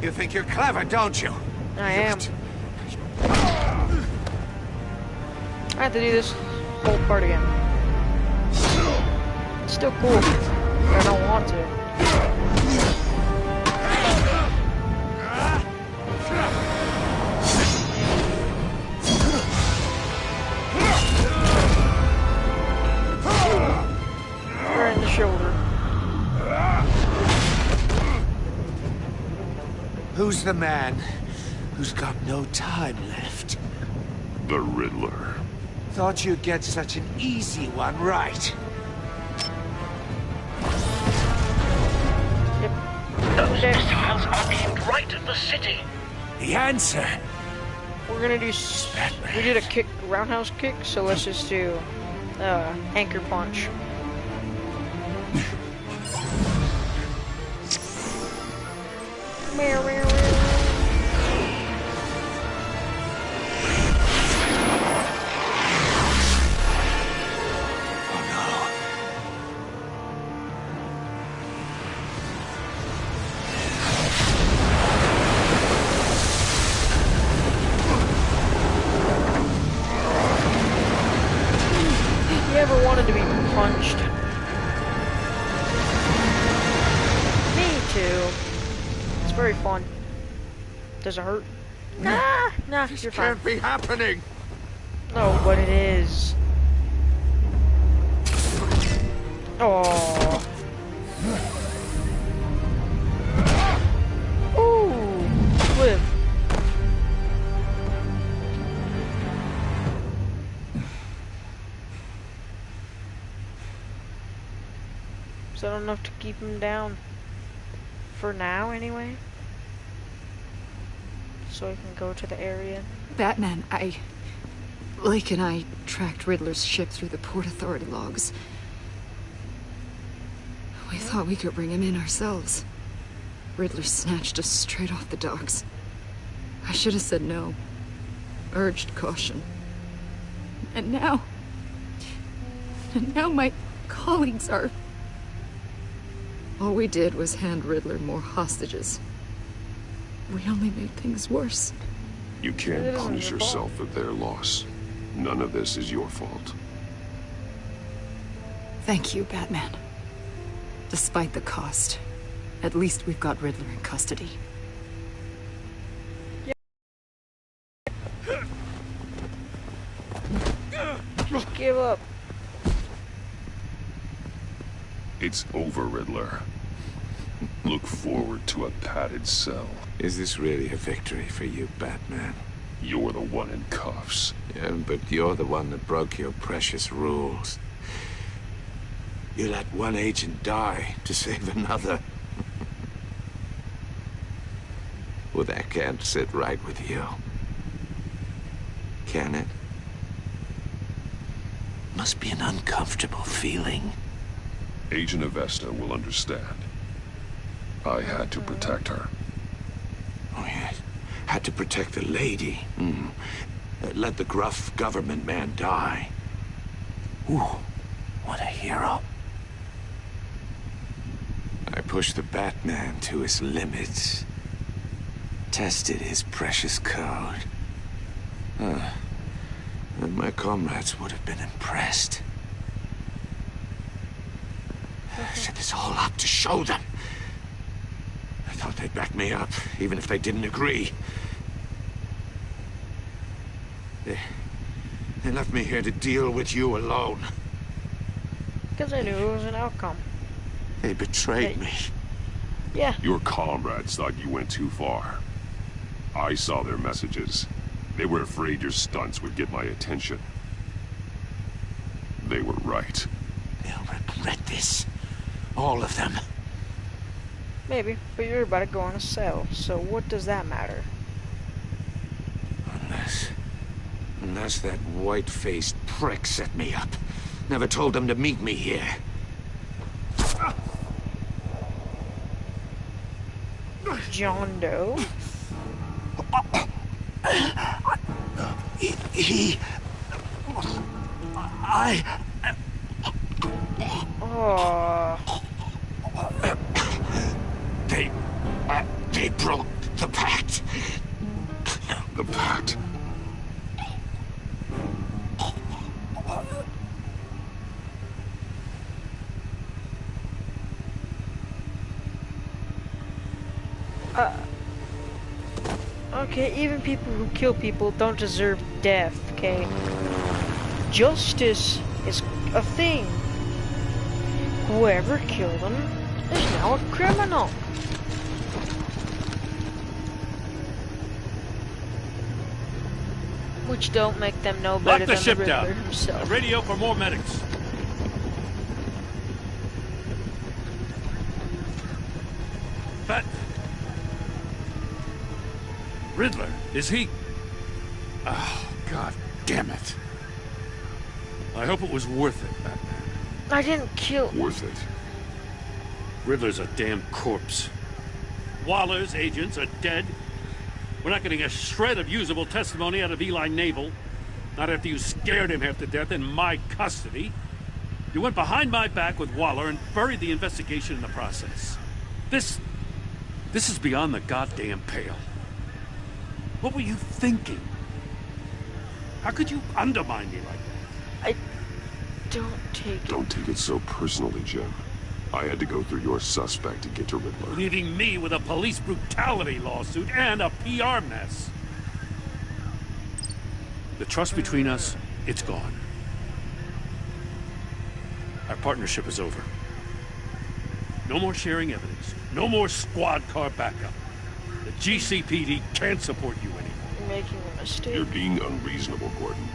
You think you're clever, don't you? I am. I have to do this whole part again. It's still cool, but I don't want to. Right in the shoulder. Who's the man who's got no time left? The Riddler. Thought you'd get such an easy one right. Those missiles are aimed right at the city. The answer. We're gonna do. We did a kick, roundhouse kick, so let's just do anchor punch. Meow, meow, meow. You ever wanted to be punched? Me too. It's very fun. Does it hurt? Nah, you're fine. Can't be happening. No, but it is. Oh. Ooh, live. Is that enough to keep him down? For now, anyway? So I can go to the area. Batman, Lake and I tracked Riddler's ship through the Port Authority logs. We thought we could bring him in ourselves. Riddler snatched us straight off the docks. I should have said no. Urged caution. And now my colleagues are... All we did was hand Riddler more hostages. We only made things worse. You can't punish yourself for their loss. None of this is your fault. Thank you, Batman. Despite the cost, at least we've got Riddler in custody. Just give up. It's over, Riddler. Look forward to a padded cell. Is this really a victory for you, Batman? You're the one in cuffs. Yeah, but you're the one that broke your precious rules. You let one agent die to save another. Well, that can't sit right with you. Can it? Must be an uncomfortable feeling. Agent Avesta will understand. I had to protect her. Oh, yes. Had to protect the lady. Let the gruff government man die. Ooh, what a hero. I pushed the Batman to his limits. Tested his precious code. And my comrades would have been impressed. I set this all up to show them. I thought they'd back me up, even if they didn't agree. They left me here to deal with you alone. Because I knew it was an outcome. They betrayed me. Yeah. Your comrades thought you went too far. I saw their messages. They were afraid your stunts would get my attention. They were right. They'll regret this. All of them. Maybe, but you're about to go on a cell, so what does that matter? Unless that white-faced prick set me up. Never told them to meet me here. John Doe? They broke the pact. The pact? Okay, even people who kill people don't deserve death, okay? Justice is a thing. Whoever killed them is now a criminal. Which don't make them no better than the Riddler himself. Radio for more medics. But Riddler, is he? Oh, God damn it. I hope it was worth it, Batman. I didn't kill... Worth it. Riddler's a damn corpse. Waller's agents are dead. We're not getting a shred of usable testimony out of Eli Naval. Not after you scared him half to death in my custody. You went behind my back with Waller and buried the investigation in the process. This is beyond the goddamn pale. What were you thinking? How could you undermine me like that? Don't take it so personally, Jim. I had to go through your suspect to get to Riddler. Leaving me with a police brutality lawsuit and a PR mess. The trust between us It's gone. Our partnership is over. No more sharing evidence. No more squad car backup. The GCPD can't support you anymore. You're making a mistake. You're being unreasonable, Gordon.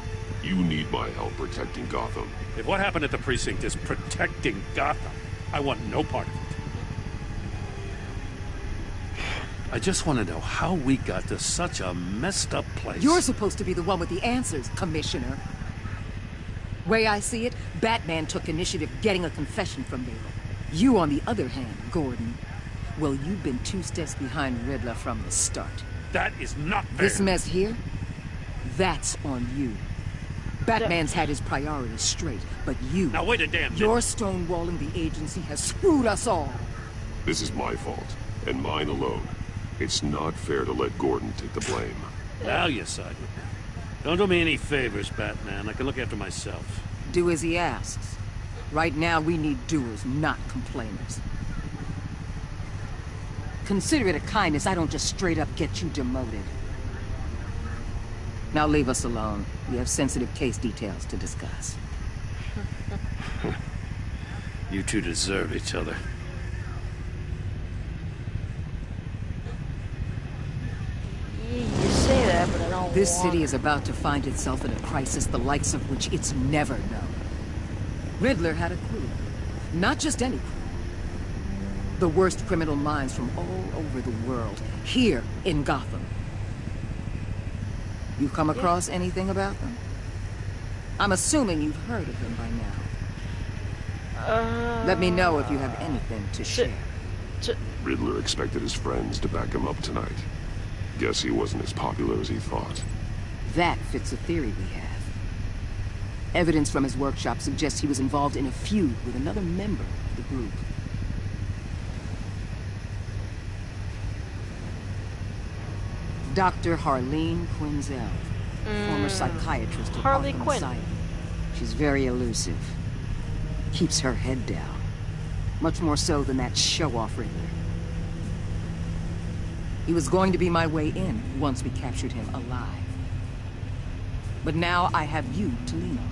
You need my help protecting Gotham. If what happened at the precinct is protecting Gotham, I want no part of it. I just want to know how we got to such a messed up place. You're supposed to be the one with the answers, Commissioner. Way I see it, Batman took initiative getting a confession from Bale. You, on the other hand, Gordon, well, you've been 2 steps behind Riddler from the start. That is not fair. This mess here, that's on you. Batman's had his priorities straight, but you... Now wait a damn minute. Your stonewalling the agency has screwed us all. This is my fault, and mine alone. It's not fair to let Gordon take the blame. Now you side with me. Don't do me any favors, Batman. I can look after myself. Do as he asks. Right now, we need doers, not complainers. Consider it a kindness I don't just straight up get you demoted. Now leave us alone. We have sensitive case details to discuss. You two deserve each other. You say that, but I don't This want city is about to find itself in a crisis the likes of which it's never known. Riddler had a crew. Not just any crew. The worst criminal minds from all over the world. Here in Gotham. You come across anything about them? I'm assuming you've heard of them by now. Let me know if you have anything to share. Riddler expected his friends to back him up tonight. Guess he wasn't as popular as he thought. That fits a theory we have. Evidence from his workshop suggests he was involved in a feud with another member of the group. Dr. Harleen Quinzel, former psychiatrist at Harley Arkham Quinn. Asylum. She's very elusive. Keeps her head down. Much more so than that show-off Riddler. He was going to be my way in once we captured him alive. But now I have you to lean on.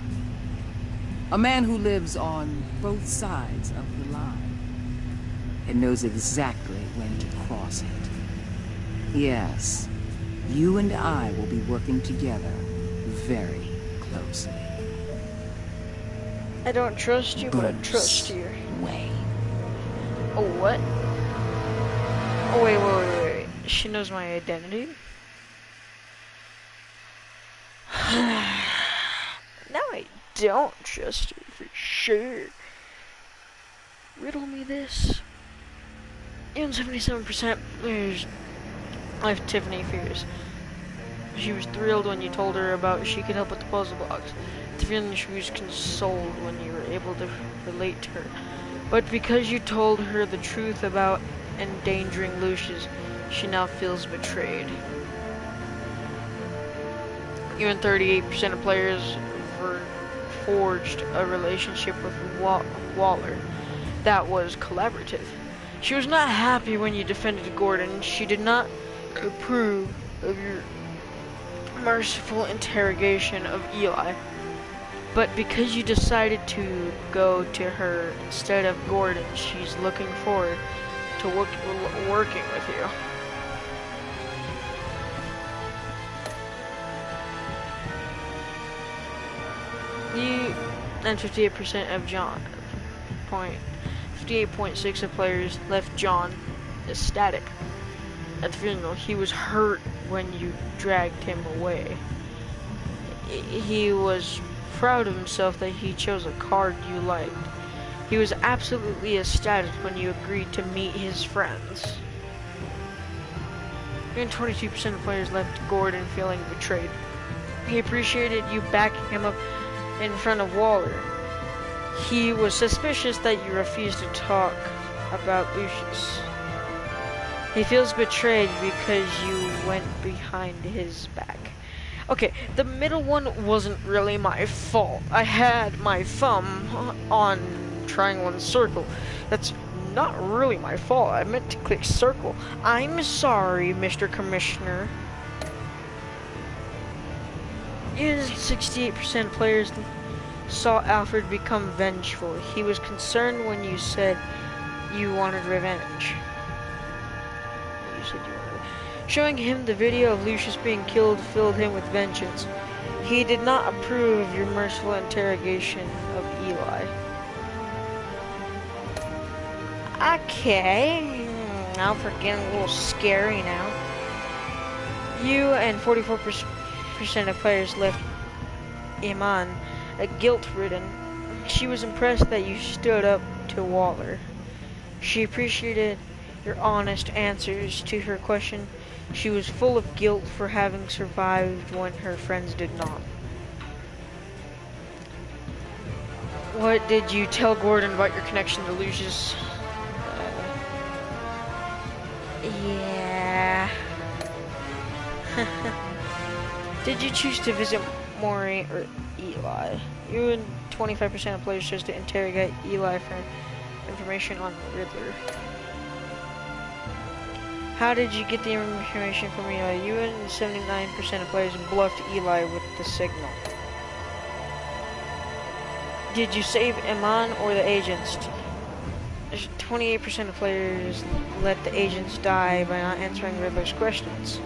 A man who lives on both sides of the line. And knows exactly when to cross it. Yes, you and I will be working together very closely. I don't trust you, but I trust you. Wayne. Oh, what? Oh, wait. She knows my identity? Now I don't trust her for sure. Riddle me this. Even 77%, there's life Tiffany fears. She was thrilled when you told her about she could help with the puzzle box. The feeling she was consoled when you were able to relate to her. But because you told her the truth about endangering Lucius, she now feels betrayed. Even 38% of players forged a relationship with Waller that was collaborative. She was not happy when you defended Gordon. She did not approve of your merciful interrogation of Eli. But because you decided to go to her instead of Gordon, she's looking forward to working with you. You and 58% of 58.6 of players left John ecstatic at the funeral. He was hurt when you dragged him away. He was proud of himself that he chose a card you liked. He was absolutely ecstatic when you agreed to meet his friends. And 22% of players left Gordon feeling betrayed. He appreciated you backing him up in front of Waller. He was suspicious that you refused to talk about Lucius. He feels betrayed because you went behind his back. Okay, the middle one wasn't really my fault. I had my thumb on triangle and circle. That's not really my fault. I meant to click circle. I'm sorry, Mr. Commissioner. Yes, 68% of players saw Alfred become vengeful. He was concerned when you said you wanted revenge. You said you wanted. Showing him the video of Lucius being killed filled him with vengeance. He did not approve of your merciful interrogation of Eli. Okay, Alfred getting a little scary now. You and 44% of players left Iman guilt-ridden. She was impressed that you stood up to Waller. She appreciated your honest answers to her question. She was full of guilt for having survived when her friends did not. What did you tell Gordon about your connection to Lucius? Yeah. Did you choose to visit Maury or Eli? You and 25% of players chose to interrogate Eli for information on Riddler. How did you get the information from Eli? You and 79% of players bluffed Eli with the signal. Did you save Iman or the agents? 28% of players let the agents die by not answering Riddler's questions.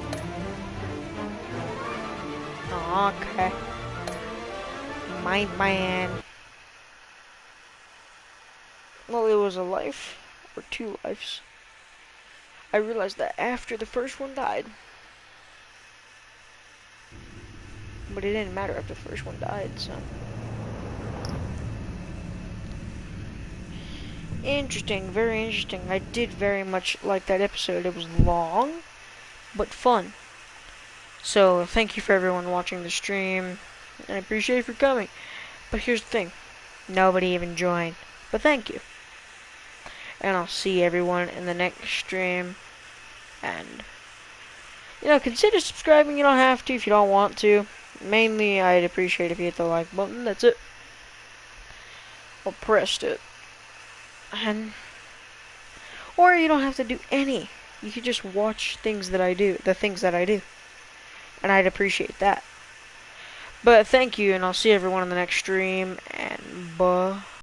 Okay. My man. Well, it was a life, or two lives. I realized that after the first one died. But it didn't matter after the first one died, so. Interesting, very interesting. I did very much like that episode. It was long, but fun. So, thank you for everyone watching the stream. I appreciate you for coming. But here's the thing. Nobody even joined. But thank you. And I'll see everyone in the next stream. And, consider subscribing. You don't have to if you don't want to. Mainly, I'd appreciate if you hit the like button. That's it. Or pressed it. Or you don't have to do any. You could just watch the things that I do. And I'd appreciate that. But thank you, and I'll see everyone in the next stream, and bye.